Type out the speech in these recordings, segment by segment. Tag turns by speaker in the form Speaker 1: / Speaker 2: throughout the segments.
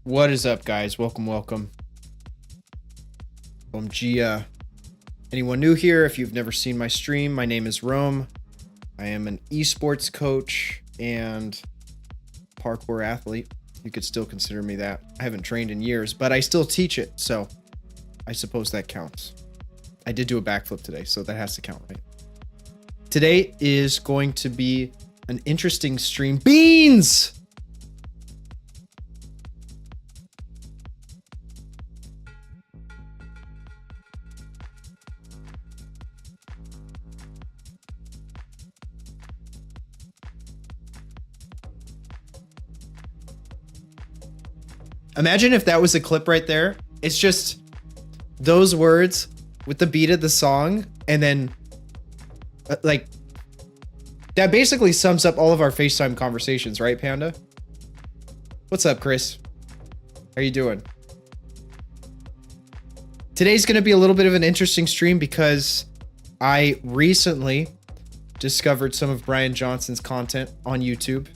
Speaker 1: What is up, guys? Welcome. Anyone new here, if you've never seen my stream, my name is Rome. I am an esports coach and parkour athlete. You could still consider me that. I haven't trained in years, but I still teach it, so I suppose that counts. I did do a backflip today, so that has to count, right? Today is going to be an interesting stream. Beans! Imagine if that was a clip right there. It's just those words with the beat of the song, and then like that basically sums up all of our FaceTime conversations, right, Panda? What's up, Chris? How you doing? Today's going to be a little bit of an interesting stream because I recently discovered some of Bryan Johnson's content on YouTube,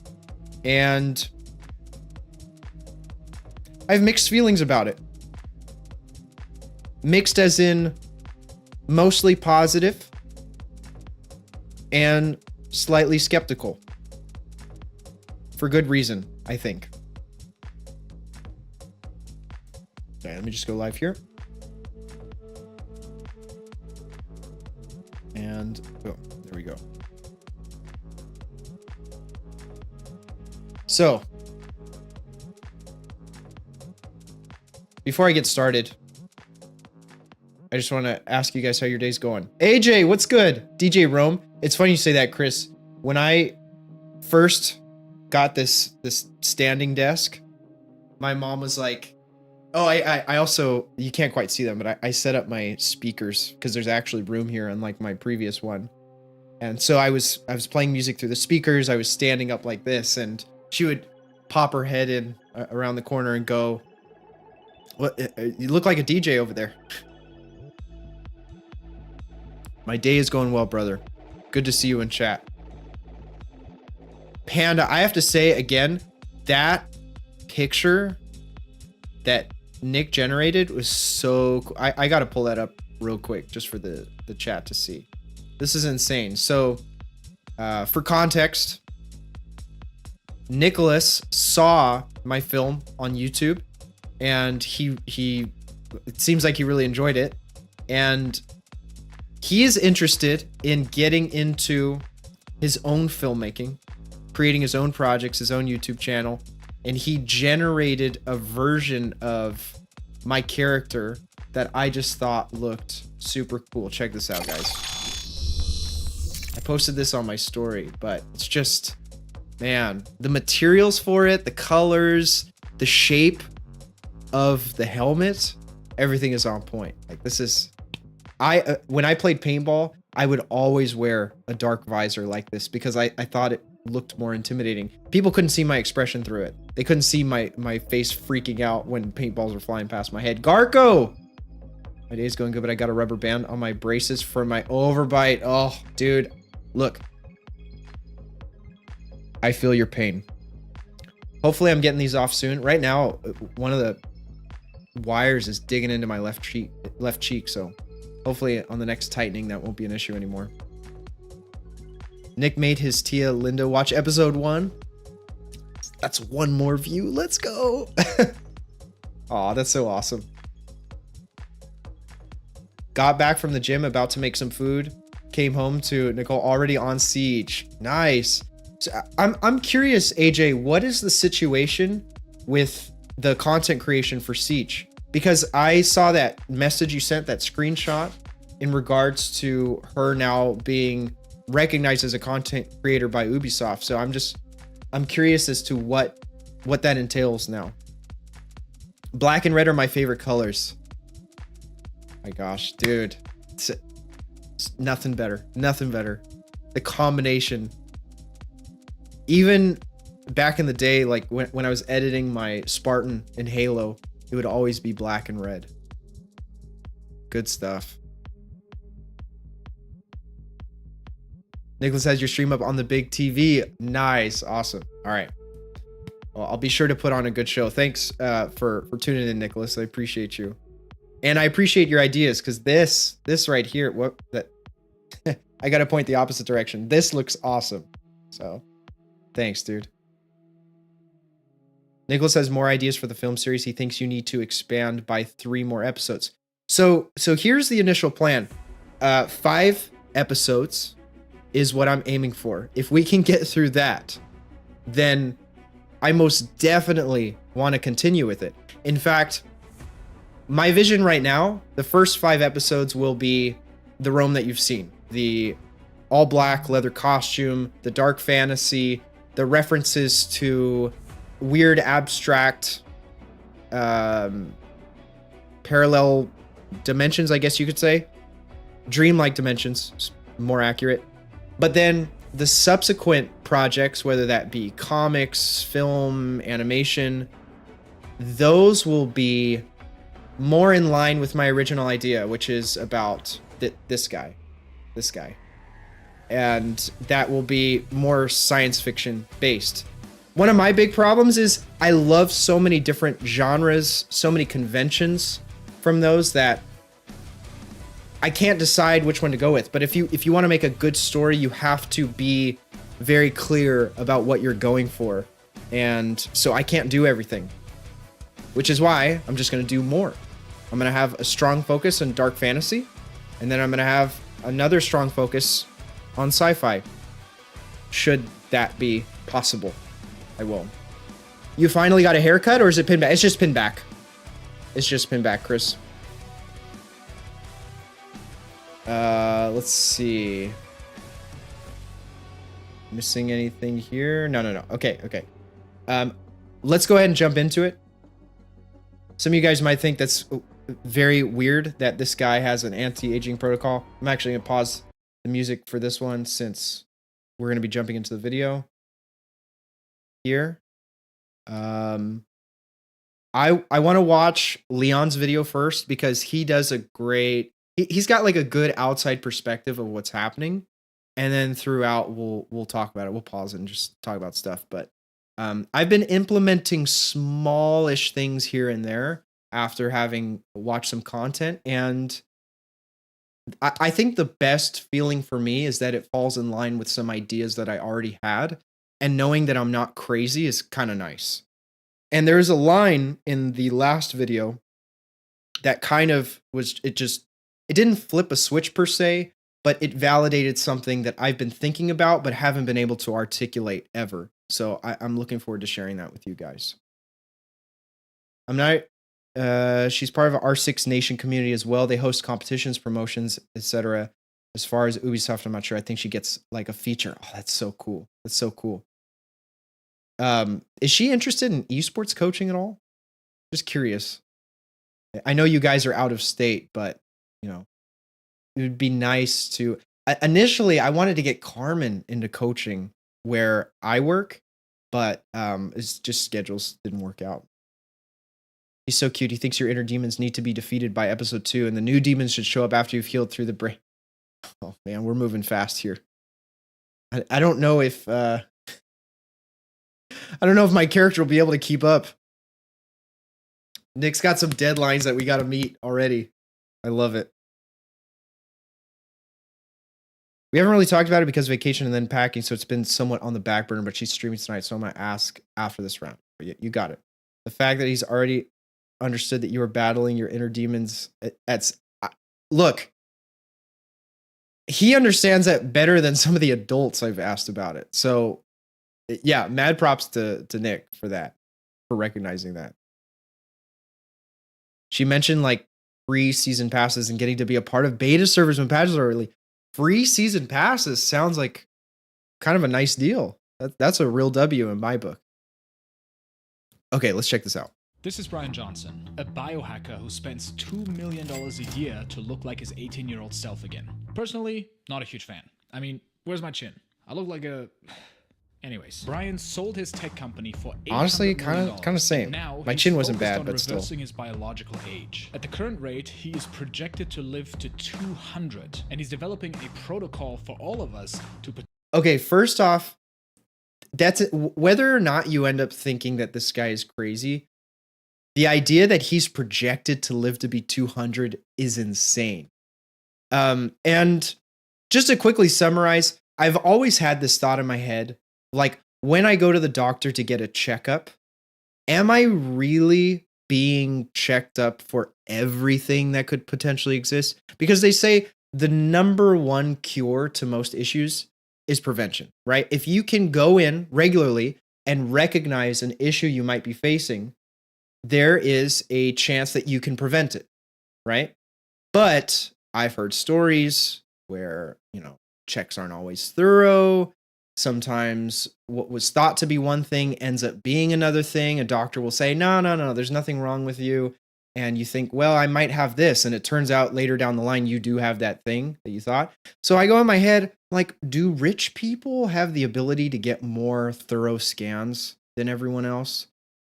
Speaker 1: and I have mixed feelings about it. Mixed as in mostly positive and slightly skeptical. For good reason, I think. Okay, let me just go live here. And boom, there we go. So, before I get started, I just want to ask you guys how your day's going. AJ, what's good? DJ Rome. It's funny you say that, Chris. When I first got this standing desk, my mom was like, oh, I also, you can't quite see them, but I set up my speakers because there's actually room here, unlike my previous one. And so I was playing music through the speakers. I was standing up like this, and she would pop her head in around the corner and go, "What? You look like a DJ over there." My day is going well, brother. Good to see you in chat. Panda, I have to say again, that picture that Nick generated was so cool. I got to pull that up real quick just for the chat to see. This is insane. So for context, Nicholas saw my film on YouTube, and he it seems like he really enjoyed it, and he is interested in getting into his own filmmaking, creating his own projects, his own YouTube channel, and he generated a version of my character that I just thought looked super cool. Check this out, guys. I posted this on my story, but it's just, man, the materials for it, the colors, the shape of the helmet, everything is on point. Like, this is, when I played paintball, I would always wear a dark visor like this because I thought it looked more intimidating. People couldn't see my expression through it. They couldn't see my face freaking out when paintballs were flying past my head. Garco! My day's going good, but I got a rubber band on my braces for my overbite. Oh, dude, look. I feel your pain. Hopefully I'm getting these off soon. Right now, one of the wires is digging into my left cheek, so hopefully on the next tightening that won't be an issue anymore. Nick made his Tia Linda watch episode 1. That's one more view. Let's go. Aw, that's so awesome. Got back from the gym, about to make some food. Came home to Nicole already on Siege. Nice. So I'm curious, AJ, what is the situation with the content creation for Siege? Because I saw that message you sent, that screenshot, in regards to her now being recognized as a content creator by Ubisoft. So I'm curious as to what that entails now. Black and red are my favorite colors. My gosh, dude, it's nothing better. The combination. Even back in the day, like when I was editing my Spartan in Halo, it would always be black and red. Good stuff. Nicholas has your stream up on the big TV. Nice. Awesome. All right. Well, I'll be sure to put on a good show. Thanks for tuning in, Nicholas. I appreciate you. And I appreciate your ideas, because this right here, I got to point the opposite direction. This looks awesome. So thanks, dude. Nicholas has more ideas for the film series. He thinks you need to expand by 3 more episodes. So here's the initial plan. 5 episodes is what I'm aiming for. If we can get through that, then I most definitely want to continue with it. In fact, my vision right now, the first 5 episodes will be the Rome that you've seen. The all black leather costume, the dark fantasy, the references to weird abstract parallel dimensions, I guess you could say. Dreamlike dimensions, more accurate. But then the subsequent projects, whether that be comics, film, animation, those will be more in line with my original idea, which is about this guy. And that will be more science fiction based. One of my big problems is I love so many different genres, so many conventions from those that I can't decide which one to go with. But if you want to make a good story, you have to be very clear about what you're going for. And so I can't do everything, which is why I'm just going to do more. I'm going to have a strong focus on dark fantasy, and then I'm going to have another strong focus on sci-fi. Should that be possible, I will. You finally got a haircut, or is it pinned back? It's just pinned back. It's just pinned back, Chris. Let's see. Missing anything here? No. Okay. Let's go ahead and jump into it. Some of you guys might think that's very weird that this guy has an anti-aging protocol. I'm actually gonna pause the music for this one since we're gonna be jumping into the video here. I want to watch Leon's video first, because he does a great, he's got like a good outside perspective of what's happening, and then throughout we'll talk about it. We'll pause it and just talk about stuff. But I've been implementing smallish things here and there after having watched some content, and I think the best feeling for me is that it falls in line with some ideas that I already had, and knowing that I'm not crazy is kind of nice. And there's a line in the last video that kind of was, it didn't flip a switch per se, but it validated something that I've been thinking about but haven't been able to articulate ever. So I'm looking forward to sharing that with you guys. I'm not, she's part of our R6 Nation community as well. They host competitions, promotions, etc. As far as Ubisoft, I'm not sure. I think she gets like a feature. Oh, that's so cool. That's so cool. Is she interested in esports coaching at all? Just curious. I know you guys are out of state, but you know, it would be nice to, initially I wanted to get Carmen into coaching where I work, but it's just schedules didn't work out. He's so cute. He thinks your inner demons need to be defeated by episode 2, and the new demons should show up after you've healed through the brain. Oh man, we're moving fast here. I don't know if I don't know if my character will be able to keep up. Nick's got some deadlines that we got to meet already. I love it. We haven't really talked about it because of vacation and then packing, so it's been somewhat on the back burner, but she's streaming tonight, so I'm going to ask after this round. But you got it. The fact that he's already understood that you were battling your inner demons, look, he understands that better than some of the adults I've asked about it. So yeah, mad props to Nick for that, for recognizing that. She mentioned like free season passes and getting to be a part of beta servers when patches are early. Free season passes sounds like kind of a nice deal. That's a real W in my book. Okay, let's check this out.
Speaker 2: This is Bryan Johnson, a biohacker who spends $2 million a year to look like his 18-year-old self again. Personally, not a huge fan. I mean, where's my chin? I look like a Anyways, Bryan sold his tech company for
Speaker 1: Honestly,
Speaker 2: $800 million.
Speaker 1: kind of same.
Speaker 2: Now
Speaker 1: My
Speaker 2: he's
Speaker 1: chin wasn't
Speaker 2: focused
Speaker 1: bad,
Speaker 2: on
Speaker 1: but still.
Speaker 2: reversing his biological age. At the current rate, he is projected to live to 200, and he's developing a protocol for all of us to.
Speaker 1: Okay, first off, that's it. Whether or not you end up thinking that this guy is crazy, the idea that he's projected to live to be 200 is insane. And just to quickly summarize, I've always had this thought in my head, like when I go to the doctor to get a checkup, am I really being checked up for everything that could potentially exist? Because they say the number one cure to most issues is prevention, right? If you can go in regularly and recognize an issue you might be facing, there is a chance that you can prevent it, right? But I've heard stories where, checks aren't always thorough. Sometimes what was thought to be one thing ends up being another thing. A doctor will say, no, there's nothing wrong with you. And you think, well, I might have this. And it turns out later down the line, you do have that thing that you thought. So I go in my head, like, do rich people have the ability to get more thorough scans than everyone else?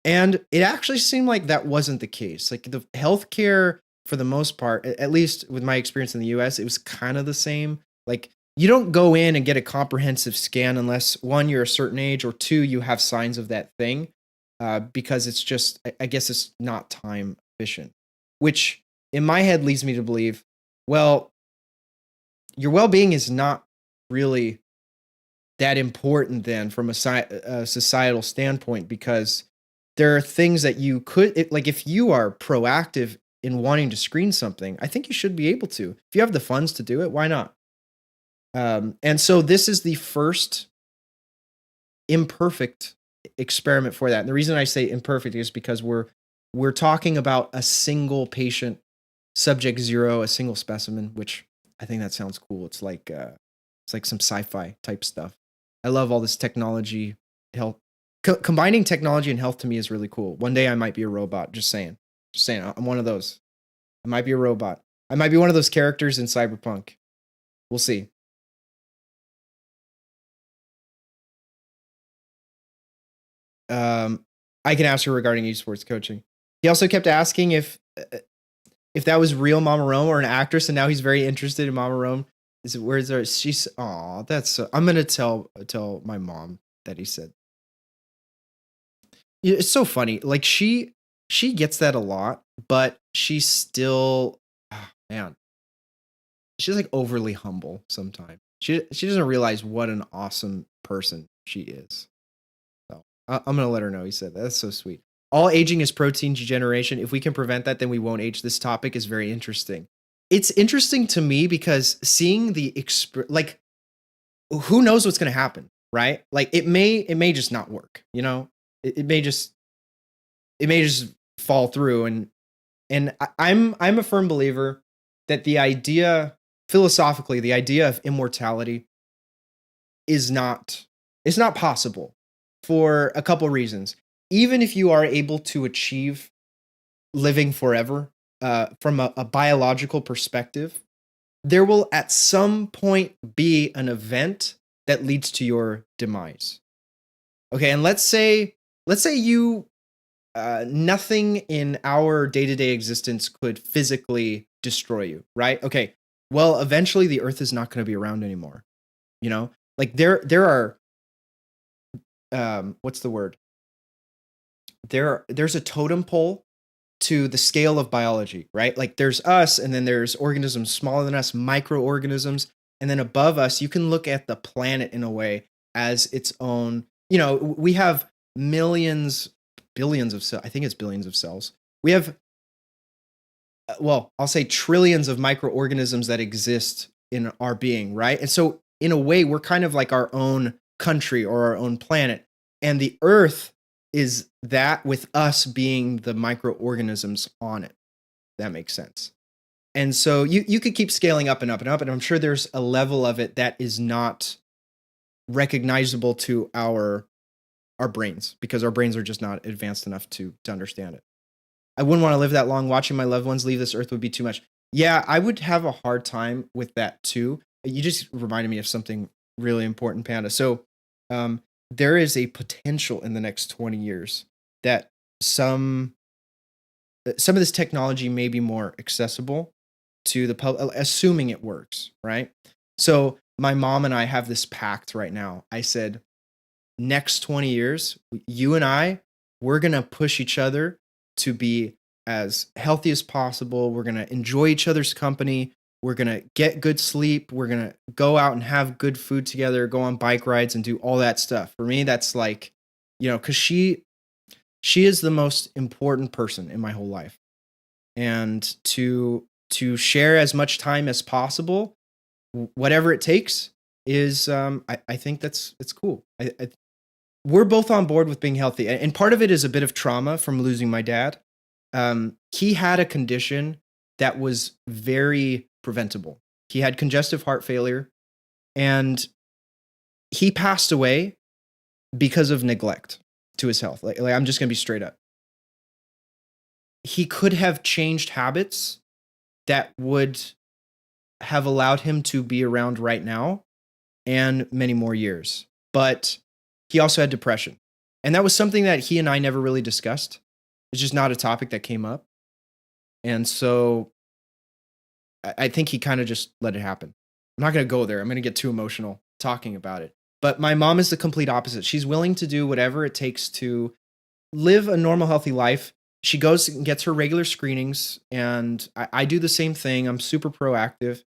Speaker 1: And it actually seemed like that wasn't the case. Like the healthcare, for the most part, at least with my experience in the US, it was kind of the same. Like you don't go in and get a comprehensive scan unless one, you're a certain age, or two, you have signs of that thing, because it's just, I guess it's not time efficient, which in my head leads me to believe, well, your well-being is not really that important then from a societal standpoint, because there are things that you could, like if you are proactive in wanting to screen something, I think you should be able to. If you have the funds to do it, why not? And so this is the first imperfect experiment for that. And the reason I say imperfect is because we're talking about a single patient, subject zero, a single specimen, which I think that sounds cool. It's like some sci-fi type stuff. I love all this technology, health. Combining technology and health to me is really cool. One day I might be a robot. Just saying. I'm one of those. I might be a robot. I might be one of those characters in Cyberpunk. We'll see. I can ask her regarding esports coaching. He also kept asking if that was real Mama Rome or an actress, and now he's very interested in Mama Rome. She's that's so, I'm gonna tell my mom that he said. It's so funny. Like she gets that a lot, but she's still, man, she's like overly humble sometimes. She doesn't realize what an awesome person she is. So I'm gonna let her know. He said that's so sweet. All aging is protein degeneration. If we can prevent that, then we won't age. This topic is very interesting. It's interesting to me because seeing the like, who knows what's gonna happen, right? Like it may just not work. It may just fall through, and I'm a firm believer that the idea, philosophically, the idea of immortality is not possible for a couple reasons. Even if you are able to achieve living forever, from a biological perspective, there will at some point be an event that leads to your demise. Okay, and let's say you, nothing in our day-to-day existence could physically destroy you, right? Okay, well, eventually the Earth is not going to be around anymore. Like there are, what's the word? There's a totem pole to the scale of biology, right? Like there's us, and then there's organisms smaller than us, microorganisms, and then above us, you can look at the planet in a way as its own. We have millions, billions of cells. I think it's billions of cells. We have, well, I'll say trillions of microorganisms that exist in our being, right? And so in a way, we're kind of like our own country or our own planet. And the Earth is that, with us being the microorganisms on it. That makes sense. And so you could keep scaling up and up and up, and I'm sure there's a level of it that is not recognizable to our brains, because our brains are just not advanced enough to understand it. I wouldn't want to live that long. Watching my loved ones leave this earth would be too much. Yeah, I would have a hard time with that too. You just reminded me of something really important, Panda. So there is a potential in the next 20 years that some some of this technology may be more accessible to the public, assuming it works, right? So my mom and I have this pact right now. I said, next 20 years, you and I, we're going to push each other to be as healthy as possible. We're going to enjoy each other's company. We're going to get good sleep. We're going to go out and have good food together, go on bike rides and do all that stuff. For me, that's like, cuz she is the most important person in my whole life. And to share as much time as possible, whatever it takes is I think that's it's cool. We're both on board with being healthy. And part of it is a bit of trauma from losing my dad. He had a condition that was very preventable. He had congestive heart failure, and he passed away because of neglect to his health. Like I'm just gonna be straight up. He could have changed habits that would have allowed him to be around right now and many more years. But he also had depression. And that was something that he and I never really discussed. It's just not a topic that came up. And so I think he kind of just let it happen. I'm not going to go there. I'm going to get too emotional talking about it. But my mom is the complete opposite. She's willing to do whatever it takes to live a normal, healthy life. She goes and gets her regular screenings, and I do the same thing. I'm super proactive.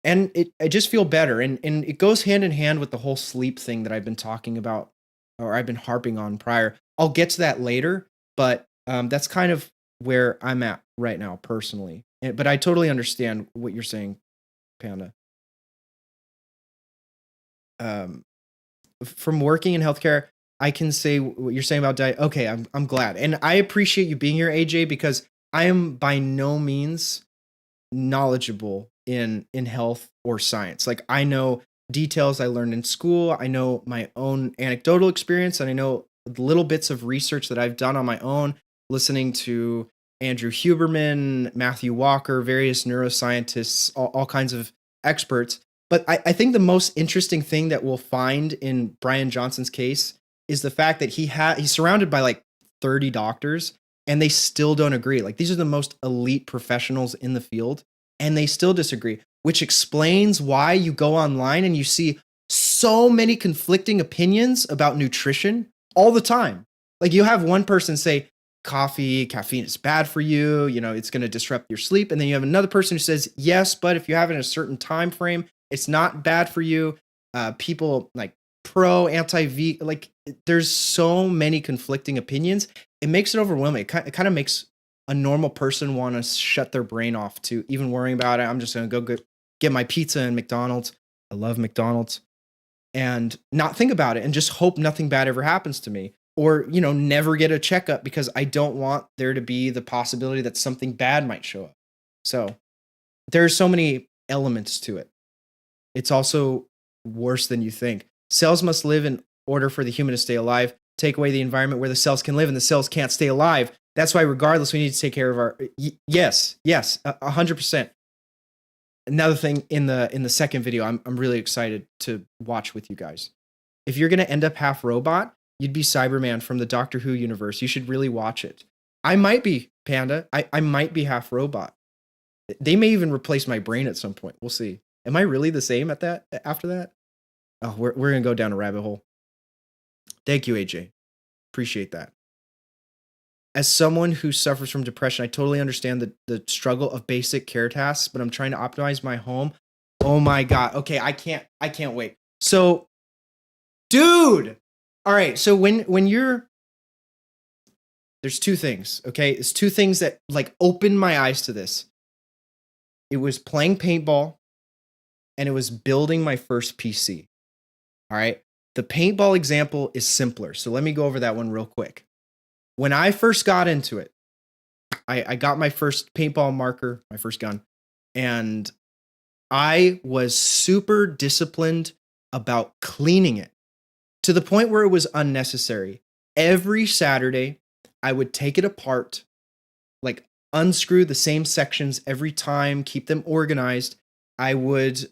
Speaker 1: And I just feel better. And it goes hand in hand with the whole sleep thing that I've been talking about, or I've been harping on prior. I'll get to that later, but that's kind of where I'm at right now personally. But I totally understand what you're saying, Panda. From working in healthcare, I can say what you're saying about diet. Okay, I'm glad. And I appreciate you being here, AJ, because I am by no means knowledgeable in health or science. Like I know details I learned in school, I know my own anecdotal experience, and I know little bits of research that I've done on my own, listening to Andrew Huberman, Matthew Walker, various neuroscientists, all kinds of experts. But I think the most interesting thing that we'll find in Bryan Johnson's case is the fact that he's surrounded by like 30 doctors, and they still don't agree. Like these are the most elite professionals in the field, and they still disagree, which explains why you go online and you see so many conflicting opinions about nutrition all the time. Like you have one person say caffeine is bad for you, it's going to disrupt your sleep, and then you have another person who says yes, but if you have it in a certain time frame, it's not bad for you. People like pro, anti-V, like there's so many conflicting opinions. It makes it overwhelming. It kind of makes a normal person want to shut their brain off to even worrying about it. I'm just going to go get my pizza in McDonald's. I love McDonald's. And not think about it and just hope nothing bad ever happens to me. Or, never get a checkup because I don't want there to be the possibility that something bad might show up. So there are so many elements to it. It's also worse than you think. Cells must live in order for the human to stay alive. Take away the environment where the cells can live and the cells can't stay alive. That's why regardless, we need to take care of our, yes, 100%. Another thing in the second video, I'm really excited to watch with you guys. If you're going to end up half robot, you'd be Cyberman from the Doctor Who universe. You should really watch it. I might be, Panda. I might be half robot. They may even replace my brain at some point. We'll see. Am I really the same after that? Oh, we're going to go down a rabbit hole. Thank you, AJ. Appreciate that. As someone who suffers from depression, I totally understand the struggle of basic care tasks, but I'm trying to optimize my home. Oh my God. Okay, I can't wait. So, dude. All right, so when you're, there's two things, okay? It's two things that like opened my eyes to this. It was playing paintball, and it was building my first PC. All right. The paintball example is simpler. So let me go over that one real quick. When I first got into it, I got my first paintball marker, my first gun, and I was super disciplined about cleaning it to the point where it was unnecessary. Every Saturday, I would take it apart, like unscrew the same sections every time, keep them organized. I would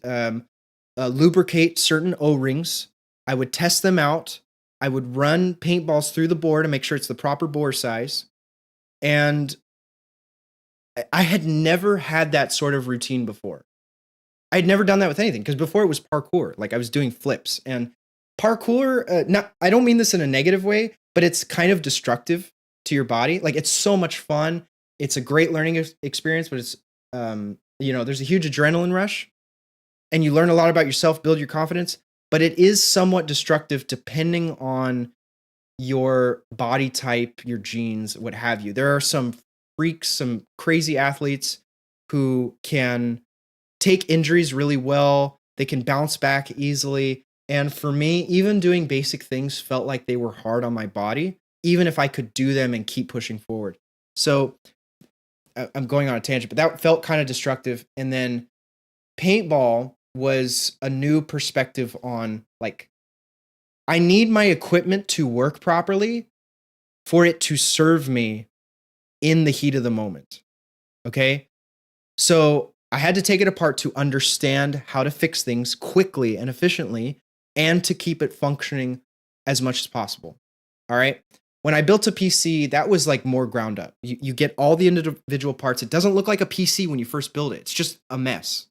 Speaker 1: lubricate certain O-rings. I would test them out. I would run paintballs through the bore to make sure it's the proper bore size. And I had never had that sort of routine before. I'd never done that with anything because before it was parkour. Like I was doing flips and parkour. I don't mean this in a negative way, but it's kind of destructive to your body. Like it's so much fun. It's a great learning experience, but it's, there's a huge adrenaline rush and you learn a lot about yourself, build your confidence, but it is somewhat destructive depending on your body type, your genes, what have you. There are some freaks, some crazy athletes who can take injuries really well. They can bounce back easily. And for me, even doing basic things felt like they were hard on my body, even if I could do them and keep pushing forward. So I'm going on a tangent, but that felt kind of destructive. And then paintball was a new perspective on like, I need my equipment to work properly for it to serve me in the heat of the moment. Okay. So I had to take it apart to understand how to fix things quickly and efficiently and to keep it functioning as much as possible. All right. When I built a PC, that was like more ground up. You get all the individual parts. It doesn't look like a PC when you first build it. It's just a mess.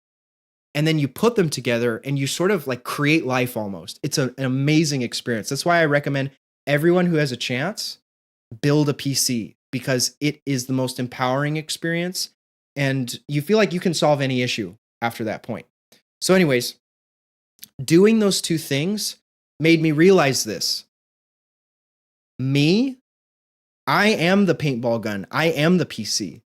Speaker 1: And then you put them together and you sort of like create life almost. It's an amazing experience. That's why I recommend everyone who has a chance, build a PC because it is the most empowering experience. And you feel like you can solve any issue after that point. So anyways, doing those two things made me realize this. I am the paintball gun. I am the PC.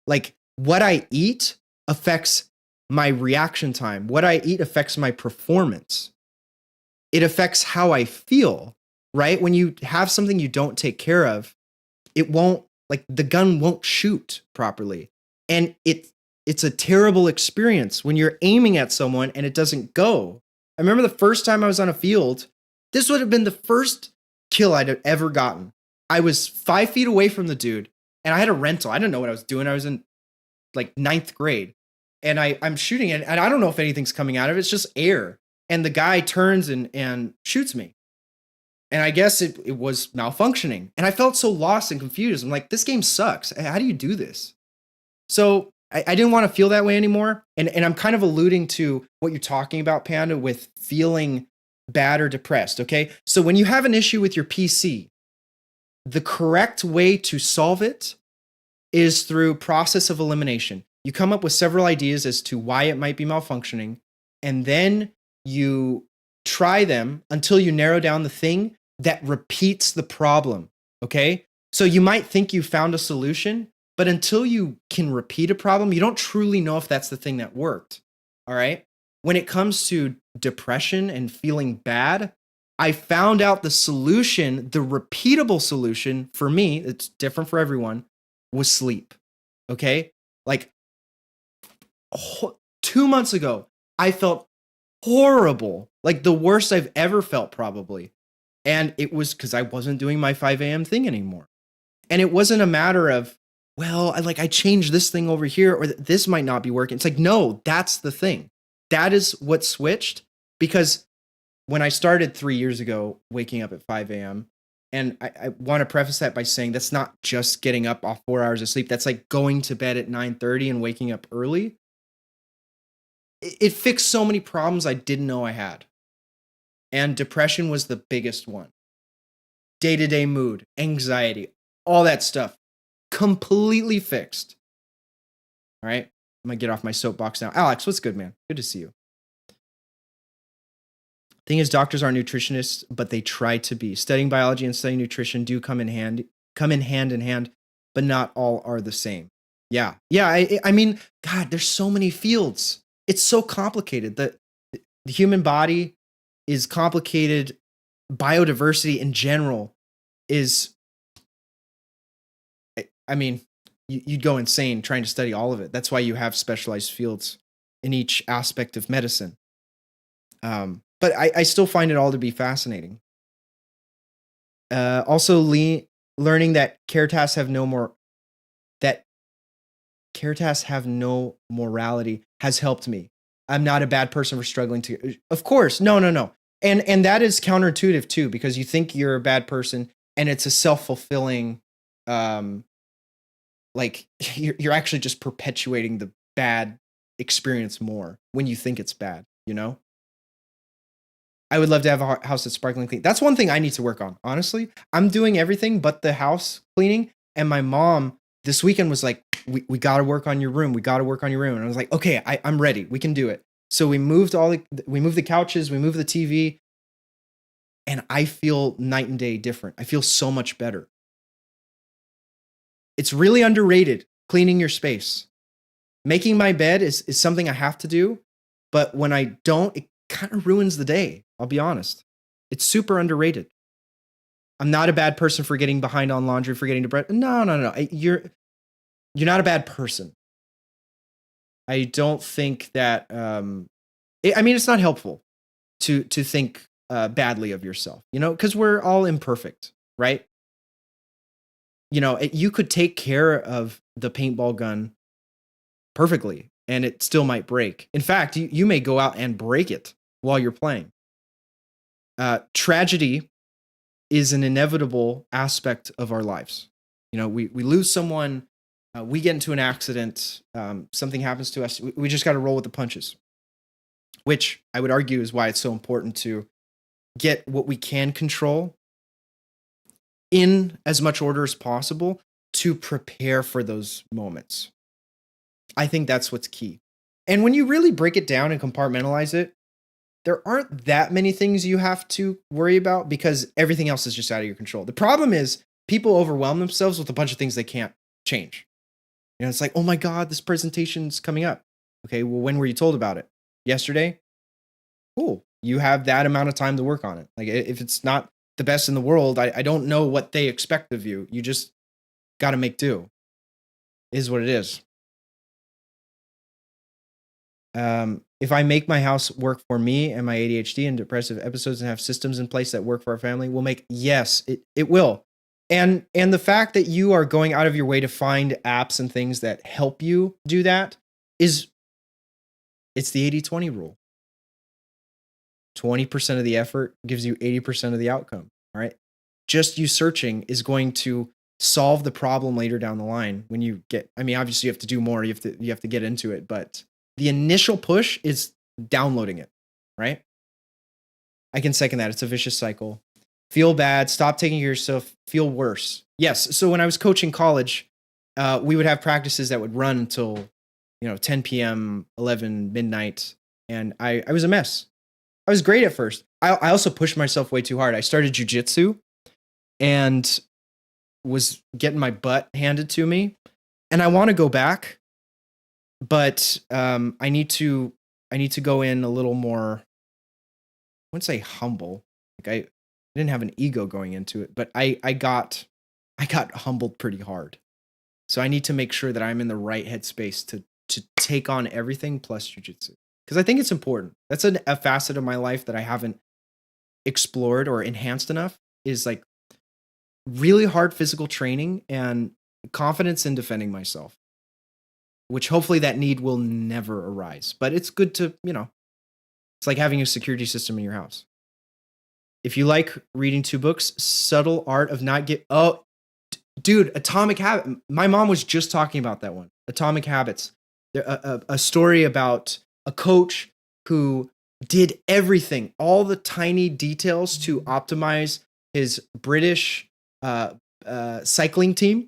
Speaker 1: Like what I eat affects my reaction time. What I eat affects my performance. It affects how I feel, right? When you have something you don't take care of, it won't, like the gun won't shoot properly. And it's a terrible experience when you're aiming at someone and it doesn't go. I remember the first time I was on a field, this would have been the first kill I'd ever gotten. I was 5 feet away from the dude and I had a rental. I didn't know what I was doing. I was in like 9th grade and I'm shooting it and I don't know if anything's coming out of it. It's just air. And the guy turns and shoots me. And I guess it was malfunctioning. And I felt so lost and confused. I'm like, this game sucks. How do you do this? So I didn't want to feel that way anymore. And I'm kind of alluding to what you're talking about, Panda, with feeling bad or depressed. Okay. So when you have an issue with your PC, the correct way to solve it is through process of elimination. You come up with several ideas as to why it might be malfunctioning, and then you try them until you narrow down the thing that repeats the problem. Okay. So you might think you found a solution, but until you can repeat a problem, you don't truly know if that's the thing that worked. All right. When it comes to depression and feeling bad, I found out the solution, the repeatable solution for me, it's different for everyone, was sleep. Okay. Like 2 months ago, I felt horrible, like the worst I've ever felt probably. And it was because I wasn't doing my 5 a.m. thing anymore. And it wasn't a matter of, well, I changed this thing over here or this might not be working. It's like, no, that's the thing. That is what switched, because when I started 3 years ago, waking up at 5 a.m., and I want to preface that by saying that's not just getting up off 4 hours of sleep. That's like going to bed at 9:30 and waking up early. It fixed so many problems I didn't know I had. And depression was the biggest one. Day-to-day mood, anxiety, all that stuff, completely fixed. All right, I'm going to get off my soapbox now. Alex, what's good, man? Good to see you. Thing is, doctors aren't nutritionists, but they try to be. Studying biology and studying nutrition do come in hand in hand, but not all are the same. Yeah. I mean, God, there's so many fields. It's so complicated. The human body is complicated. Biodiversity in general is, I mean, you'd go insane trying to study all of it. That's why you have specialized fields in each aspect of medicine. But I still find it all to be fascinating. Also, learning that care tasks have no morality has helped me. I'm not a bad person for struggling to. Of course, no. And that is counterintuitive too, because you think you're a bad person, and it's a self-fulfilling, um, like you're actually just perpetuating the bad experience more when you think it's bad, you know? I would love to have a house that's sparkling clean. That's one thing I need to work on. Honestly, I'm doing everything but the house cleaning. And my mom this weekend was like, "We got to work on your room. We got to work on your room." And I was like, "Okay, I'm ready. We can do it." So we moved the couches, we moved the TV, and I feel night and day different. I feel so much better. It's really underrated cleaning your space. Making my bed is something I have to do, but when I don't, it kind of ruins the day. I'll be honest. It's super underrated. I'm not a bad person for getting behind on laundry, for getting to bread. No, no, no. You're not a bad person. I don't think that. I mean, it's not helpful to think badly of yourself. You know, because we're all imperfect, right? You know, you could take care of the paintball gun perfectly, and it still might break. In fact, you may go out and break it while you're playing. Tragedy is an inevitable aspect of our lives. You know, we lose someone, we get into an accident, something happens to us. We just got to roll with the punches, which I would argue is why it's so important to get what we can control in as much order as possible to prepare for those moments. I think that's what's key. And when you really break it down and compartmentalize it, there aren't that many things you have to worry about because everything else is just out of your control. The problem is people overwhelm themselves with a bunch of things they can't change. You know, it's like, oh my God, this presentation's coming up. Okay, well, when were you told about it? Yesterday? Cool. You have that amount of time to work on it. Like, if it's not the best in the world, I don't know what they expect of you. You just got to make do. Is what it is. If I make my house work for me and my ADHD and depressive episodes and have systems in place that work for our family, yes, it will. And the fact that you are going out of your way to find apps and things that help you do that it's the 80-20 rule. 20% of the effort gives you 80% of the outcome. All right. Just you searching is going to solve the problem later down the line when you get, I mean, obviously you have to do more, you have to get into it, but the initial push is downloading it, right? I can second that. It's a vicious cycle. Feel bad, stop taking care of yourself, feel worse. Yes. So when I was coaching college, we would have practices that would run until, 10 p.m., 11, midnight. And I was a mess. I was great at first. I also pushed myself way too hard. I started jujitsu and was getting my butt handed to me. And I want to go back, but I need to go in a little more, I wouldn't say humble. Like I didn't have an ego going into it, but I got humbled pretty hard. So I need to make sure that I'm in the right headspace to take on everything plus jujitsu. Because I think it's important. That's a facet of my life that I haven't explored or enhanced enough, is like really hard physical training and confidence in defending myself, which hopefully that need will never arise. But it's good to, it's like having a security system in your house. If you like reading 2 books, Subtle Art of Not Get, dude, Atomic Habit. My mom was just talking about that one. Atomic Habits. A story about a coach who did everything, all the tiny details to optimize his British cycling team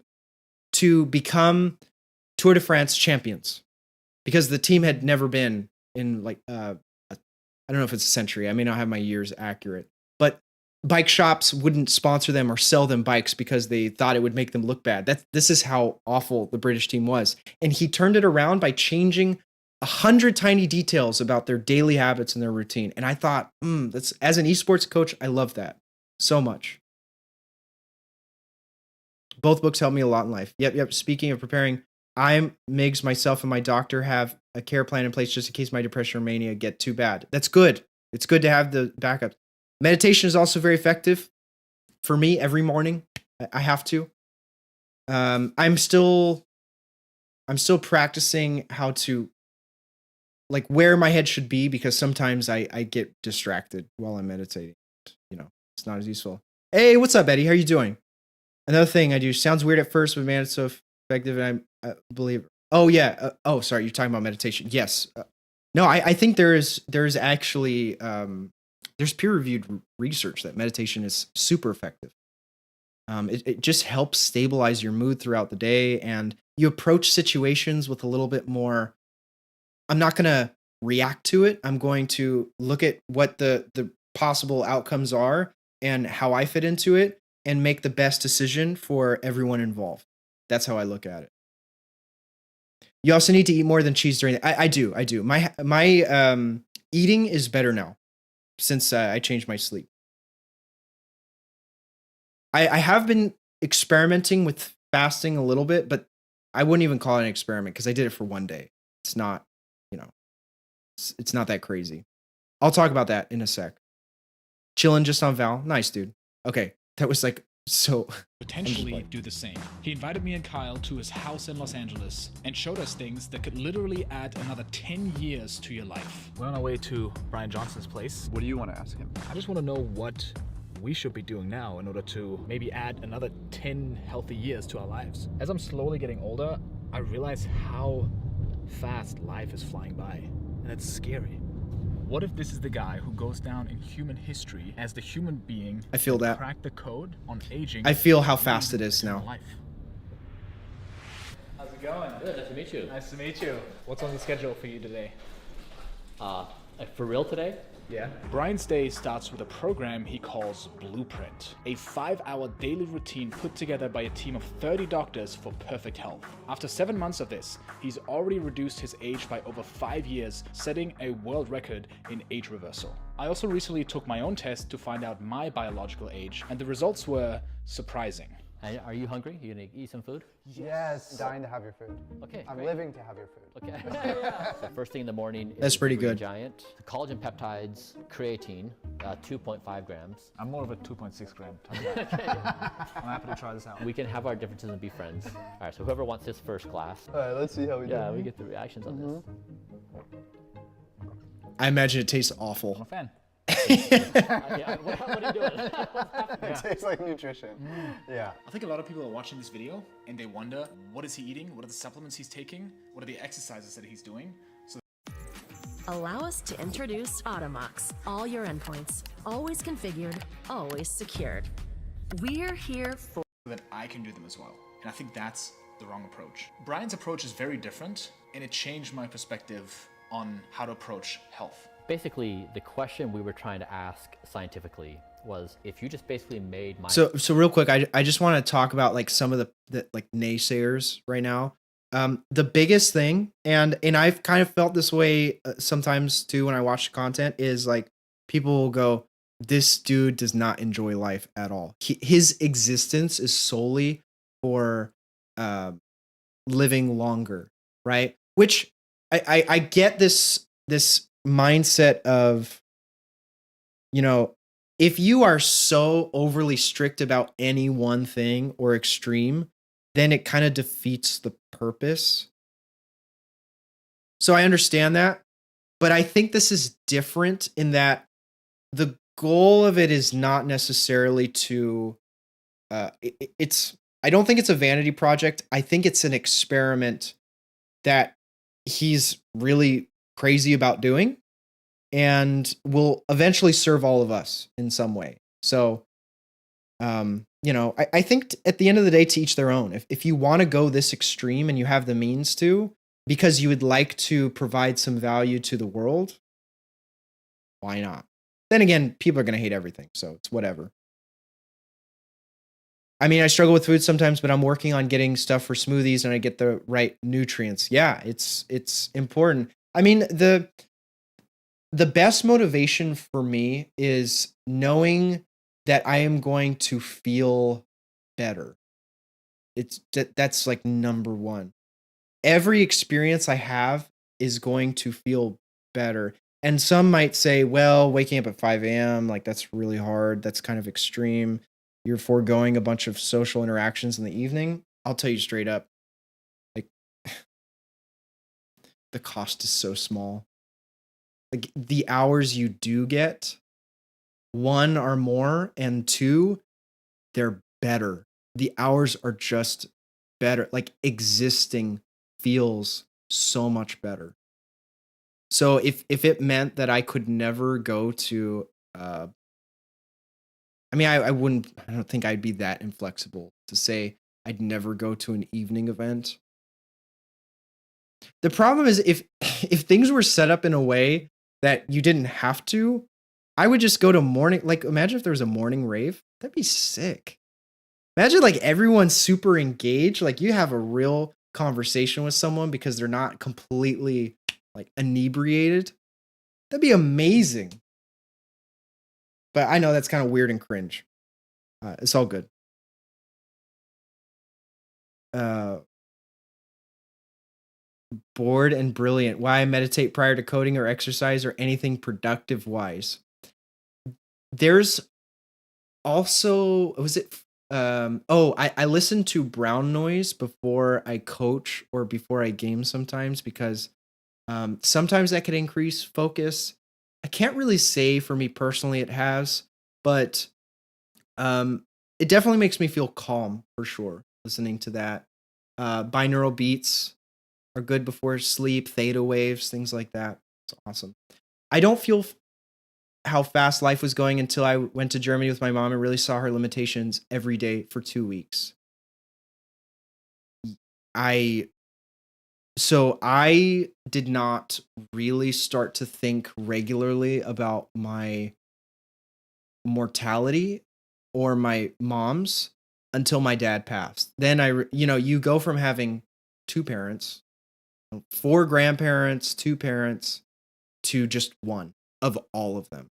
Speaker 1: to become Tour de France champions, because the team had never been in I don't know if it's a century. I may not have my years accurate, but bike shops wouldn't sponsor them or sell them bikes because they thought it would make them look bad. This is how awful the British team was. And he turned it around by changing 100 tiny details about their daily habits and their routine. And I thought, that's, as an esports coach, I love that so much. Both books helped me a lot in life. Yep. Speaking of preparing, Migs, myself, and my doctor have a care plan in place just in case my depression or mania get too bad. That's good. It's good to have the backup. Meditation is also very effective for me every morning. I have to. I'm still practicing how to like where my head should be, because sometimes I get distracted while I'm meditating. You know, it's not as useful. Hey, what's up, Eddie? How are you doing? Another thing I do, sounds weird at first, but man, it's so effective, and I believe. Oh yeah. Oh, sorry, you're talking about meditation. Yes. No, I think there's actually there's peer reviewed research that meditation is super effective. It just helps stabilize your mood throughout the day, and you approach situations with a little bit more. I'm not gonna react to it. I'm going to look at what the possible outcomes are and how I fit into it, and make the best decision for everyone involved. That's how I look at it. You also need to eat more than cheese during the, I do. I do. My eating is better now since I changed my sleep. I have been experimenting with fasting a little bit, but I wouldn't even call it an experiment because I did it for one day. It's not, you know, it's not that crazy. I'll talk about that in a sec. Chilling just on Val. Nice, dude. Okay. That was like so.
Speaker 2: Potentially do the same. He invited me and Kyle to his house in Los Angeles and showed us things that could literally add another 10 years to your life. We're on our way to Bryan Johnson's place.
Speaker 3: What do you want to ask him?
Speaker 2: I just want to know what we should be doing now in order to maybe add another 10 healthy years to our lives. As I'm slowly getting older, I realize how fast life is flying by, and it's scary. What if this is the guy who goes down in human history as the human being
Speaker 1: I feel that
Speaker 2: cracked the code on aging?
Speaker 1: I feel how fast it is now.
Speaker 2: Life. How's it going?
Speaker 4: Good, nice to meet you.
Speaker 2: Nice to meet you. What's on the schedule for you today?
Speaker 4: For real today?
Speaker 2: Yeah. Bryan's day starts with a program he calls Blueprint, a 5-hour daily routine put together by a team of 30 doctors for perfect health. After 7 months of this, he's already reduced his age by over 5 years, setting a world record in age reversal. I also recently took my own test to find out my biological age, and the results were surprising.
Speaker 4: Are you hungry? You gonna eat some food?
Speaker 3: Yes. Dying to have your food.
Speaker 4: Okay.
Speaker 3: I'm
Speaker 4: great.
Speaker 3: living to have your food.
Speaker 4: Okay. So first thing in the morning.
Speaker 1: That's
Speaker 4: is
Speaker 1: pretty
Speaker 4: Green
Speaker 1: good.
Speaker 4: Giant, collagen peptides, creatine, 2.5 grams.
Speaker 2: I'm more of a 2.6 gram type of guy. I'm happy to try this out.
Speaker 4: We can have our differences and be friends. All right. So whoever wants this first class.
Speaker 3: All right, let's see how we do.
Speaker 4: Yeah, we get the reactions on this.
Speaker 1: I imagine it tastes
Speaker 2: I'm a
Speaker 1: awful.
Speaker 2: fan.
Speaker 4: What are you doing?
Speaker 3: It tastes like nutrition. Yeah.
Speaker 2: I think a lot of people are watching this video and they wonder, what is he eating? What are the supplements he's taking? What are the exercises that he's doing? So
Speaker 5: Allow us to introduce Automox. All your endpoints, always configured, always secured. We're here for
Speaker 2: that I can do them as well. And I think that's the wrong approach. Bryan's approach is very different, and it changed my perspective on how to approach health.
Speaker 4: Basically, the question we were trying to ask scientifically was, if you just basically made my
Speaker 1: So real quick, I just want to talk about like some of the like naysayers right now. The biggest thing, and I've kind of felt this way sometimes too when I watch the content, is like people will go, this dude does not enjoy life at all. His existence is solely for living longer, right? Which I get this mindset of, you know, if you are so overly strict about any one thing or extreme, then it kind of defeats the purpose. So I understand that, but I think this is different in that the goal of it is not necessarily to I don't think it's a vanity project. I think it's an experiment that he's really crazy about doing and will eventually serve all of us in some way. So, you know, I think at the end of the day, to each their own. If you want to go this extreme and you have the means to, because you would like to provide some value to the world, why not? Then again, people are going to hate everything, so it's whatever. I mean, I struggle with food sometimes, but I'm working on getting stuff for smoothies and I get the right nutrients. Yeah, it's important. I mean, the best motivation for me is knowing that I am going to feel better. That's like number one. Every experience I have is going to feel better. And some might say, well, waking up at 5 a.m., like that's really hard. That's kind of extreme. You're foregoing a bunch of social interactions in the evening. I'll tell you straight up, like the cost is so small. like the hours you do get, one are more, and two, they're better. The hours are just better. Like existing feels so much better. So if it meant that I could never go to, I mean, I wouldn't. I don't think I'd be that inflexible to say I'd never go to an evening event. The problem is if things were set up in a way that you didn't have to, I would just go to morning. Like, imagine if there was a morning rave. That'd be sick. Imagine like everyone's super engaged. Like you have a real conversation with someone because they're not completely like inebriated. That'd be amazing. But I know that's kind of weird and cringe. It's all good. Bored and brilliant. Why I meditate prior to coding or exercise or anything productive wise. There's also, was it? I listen to brown noise before I coach or before I game sometimes because sometimes that could increase focus. I can't really say for me personally it has, but it definitely makes me feel calm for sure listening to that. Binaural beats are good before sleep, theta waves, things like that. It's awesome. I don't feel how fast life was going until I went to Germany with my mom and really saw her limitations every day for 2 weeks. So I did not really start to think regularly about my mortality or my mom's until my dad passed. Then you go from having 2 parents, 4 grandparents, 2 parents to just one of all of them.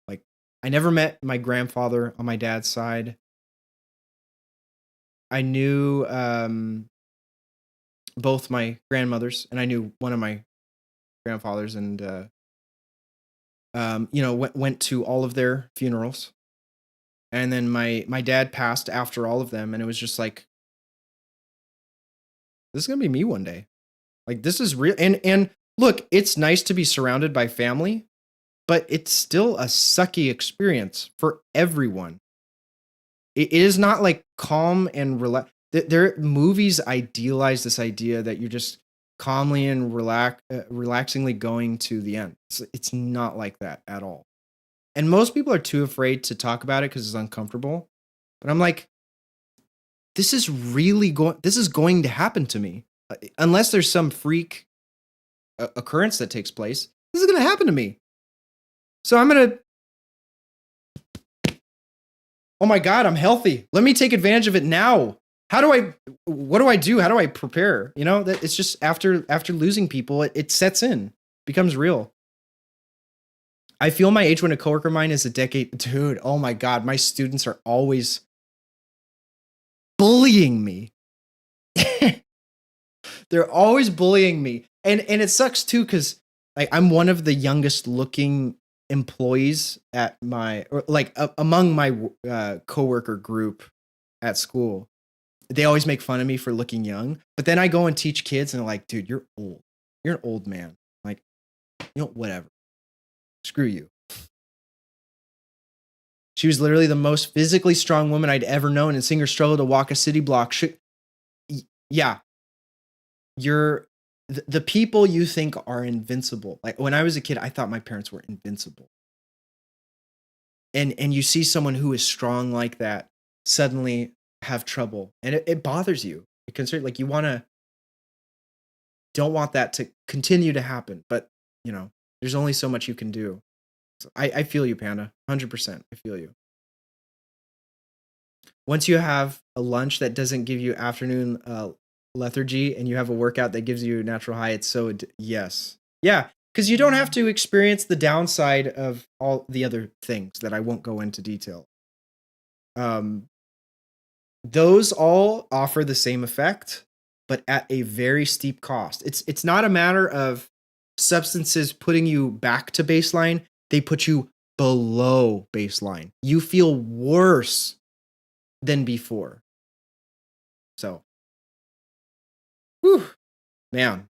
Speaker 1: Like I never met my grandfather on my dad's side. I knew both my grandmothers, and I knew one of my grandfathers, and went to all of their funerals. And then my dad passed after all of them, and it was just like, this is gonna be me one day. Like this is real. And look, it's nice to be surrounded by family, but it's still a sucky experience for everyone. It is not like calm and relax. Movies idealize this idea that you're just calmly and relaxingly going to the end. It's not like that at all. And most people are too afraid to talk about it because it's uncomfortable. But I'm like, this is going to happen to me. Unless there's some freak occurrence that takes place, this is going to happen to me. So I'm going to, oh my God, I'm healthy. Let me take advantage of it now. What do I do? How do I prepare? That it's just after losing people, it sets in, becomes real. I feel my age when a coworker of mine is a decade. Dude, oh my God, my students are always bullying me. They're always bullying me. And it sucks too, because I'm one of the youngest looking employees at among my coworker group at school. They always make fun of me for looking young, but then I go and teach kids and they're like, dude, you're old. You're an old man. Like, whatever. Screw you. She was literally the most physically strong woman I'd ever known, and seeing her struggle to walk a city block. Yeah. You're the people you think are invincible. Like when I was a kid, I thought my parents were invincible. And you see someone who is strong like that suddenly have trouble, and it bothers you. It concerns, like you don't want that to continue to happen, but there's only so much you can do. So I feel you, Panda. 100%. I feel you. Once you have a lunch that doesn't give you afternoon lethargy, and you have a workout that gives you a natural high, it's so yes. Yeah, because you don't have to experience the downside of all the other things that I won't go into detail. Those all offer the same effect, but at a very steep cost. It's not a matter of substances putting you back to baseline. They put you below baseline. You feel worse than before. So, whew, man,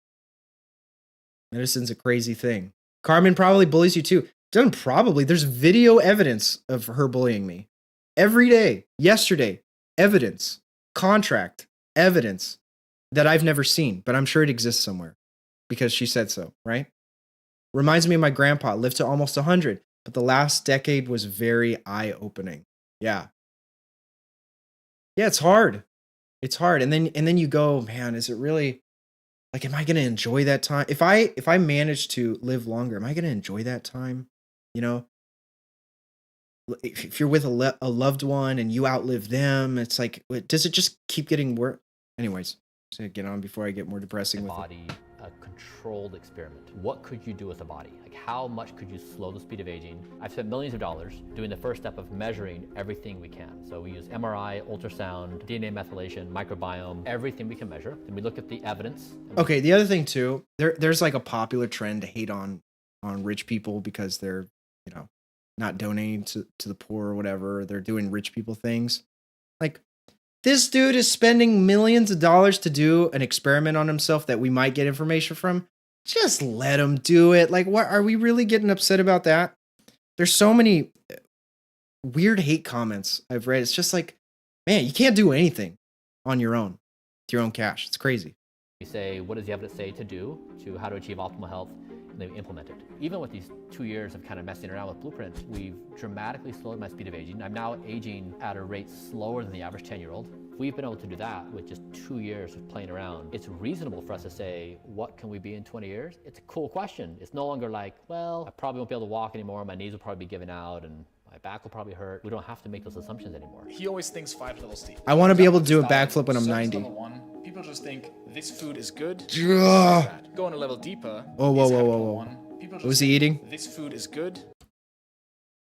Speaker 1: medicine's a crazy thing. Carmen probably bullies you too. Doesn't probably. There's video evidence of her bullying me every day. Yesterday, evidence, contract, evidence that I've never seen, but I'm sure it exists somewhere because she said so, right? Reminds me of my grandpa, lived to almost 100, but the last decade was very eye-opening. Yeah. Yeah, it's hard. It's hard. And then you go, man, is it really like, am I going to enjoy that time? If I manage to live longer, am I going to enjoy that time? You know, if you're with a loved one and you outlive them, it's like, does it just keep getting worse? Anyways, so get on before I get more depressing with
Speaker 4: body, a controlled experiment. What could you do with the body? Like, how much could you slow the speed of aging? I've spent millions of dollars doing the first step of measuring everything we can. So we use MRI, ultrasound, DNA methylation, microbiome, everything we can measure. Then we look at the evidence.
Speaker 1: Okay, the other thing too, there's like a popular trend to hate on rich people because they're, you know, not donating to the poor or whatever. They're doing rich people things. Like, this dude is spending millions of dollars to do an experiment on himself that we might get information from. Just let him do it. Like, what are we really getting upset about that? There's so many weird hate comments I've read. It's just like, man, you can't do anything on your own with your own cash. It's crazy.
Speaker 4: We say, what does the evidence say to do, to how to achieve optimal health, and then we implement it. Even with these 2 years of kind of messing around with Blueprint, we've dramatically slowed my speed of aging. I'm now aging at a rate slower than the average 10-year-old. We've been able to do that with just 2 years of playing around. It's reasonable for us to say, what can we be in 20 years? It's a cool question. It's no longer like, well, I probably won't be able to walk anymore, my knees will probably be giving out, and my back will probably hurt. We don't have to make those assumptions anymore.
Speaker 2: He always thinks 5 levels deep.
Speaker 1: I want to be able to do a backflip when I'm
Speaker 2: Service
Speaker 1: 90.
Speaker 2: level 1, people just think this food is good.
Speaker 1: Ugh.
Speaker 2: Going a level deeper.
Speaker 1: Whoa,
Speaker 2: is
Speaker 1: whoa,
Speaker 2: habit
Speaker 1: whoa,
Speaker 2: level
Speaker 1: whoa.
Speaker 2: 1. People just
Speaker 1: Was he
Speaker 2: think
Speaker 1: eating?
Speaker 2: This food is good.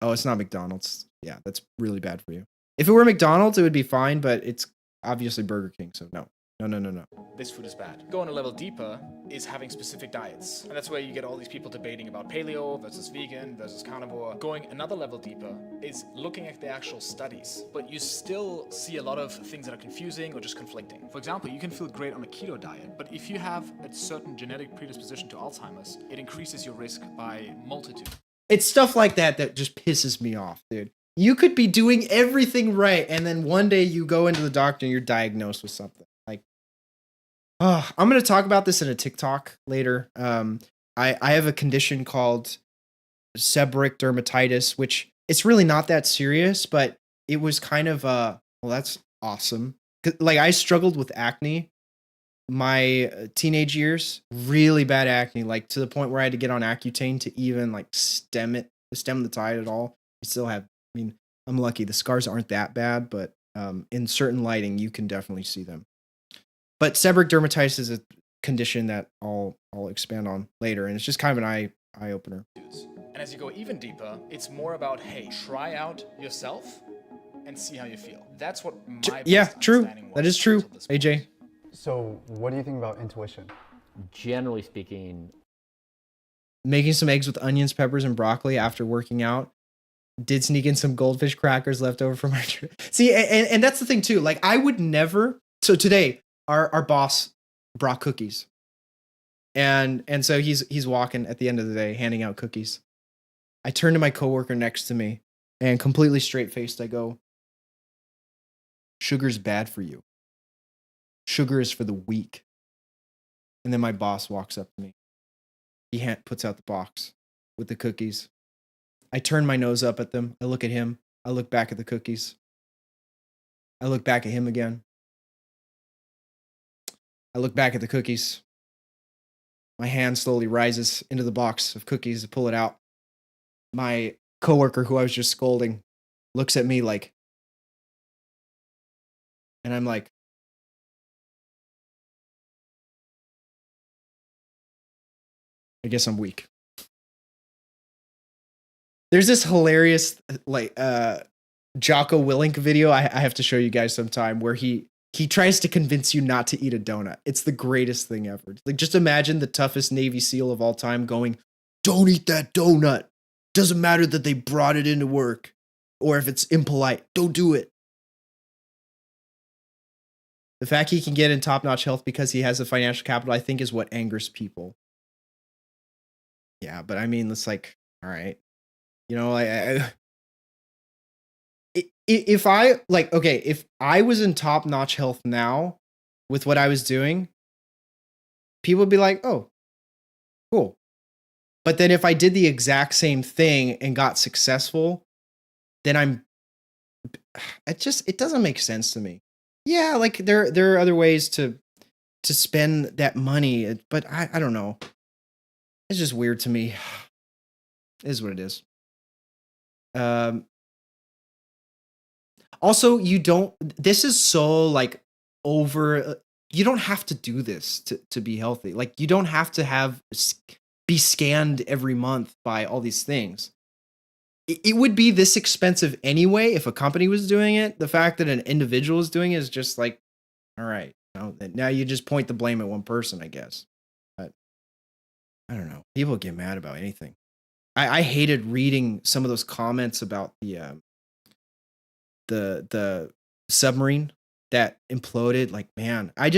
Speaker 1: Oh, it's not McDonald's. Yeah, that's really bad for you. If it were McDonald's, it would be fine, but it's obviously Burger King, so no. No.
Speaker 2: This food is bad. Going a level deeper is having specific diets. And that's where you get all these people debating about paleo versus vegan versus carnivore. Going another level deeper is looking at the actual studies. But you still see a lot of things that are confusing or just conflicting. For example, you can feel great on a keto diet, but if you have a certain genetic predisposition to Alzheimer's, it increases your risk by multitude.
Speaker 1: It's stuff like that that just pisses me off, dude. You could be doing everything right, and then one day you go into the doctor and you're diagnosed with something. Like, I'm going to talk about this in a TikTok later. I have a condition called seborrheic dermatitis, which it's really not that serious, but it was kind of, well, that's awesome. Like, I struggled with acne my teenage years, really bad acne, like to the point where I had to get on Accutane to even like stem the tide at all. I still have, I mean, I'm lucky. The scars aren't that bad, but in certain lighting, you can definitely see them. But seborrheic dermatitis is a condition that I'll expand on later, and it's just kind of an eye opener.
Speaker 2: And as you go even deeper, it's more about, hey, try out yourself and see how you feel. That's what my
Speaker 1: true.
Speaker 2: understanding was
Speaker 1: That is true,
Speaker 2: until this point.
Speaker 1: AJ.
Speaker 3: So what do you think about intuition?
Speaker 4: Generally speaking,
Speaker 1: Making some eggs with onions, peppers, and broccoli after working out. Did sneak in some goldfish crackers left over from our trip. See, and that's the thing too. Like, I would never. So today, our boss brought cookies, and so he's walking at the end of the day, handing out cookies. I turn to my coworker next to me, and completely straight faced, I go, "Sugar's bad for you. Sugar is for the weak." And then my boss walks up to me. He puts out the box with the cookies. I turn my nose up at them. I look at him. I look back at the cookies. I look back at him again. I look back at the cookies. My hand slowly rises into the box of cookies to pull it out. My coworker, who I was just scolding, looks at me like, and I'm like, I guess I'm weak. There's this hilarious like Jocko Willink video I have to show you guys sometime where he tries to convince you not to eat a donut. It's the greatest thing ever. Like, just imagine the toughest Navy SEAL of all time going, "Don't eat that donut. Doesn't matter that they brought it into work or if it's impolite. Don't do it." The fact he can get in top-notch health because he has the financial capital, I think, is what angers people. Yeah, but I mean, it's like, all right, you know, if I like, okay, if I was in top notch health now with what I was doing, people would be like, oh, cool. But then if I did the exact same thing and got successful, then it doesn't make sense to me. Yeah, like there are other ways to spend that money, but I don't know. It's just weird to me. It is what it is. Um Also, you don't this is so like over you don't have to do this to be healthy. Like you don't have to be scanned every month by all these things. It would be this expensive anyway if a company was doing it. The fact that an individual is doing it is just like, all right, now you just point the blame at one person, I guess. But I don't know. People get mad about anything. I hated reading some of those comments about the submarine that imploded. Like, man, I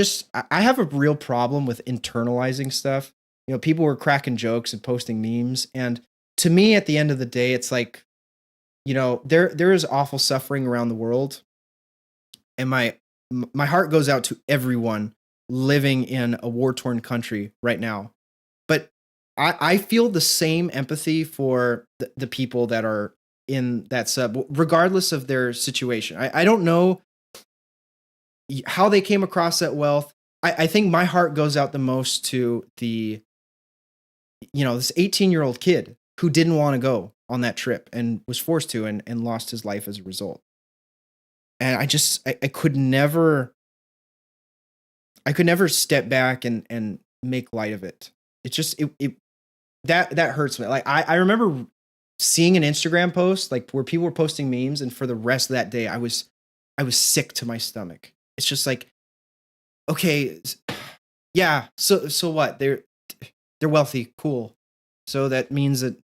Speaker 1: have a real problem with internalizing stuff. You know, people were cracking jokes and posting memes, and to me, at the end of the day, it's like, you know, there is awful suffering around the world, and my heart goes out to everyone living in a war-torn country right now. But I feel the same empathy for the people that are in that sub, regardless of their situation. I don't know how they came across that wealth. I think my heart goes out the most to this 18-year-old kid who didn't want to go on that trip and was forced to and lost his life as a result. And I could never step back and make light of it. That hurts me. Like I remember seeing an Instagram post like where people were posting memes, and for the rest of that day I was sick to my stomach. It's just like, okay, yeah, so what? They're wealthy, cool. So that means that,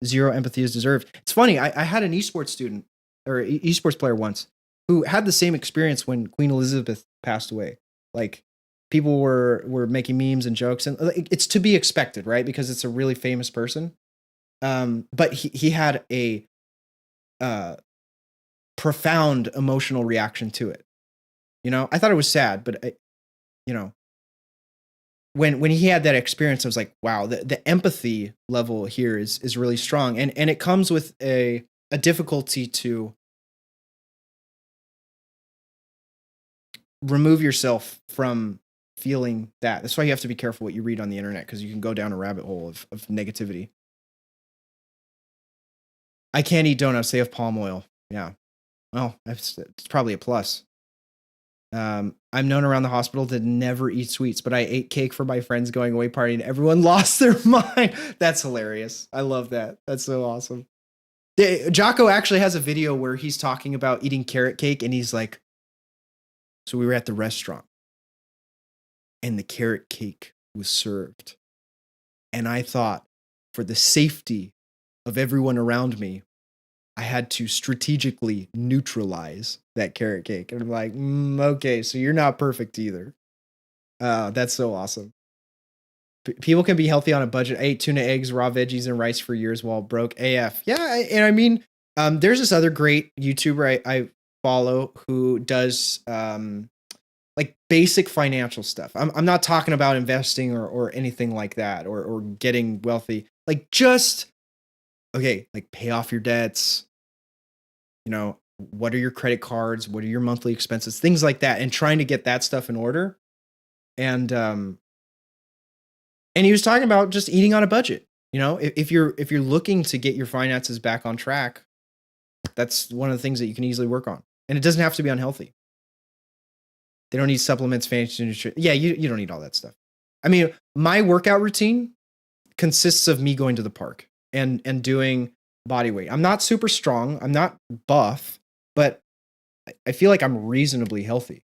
Speaker 1: zero empathy is deserved. It's funny, I had an esports student or esports player once who had the same experience when Queen Elizabeth passed away. Like people were making memes and jokes, and it's to be expected, right? Because it's a really famous person. But he had a profound emotional reaction to it. I thought it was sad, but when he had that experience, I was like, wow, the empathy level here is really strong, and it comes with a difficulty to remove yourself from feeling that. That's why you have to be careful what you read on the internet, because you can go down a rabbit hole of negativity. I can't eat donuts. They have palm oil. Yeah. Well, it's probably a plus. I'm known around the hospital to never eat sweets, but I ate cake for my friends going away party and everyone lost their mind. That's hilarious. I love that. That's so awesome. Jocko actually has a video where he's talking about eating carrot cake, and he's like, so we were at the restaurant and the carrot cake was served. And I thought, for the safety of everyone around me, I had to strategically neutralize that carrot cake. And I'm like, okay, so you're not perfect either. That's so awesome. People can be healthy on a budget. I ate tuna, eggs, raw veggies, and rice for years while broke AF. Yeah, and I mean, there's this other great YouTuber I follow who does like basic financial stuff. I'm not talking about investing or anything like that, or getting wealthy. Like just, okay, like pay off your debts. What are your credit cards? What are your monthly expenses? Things like that, and trying to get that stuff in order. And he was talking about just eating on a budget. If you're looking to get your finances back on track, that's one of the things that you can easily work on. And it doesn't have to be unhealthy. They don't need supplements, fancy nutrition. Yeah, you don't need all that stuff. I mean, my workout routine consists of me going to the park and doing body weight. I'm not super strong. I'm not buff, but I feel like I'm reasonably healthy.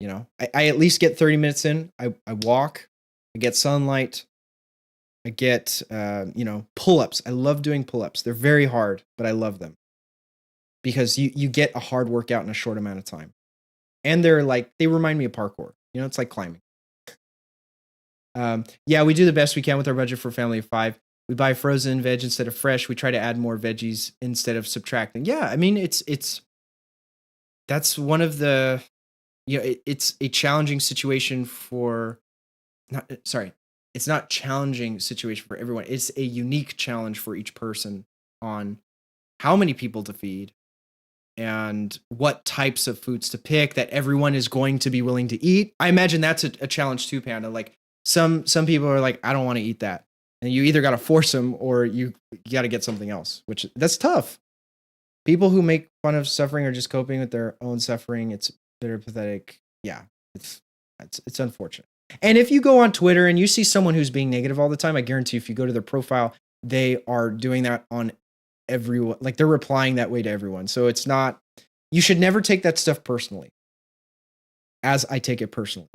Speaker 1: I at least get 30 minutes in. I walk, I get sunlight, I get, pull-ups. I love doing pull-ups. They're very hard, but I love them because you get a hard workout in a short amount of time. And they remind me of parkour. It's like climbing. Yeah, we do the best we can with our budget for a family of 5. We buy frozen veg instead of fresh. We try to add more veggies instead of subtracting. Yeah, I mean, that's one of the, it's a challenging situation for, not sorry, it's not challenging situation for everyone. It's a unique challenge for each person on how many people to feed and what types of foods to pick that everyone is going to be willing to eat. I imagine that's a challenge too, Panda. Like some people are like, I don't want to eat that. And you either got to force them or you got to get something else, which that's tough. People who make fun of suffering are just coping with their own suffering. It's bitter, pathetic. Yeah, it's unfortunate. And if you go on Twitter and you see someone who's being negative all the time, I guarantee you, if you go to their profile, they are doing that on everyone. Like they're replying that way to everyone. So it's not, you should never take that stuff personally, as I take it personally.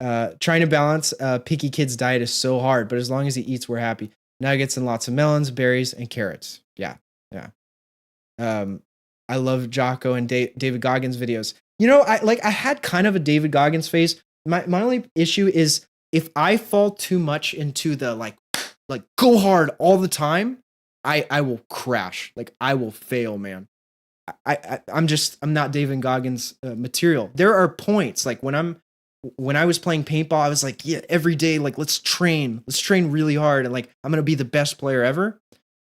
Speaker 1: Trying to balance a picky kid's diet is so hard, but as long as he eats, we're happy. Nuggets and lots of melons, berries, and carrots. Yeah. I love Jocko and David Goggins videos. I had kind of a David Goggins phase. My only issue is if I fall too much into the like go hard all the time, I will crash. Like I will fail, man. I'm not David Goggins material. There are points like when I was playing paintball, I was like, yeah, every day, like let's train really hard, and like I'm gonna be the best player ever.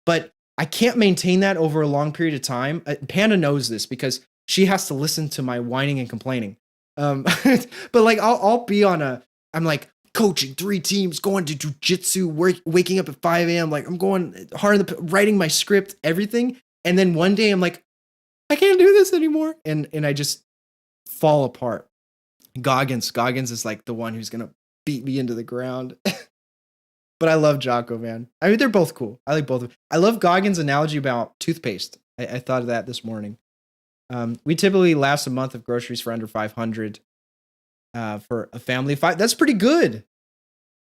Speaker 1: But I can't maintain that over a long period of time. Panda knows this because she has to listen to my whining and complaining. But like I'll be I'm like coaching 3 teams, going to jujitsu, waking up at 5 a.m. Like I'm going hard writing my script, everything. And then one day I'm like, I can't do this anymore. And I just fall apart. Goggins is like the one who's going to beat me into the ground. But I love Jocko, man. I mean, they're both cool. I like both of them. I love Goggins' analogy about toothpaste. I thought of that this morning. We typically last a month of groceries for under 500 for a family of 5. That's pretty good.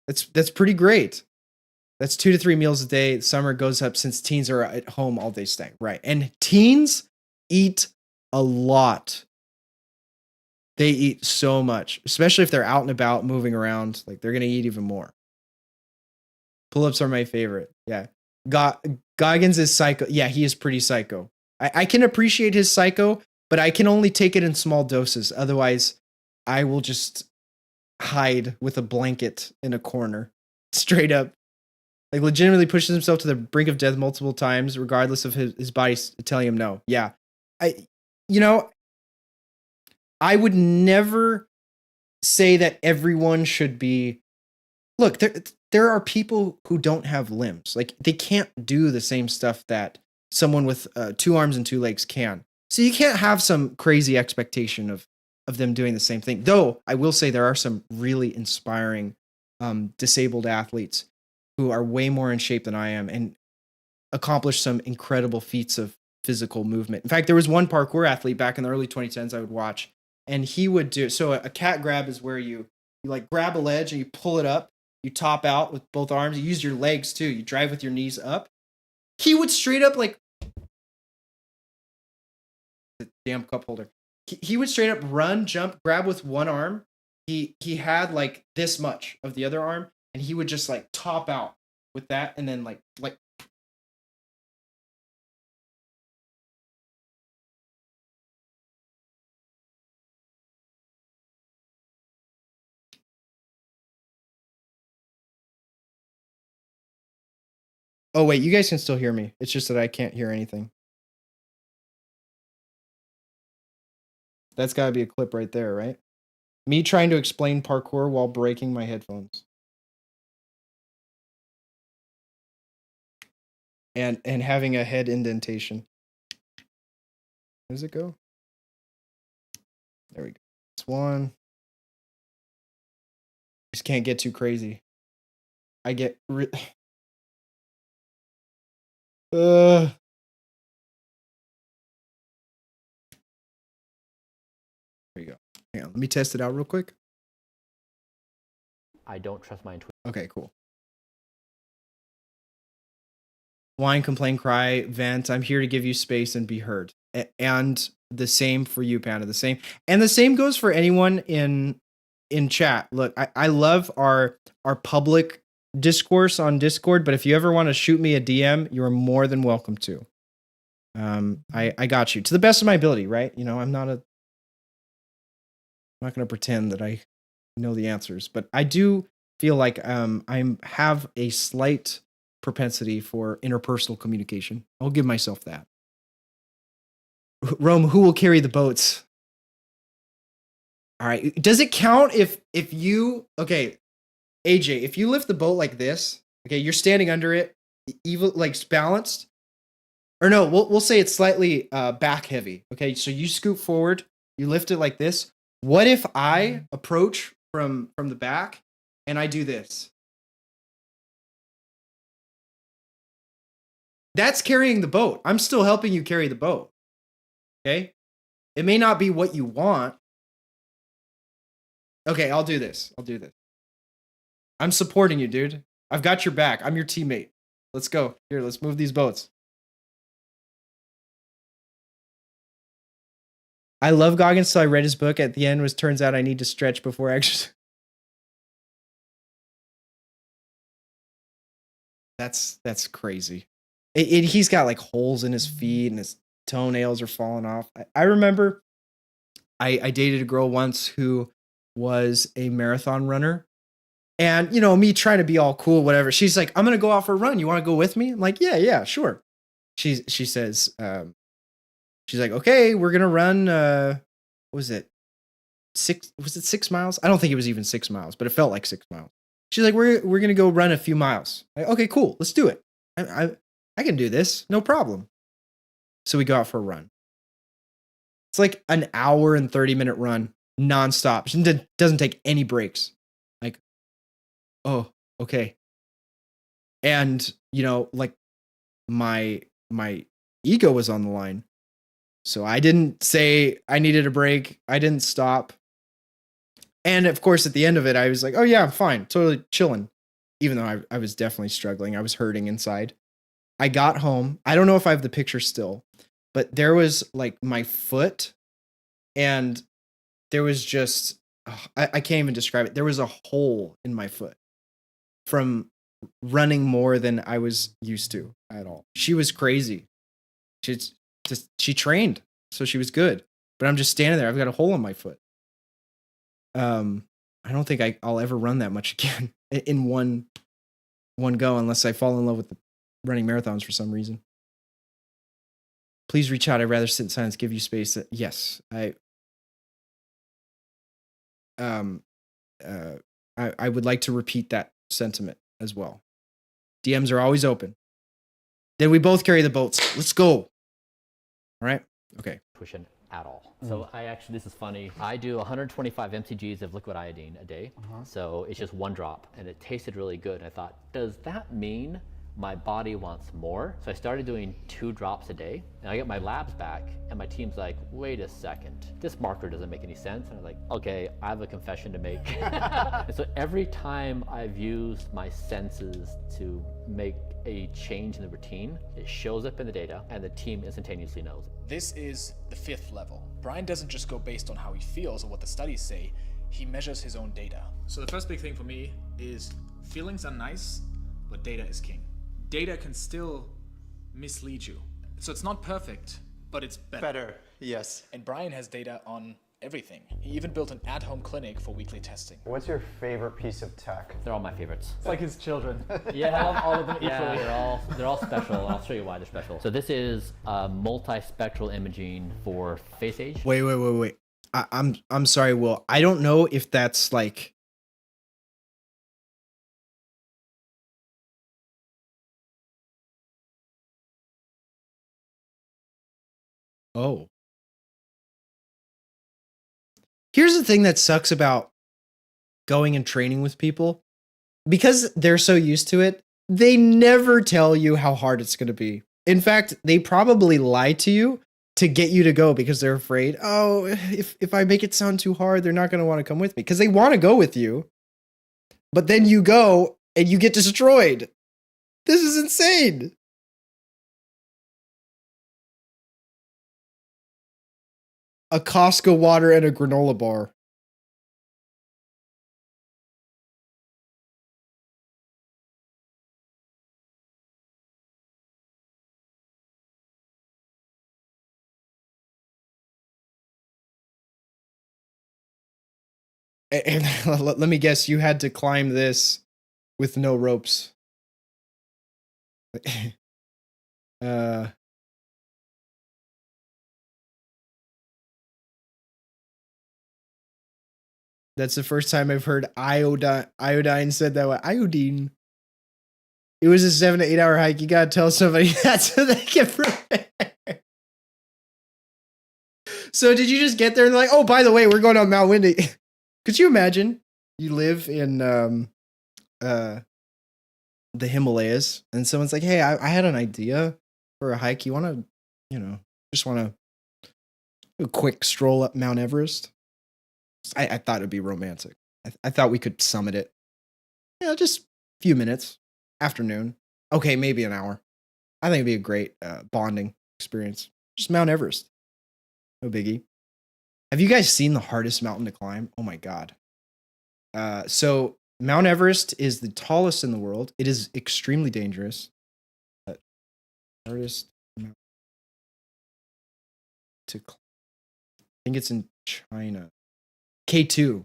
Speaker 1: That's pretty great. That's 2 to 3 meals a day. Summer goes up since teens are at home all day staying. Right. And teens eat a lot. They eat so much, especially if they're out and about moving around. Like they're going to eat even more. Pull-ups are my favorite. Yeah. Goggins is psycho. Yeah, he is pretty psycho. I can appreciate his psycho, but I can only take it in small doses. Otherwise, I will just hide with a blanket in a corner. Straight up. Like legitimately pushes himself to the brink of death multiple times, regardless of his body telling him no. Yeah. I would never say that everyone should be. Look, there are people who don't have limbs. Like they can't do the same stuff that someone with 2 arms and 2 legs can. So you can't have some crazy expectation of them doing the same thing. Though I will say there are some really inspiring disabled athletes who are way more in shape than I am and accomplish some incredible feats of physical movement. In fact, there was one parkour athlete back in the early 2010s I would watch, and he would do so. A cat grab is where you like grab a ledge and you pull it up. You top out with both arms. You use your legs too. You drive with your knees up. He would straight up like the damn cup holder. He would straight up run, jump, grab with one arm. He had like this much of the other arm, and he would just like top out with that, and then like. Oh wait, you guys can still hear me. It's just that I can't hear anything. That's got to be a clip right there, right? Me trying to explain parkour while breaking my headphones. And having a head indentation. Where does it go? There we go. It's one. Just can't get too crazy. I get there you go. Hang on, let me test it out real quick.
Speaker 4: I don't trust my intuition.
Speaker 1: Okay, cool. Whine, complain, cry, vent. I'm here to give you space and be heard. And the same for you, Panda. The same. And the same goes for anyone in in chat. Look, I love our public discourse on Discord, but if you ever want to shoot me a DM, you are more than welcome to. I got you to the best of my ability, right? You know, I'm not going to pretend that I know the answers, but I do feel like I have a slight propensity for interpersonal communication. I'll give myself that. Rome, who will carry the boats? All right. Does it count if you, okay, AJ, if you lift the boat like this, okay, you're standing under it, even like balanced, or no, we'll say it's slightly back heavy. Okay, so you scoot forward, you lift it like this. What if I approach from the back and I do this? That's carrying the boat. I'm still helping you carry the boat. Okay? It may not be what you want. Okay, I'll do this. I'm supporting you, dude. I've got your back. I'm your teammate. Let's go. Here, let's move these boats. I love Goggins till I read his book. At the end was turns out I need to stretch before exercise. That's crazy. He's got like holes in his feet and his toenails are falling off. I remember I dated a girl once who was a marathon runner. And, you know, me trying to be all cool, whatever. She's like, I'm going to go out for a run. You want to go with me? I'm like, yeah, sure. She says, she's like, okay, we're going to run, what was it? 6 miles? I don't think it was even 6 miles, but it felt like 6 miles. She's like, we're going to go run a few miles. Like, okay, cool. Let's do it. I can do this. No problem. So we go out for a run. It's like an hour and 30-minute run nonstop. It doesn't take any breaks. Like, oh, okay. And, you know, like my ego was on the line. So I didn't say I needed a break. I didn't stop. And of course, at the end of it, I was like, oh yeah, I'm fine. Totally chilling. Even though I was definitely struggling. I was hurting inside. I got home. I don't know if I have the picture still, but there was like my foot and there was just, I can't even describe it. There was a hole in my foot from running more than I was used to at all. She was crazy. She trained, so she was good. But I'm just standing there. I've got a hole in my foot. I don't think I'll ever run that much again in one go unless I fall in love with running marathons for some reason. Please reach out. I'd rather sit in silence, give you space. Yes, I would like to repeat that sentiment as well. DMs are always open. Then we both carry the boats. Let's go. All right. Okay.
Speaker 4: Tuition at all. So I actually, this is funny. I do 125 mcgs of liquid iodine a day. So it's just one drop and it tasted really good. I thought, does that mean my body wants more? So I started doing 2 drops a day and I get my labs back and my team's like, wait a second, this marker doesn't make any sense. And I was like, okay, I have a confession to make. And so every time I've used my senses to make a change in the routine, it shows up in the data and the team instantaneously knows.
Speaker 2: This is the 5th level. Bryan doesn't just go based on how he feels or what the studies say, he measures his own data. So the first big thing for me is feelings are nice, but data is king. Data can still mislead you. So it's not perfect, but it's better.
Speaker 6: Yes.
Speaker 2: And Bryan has data on everything. He even built an at-home clinic for weekly testing.
Speaker 3: What's your favorite piece of tech?
Speaker 4: They're all my favorites.
Speaker 6: It's like his children.
Speaker 4: Yeah,
Speaker 6: all of them equally.
Speaker 4: yeah, they're all special. I'll show you why they're special. So this is multispectral imaging for face age.
Speaker 1: Wait. I'm sorry, Will. I don't know if that's like. Oh. Here's the thing that sucks about going and training with people. Because they're so used to it, they never tell you how hard it's going to be. In fact, they probably lie to you to get you to go because they're afraid, oh, if I make it sound too hard, they're not going to want to come with me. Because they want to go with you. But then you go and you get destroyed. This is insane. A Costco water and a granola bar. Let me guess, you had to climb this with no ropes. uh That's the first time I've heard iodine said that way. Iodine. It was a 7 to 8 hour hike. You gotta tell somebody that so they can prepare. So did you just get there and like, oh, by the way, we're going on Mount Windy? Could you imagine you live in the Himalayas and someone's like, hey, I had an idea for a hike. You want to, just want to do a quick stroll up Mount Everest? I thought it'd be romantic. I thought we could summit it. Just a few minutes. Afternoon. Okay, maybe an hour. I think it'd be a great bonding experience. Just Mount Everest. No biggie. Have you guys seen the hardest mountain to climb? Oh my God. So Mount Everest is the tallest in the world. It is extremely dangerous. Hardest mountain to climb. I think it's in China. K2.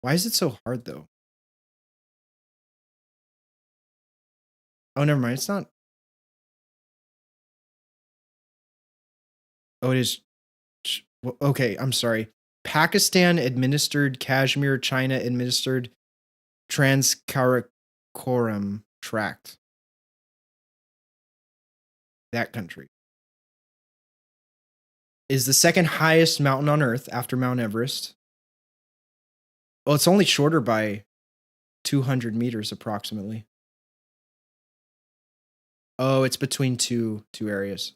Speaker 1: Why is it so hard though? Oh, never mind. It's not. Oh, it is. Okay, I'm sorry. Pakistan administered Kashmir, China administered Transkarakoram Tract. That country is the second highest mountain on Earth after Mount Everest. Well, it's only shorter by 200 meters approximately. Oh, it's between two areas.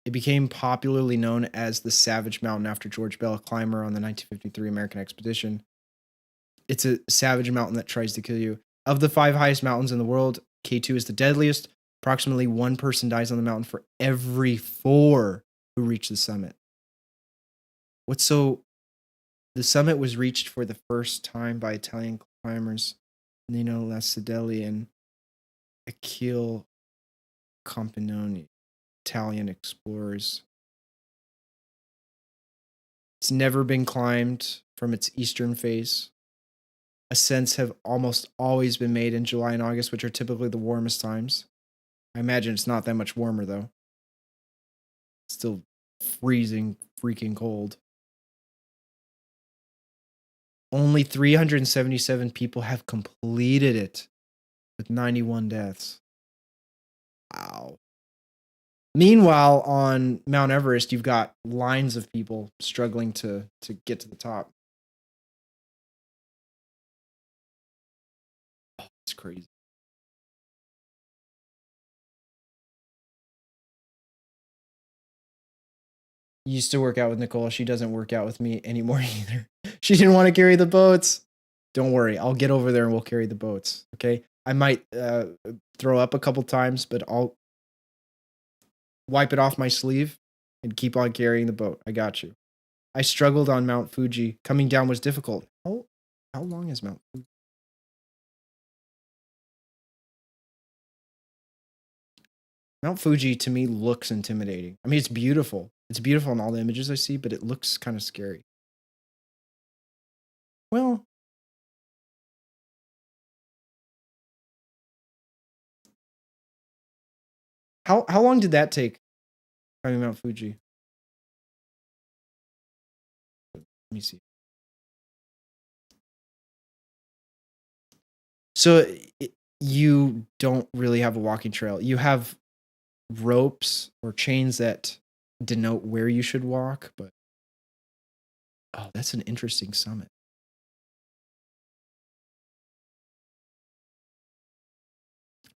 Speaker 1: It became popularly known as the Savage Mountain after George Bell, a climber on the 1953 American expedition. It's a savage mountain that tries to kill you. Of the 5 highest mountains in the world, K2 is the deadliest. Approximately 1 person dies on the mountain for every 4 who reach the summit. The summit was reached for the first time by Italian climbers Nino Lacedelli and Achille Campanoni, Italian explorers. It's never been climbed from its eastern face. Ascents have almost always been made in July and August, which are typically the warmest times. I imagine it's not that much warmer, though. It's still freezing, freaking cold. Only 377 people have completed it, with 91 deaths. Wow. Meanwhile, on Mount Everest, you've got lines of people struggling to get to the top. Oh, it's crazy. You used to work out with Nicole. She doesn't work out with me anymore either. She didn't want to carry the boats. Don't worry. I'll get over there and we'll carry the boats. Okay. I might throw up a couple times, but I'll wipe it off my sleeve and keep on carrying the boat. I got you. I struggled on Mount Fuji. Coming down was difficult. How long is Mount Fuji? Mount Fuji to me looks intimidating. I mean, it's beautiful. It's beautiful in all the images I see, but it looks kind of scary. Well, how long did that take? Climbing Mount Fuji. Let me see. So you don't really have a walking trail. You have ropes or chains that denote where you should walk, but oh, that's an interesting summit.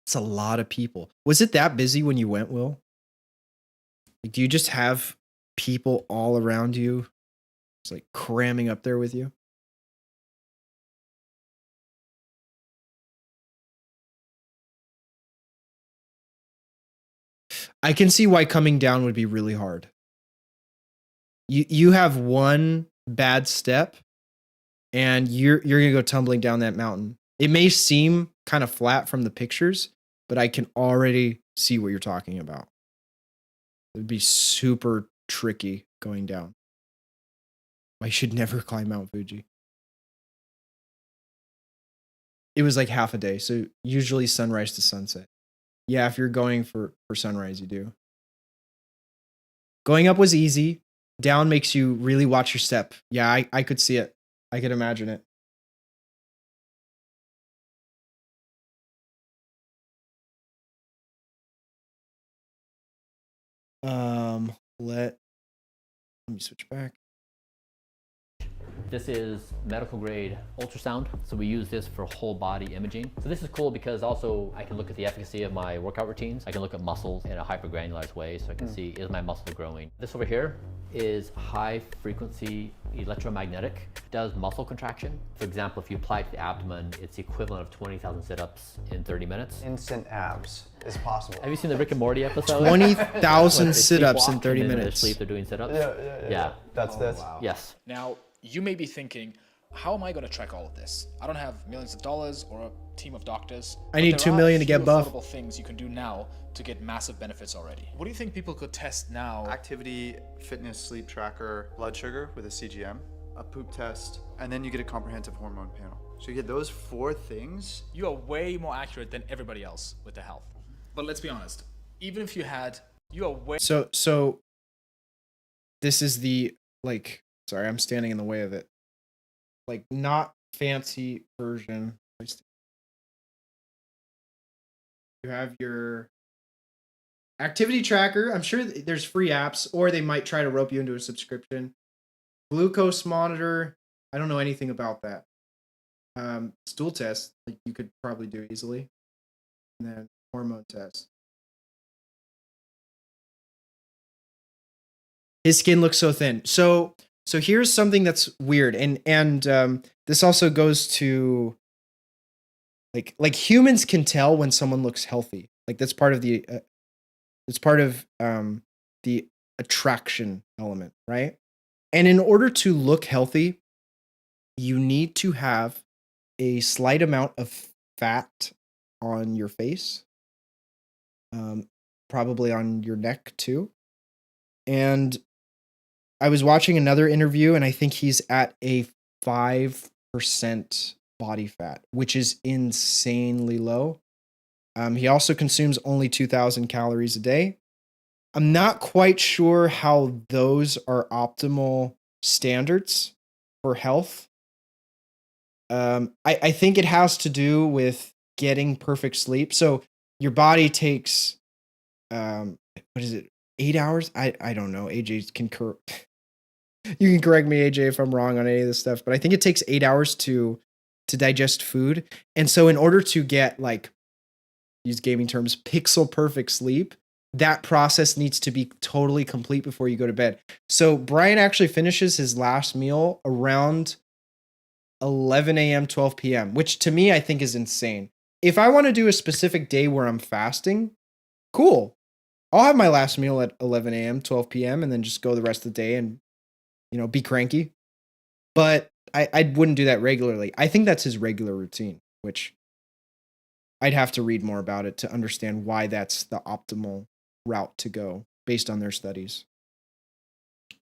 Speaker 1: It's a lot of people. Was it that busy when you went, Will? Like, do you just have people all around you? It's like cramming up there with you? I can see why coming down would be really hard. You have one bad step and you're going to go tumbling down that mountain. It may seem kind of flat from the pictures, but I can already see what you're talking about. It'd be super tricky going down. I should never climb Mount Fuji. It was like half a day, so usually sunrise to sunset. Yeah, if you're going for sunrise, you do. Going up was easy. Down makes you really watch your step. Yeah, I could see it. I could imagine it. Let me switch back.
Speaker 4: This is medical grade ultrasound. So we use this for whole body imaging. So this is cool because also I can look at the efficacy of my workout routines. I can look at muscles in a hypergranularized way so I can see, is my muscle growing? This over here is high frequency electromagnetic, does muscle contraction. For example, if you apply it to the abdomen, it's the equivalent of 20,000 sit-ups in 30 minutes.
Speaker 3: Instant abs is possible.
Speaker 4: Have you seen the Rick and Morty episode?
Speaker 1: 20,000 sit-ups in
Speaker 4: Sleepwalk
Speaker 1: 30
Speaker 4: and then in their
Speaker 1: minutes.
Speaker 4: sleep, they're doing sit-ups.
Speaker 3: Yeah. That's this.
Speaker 2: Wow.
Speaker 4: Yes.
Speaker 2: Now, you may be thinking, how am I going to track all of this? I don't have millions of dollars or a team of doctors.
Speaker 1: I need 2 million to get buff.
Speaker 2: There are a few affordable things you can do now to get massive benefits already. What do you think people could test now?
Speaker 6: Activity, fitness, sleep tracker, blood sugar with a CGM, a poop test, and then you get a comprehensive hormone panel. So you get those 4 things.
Speaker 2: You are way more accurate than everybody else with the health. But let's be honest, even if you had, you are way...
Speaker 1: So this is the, like, sorry, I'm standing in the way of it. Like, not fancy version. You have your activity tracker. I'm sure there's free apps, or they might try to rope you into a subscription. Glucose monitor. I don't know anything about that. Stool test, like you could probably do easily. And then hormone test. His skin looks so thin. So here's something that's weird, and this also goes to like humans can tell when someone looks healthy. Like that's part of the the attraction element, right? And in order to look healthy, you need to have a slight amount of fat on your face, probably on your neck too. And I was watching another interview, and I think he's at a 5% body fat, which is insanely low. He also consumes only 2,000 calories a day. I'm not quite sure how those are optimal standards for health. I think it has to do with getting perfect sleep. So your body takes, what is it, 8 hours? I don't know. AJ can you can correct me, AJ, if I'm wrong on any of this stuff, but I think it takes 8 hours to digest food. And so in order to get, like, use gaming terms, pixel perfect sleep, that process needs to be totally complete before you go to bed. So Bryan actually finishes his last meal around 11 a.m., 12 p.m., which to me I think is insane. If I want to do a specific day where I'm fasting, cool. I'll have my last meal at 11 a.m., 12 p.m., and then just go the rest of the day and, be cranky. But I wouldn't do that regularly. I think that's his regular routine, which I'd have to read more about it to understand why that's the optimal route to go based on their studies.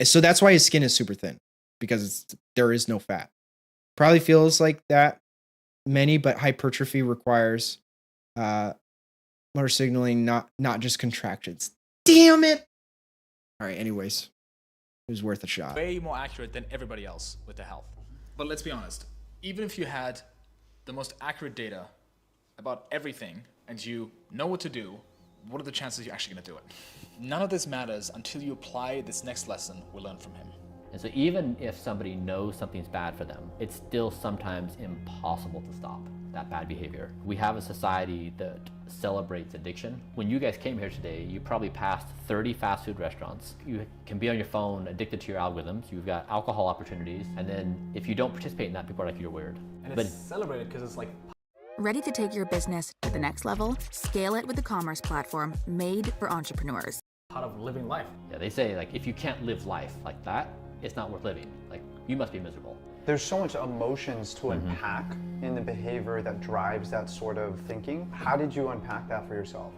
Speaker 1: So that's why his skin is super thin, because there is no fat. Probably feels like that many, but hypertrophy requires motor signaling, not just contractions. Damn it! All right, anyways, it was worth a shot.
Speaker 2: Way more accurate than everybody else with the health. But let's be honest, even if you had the most accurate data about everything and you know what to do, what are the chances you're actually going to do it? None of this matters until you apply this next lesson we learned from him.
Speaker 4: And so even if somebody knows something's bad for them, it's still sometimes impossible to stop that bad behavior. We have a society that celebrates addiction. When you guys came here today, you probably passed 30 fast food restaurants. You can be on your phone addicted to your algorithms. You've got alcohol opportunities. And then if you don't participate in that, people are like, you're weird.
Speaker 2: And it's celebrated because it's like...
Speaker 7: Ready to take your business to the next level? Scale it with a commerce platform made for entrepreneurs.
Speaker 2: part of living life.
Speaker 4: Yeah, they say, like, if you can't live life like that, it's not worth living. Like, you must be miserable.
Speaker 3: There's so much emotions to unpack in the behavior that drives that sort of thinking. How did you unpack that for yourself?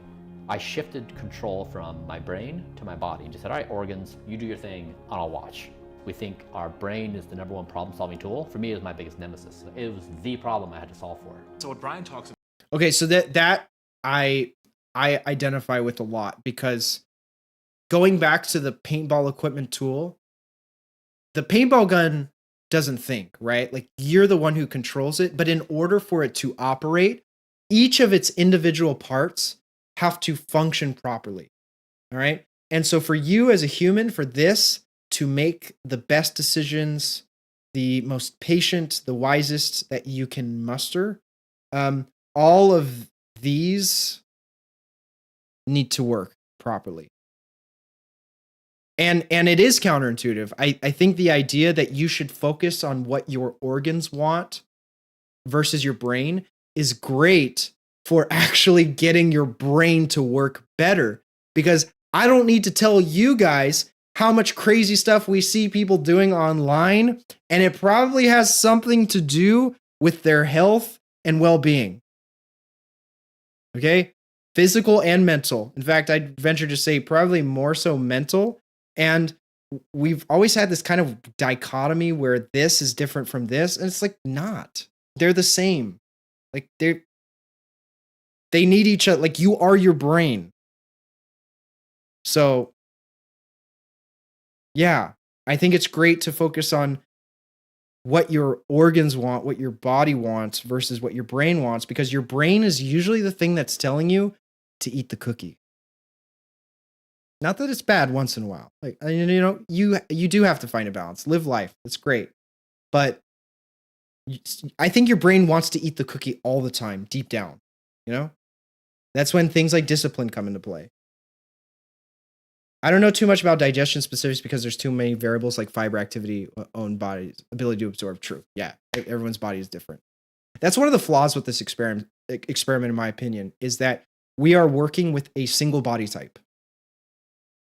Speaker 4: I shifted control from my brain to my body and just said, all right, organs, you do your thing, and I'll watch. We think our brain is the number one problem-solving tool. For me, it was my biggest nemesis. It was the problem I had to solve for.
Speaker 2: So what Bryan talks about.
Speaker 1: Okay, so that I identify with a lot, because going back to the paintball equipment tool, the paintball gun doesn't think, right? Like, you're the one who controls it, but in order for it to operate, each of its individual parts have to function properly. All right. And so for you as a human, for this to make the best decisions, the most patient, the wisest that you can muster, all of these need to work properly. And it is counterintuitive. I think the idea that you should focus on what your organs want versus your brain is great for actually getting your brain to work better. Because I don't need to tell you guys how much crazy stuff we see people doing online, and it probably has something to do with their health and well-being. Okay? Physical and mental. In fact, I'd venture to say probably more so mental. And we've always had this kind of dichotomy where this is different from this, and it's like not. They're the same. Like they need each other. Like, you are your brain. So yeah, I think it's great to focus on what your organs want, what your body wants versus what your brain wants, because your brain is usually the thing that's telling you to eat the cookie. Not that it's bad once in a while. Like, you do have to find a balance. Live life. It's great. But I think your brain wants to eat the cookie all the time, deep down. That's when things like discipline come into play. I don't know too much about digestion specifics because there's too many variables, like fiber activity, own body's ability to absorb. True. Yeah. Everyone's body is different. That's one of the flaws with this experiment, in my opinion, is that we are working with a single body type.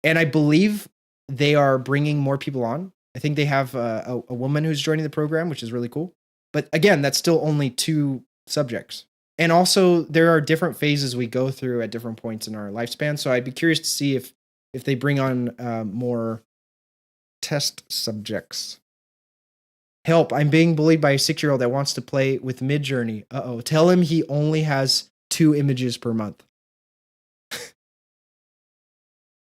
Speaker 1: And I believe they are bringing more people on. I think they have a woman who's joining the program, which is really cool. But again, that's still only 2 subjects. And also, there are different phases we go through at different points in our lifespan. So I'd be curious to see if they bring on more test subjects. Help, I'm being bullied by a 6-year-old that wants to play with Midjourney. Uh-oh. Tell him he only has 2 images per month.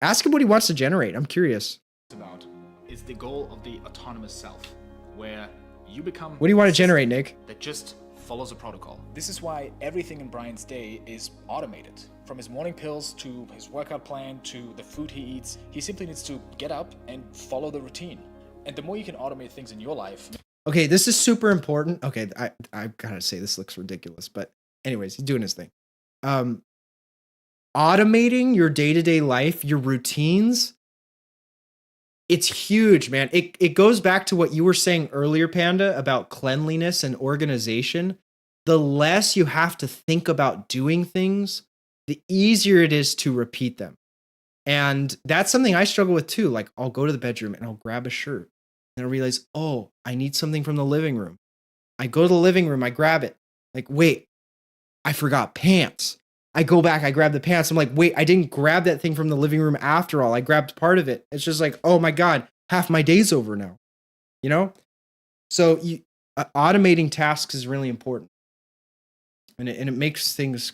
Speaker 1: Ask him what he wants to generate. I'm curious.
Speaker 2: About is the goal of the autonomous self, where you become.
Speaker 1: What do you want to generate, Nick?
Speaker 2: That just follows a protocol. This is why everything in Bryan's day is automated. From his morning pills to his workout plan to the food he eats, he simply needs to get up and follow the routine. And the more you can automate things in your life.
Speaker 1: Okay, this is super important. Okay, I gotta say this looks ridiculous, but anyways, he's doing his thing. Automating your day-to-day life, your routines, it's huge, man. It goes back to what you were saying earlier, Panda, about cleanliness and organization. The less you have to think about doing things, the easier it is to repeat them. And that's something I struggle with too. Like, I'll go to the bedroom and I'll grab a shirt and I realize, oh, I need something from the living room. I go to the living room, I grab it. Like, wait, I forgot pants. I go back, I grab the pants. I'm like, wait, I didn't grab that thing from the living room after all. I grabbed part of it. It's just like, oh my God, half my day's over now. So automating tasks is really important. And it makes things,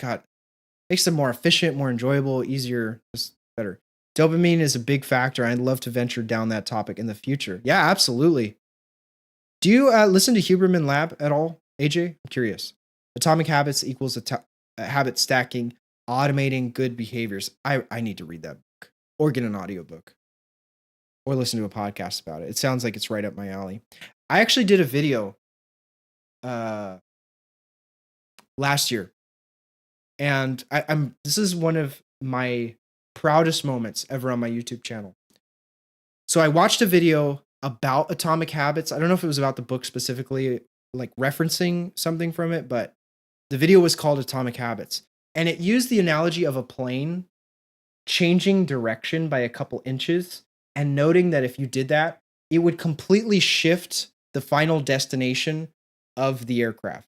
Speaker 1: makes them more efficient, more enjoyable, easier, just better. Dopamine is a big factor. I'd love to venture down that topic in the future. Yeah, absolutely. Do you listen to Huberman Lab at all, AJ? I'm curious. Atomic Habits equals habit stacking, automating good behaviors. I need to read that book or get an audiobook or listen to a podcast about it. It sounds like it's right up my alley. I actually did a video last year, and this is one of my proudest moments ever on my YouTube channel. So I watched a video about Atomic Habits. I don't know if it was about the book specifically, like referencing something from it, but the video was called Atomic Habits, and it used the analogy of a plane changing direction by a couple inches and noting that if you did that, it would completely shift the final destination of the aircraft,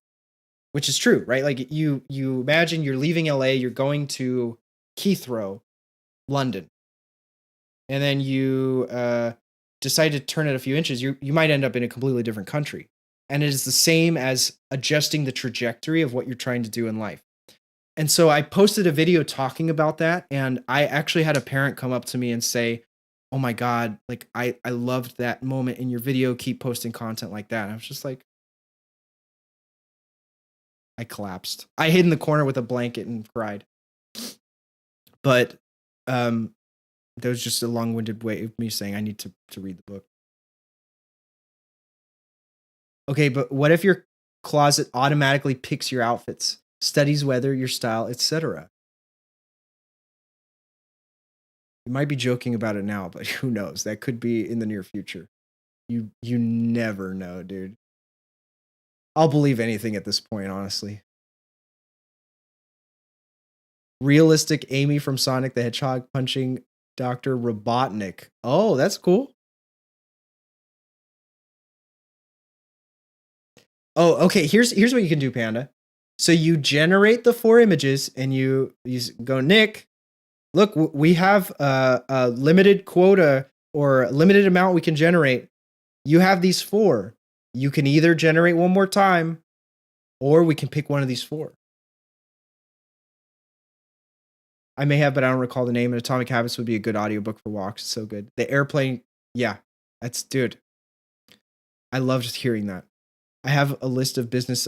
Speaker 1: which is true, right? Like you imagine you're leaving LA, you're going to Heathrow, London, and then you decide to turn it a few inches. You might end up in a completely different country. And it is the same as adjusting the trajectory of what you're trying to do in life. And so I posted a video talking about that. And I actually had a parent come up to me and say, oh my God, like I loved that moment in your video. Keep posting content like that. And I was just like, I collapsed. I hid in the corner with a blanket and cried. But that was just a long-winded way of me saying I need to read the book. Okay, but what if your closet automatically picks your outfits, studies weather, your style, etc.? You might be joking about it now, but who knows? That could be in the near future. You never know, dude. I'll believe anything at this point, honestly. Realistic Amy from Sonic the Hedgehog punching Dr. Robotnik. Oh, that's cool. Oh, okay. Here's what you can do, Panda. So you generate the 4 images and you go, Nick, look, we have a limited quota or a limited amount we can generate. You have these 4. You can either generate one more time or we can pick one of these 4. I may have, but I don't recall the name. And Atomic Habits would be a good audiobook for walks. It's so good. The airplane. Yeah, dude. I loved hearing that. I have a list of business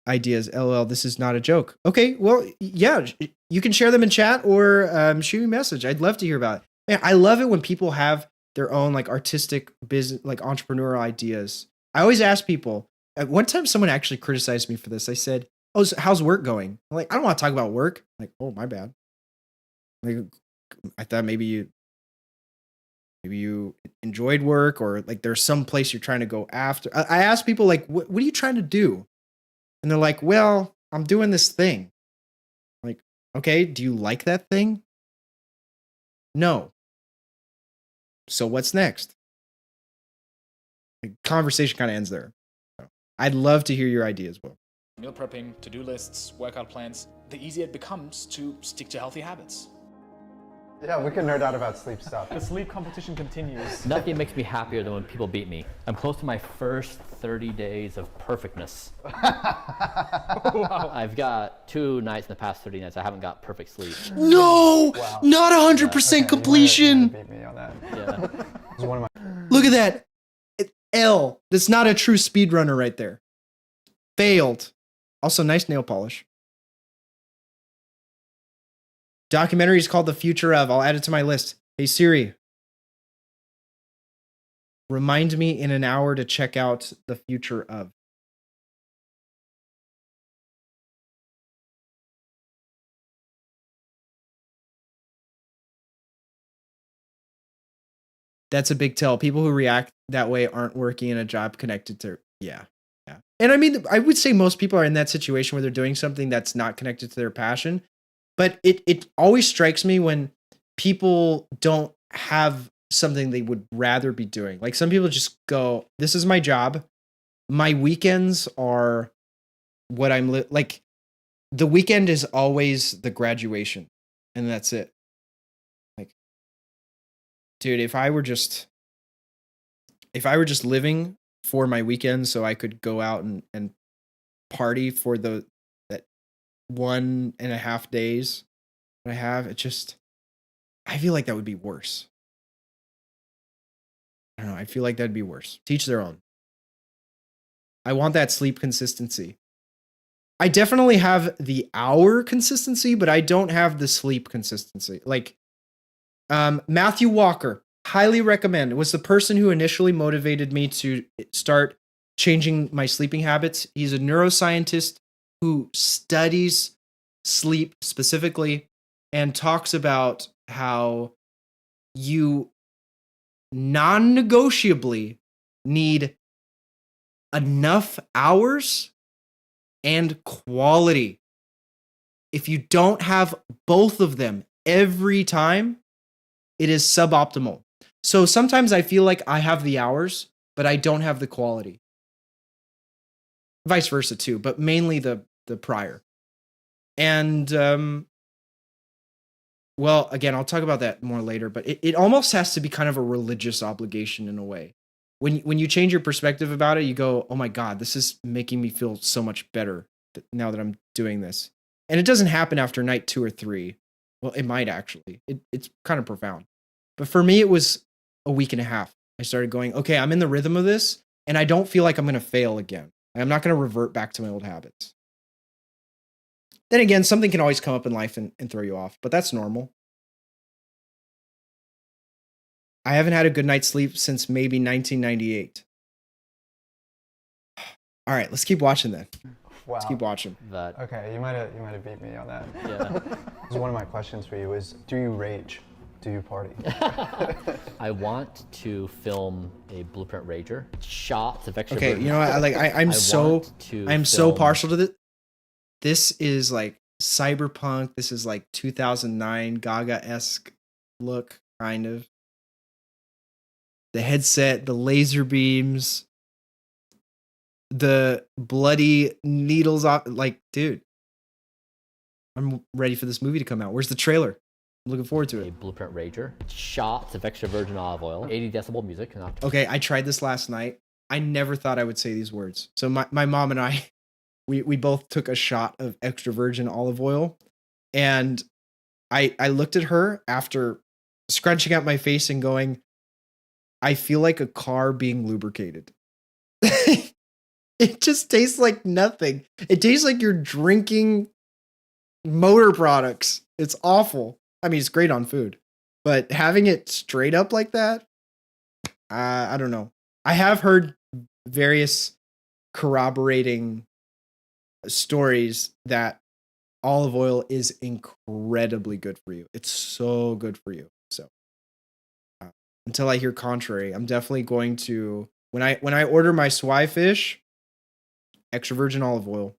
Speaker 1: ideas. LOL, this is not a joke. Okay, well, yeah, you can share them in chat or shoot me a message. I'd love to hear about it. Man, I love it when people have their own like artistic business, like entrepreneurial ideas. I always ask people. At one time, someone actually criticized me for this. I said, "Oh, so how's work going?" I'm like, I don't want to talk about work. I'm like, oh, my bad. Like, I thought maybe you enjoyed work or like there's some place you're trying to go after. I ask people like, what are you trying to do? And they're like, well, I'm doing this thing. Like, okay, do you like that thing? No. So what's next? The conversation kind of ends there. So I'd love to hear your ideas, Will.
Speaker 2: Meal prepping, to-do lists, workout plans, the easier it becomes to stick to healthy habits.
Speaker 3: Yeah, we can nerd out about sleep stuff.
Speaker 8: The sleep competition continues.
Speaker 4: Nothing makes me happier than when people beat me. I'm close to my first 30 days of perfectness.
Speaker 8: Wow.
Speaker 4: I've got 2 nights in the past 30 nights I haven't got perfect sleep.
Speaker 1: No,
Speaker 3: Wow.
Speaker 1: not 100%
Speaker 3: Okay,
Speaker 1: completion.
Speaker 3: you beat me on that.
Speaker 4: Yeah.
Speaker 3: This is one of my.
Speaker 1: Look at that. L. That's not a true speedrunner right there. Failed. Also, nice nail polish. Documentary is called The Future Of. I'll add it to my list. Hey Siri, remind me in an hour to check out The Future Of. That's a big tell. People who react that way aren't working in a job connected to, yeah. And I mean, I would say most people are in that situation where they're doing something that's not connected to their passion. But it always strikes me when people don't have something they would rather be doing. Like some people just go, this is my job. My weekends are what I'm like. The weekend is always the graduation and that's it. Like, dude, if I were just living for my weekend so I could go out and party for that 1.5 days that I have, I feel like that would be worse. I don't know. I feel like that'd be worse. Teach their own. I want that sleep consistency. I definitely have the hour consistency, but I don't have the sleep consistency. Like, Matthew Walker, highly recommend. It was the person who initially motivated me to start changing my sleeping habits. He's a neuroscientist who studies sleep specifically and talks about how you non-negotiably need enough hours and quality. If you don't have both of them every time, it is suboptimal. So sometimes I feel like I have the hours, but I don't have the quality. vice versa too, but mainly the prior. And well, again, I'll talk about that more later, but it almost has to be kind of a religious obligation in a way. When you change your perspective about it, you go, oh my God, this is making me feel so much better now that I'm doing this. And it doesn't happen after night 2 or 3. Well, it might actually. It's kind of profound. But for me, it was a week and a half. I started going, okay, I'm in the rhythm of this, and I don't feel like I'm going to fail again. I'm not going to revert back to my old habits. Then again, something can always come up in life and throw you off, but that's normal. I haven't had a good night's sleep since maybe 1998. All right, let's keep watching then.
Speaker 3: Wow.
Speaker 1: Let's keep watching.
Speaker 4: That
Speaker 3: Okay, you might have beat me on that.
Speaker 4: yeah.
Speaker 3: So one of my questions for you is, do you rage? Do you party?
Speaker 4: I want to film a Blueprint Rager. Shots of extra.
Speaker 1: Okay, you know what? I'm so
Speaker 4: film-
Speaker 1: partial to this. This is like cyberpunk. This is like 2009 Gaga-esque look, kind of. The headset, the laser beams, the bloody needles off. Like, dude, I'm ready for this movie to come out. Where's the trailer? I'm looking forward to
Speaker 4: A
Speaker 1: it.
Speaker 4: Blueprint Rager. Shots of extra virgin olive oil. 80 decibel music. Not
Speaker 1: Okay, I tried this last night. I never thought I would say these words. So my mom and I, we both took a shot of extra virgin olive oil, and I looked at her after scrunching out my face and going, I feel like a car being lubricated. It just tastes like nothing. It tastes like you're drinking motor products. It's awful. I mean, it's great on food, but having it straight up like that, I don't know. I have heard various corroborating stories that olive oil is incredibly good for you. It's so good for you. So until I hear contrary, I'm definitely going to, when I order my swai fish, extra virgin olive oil.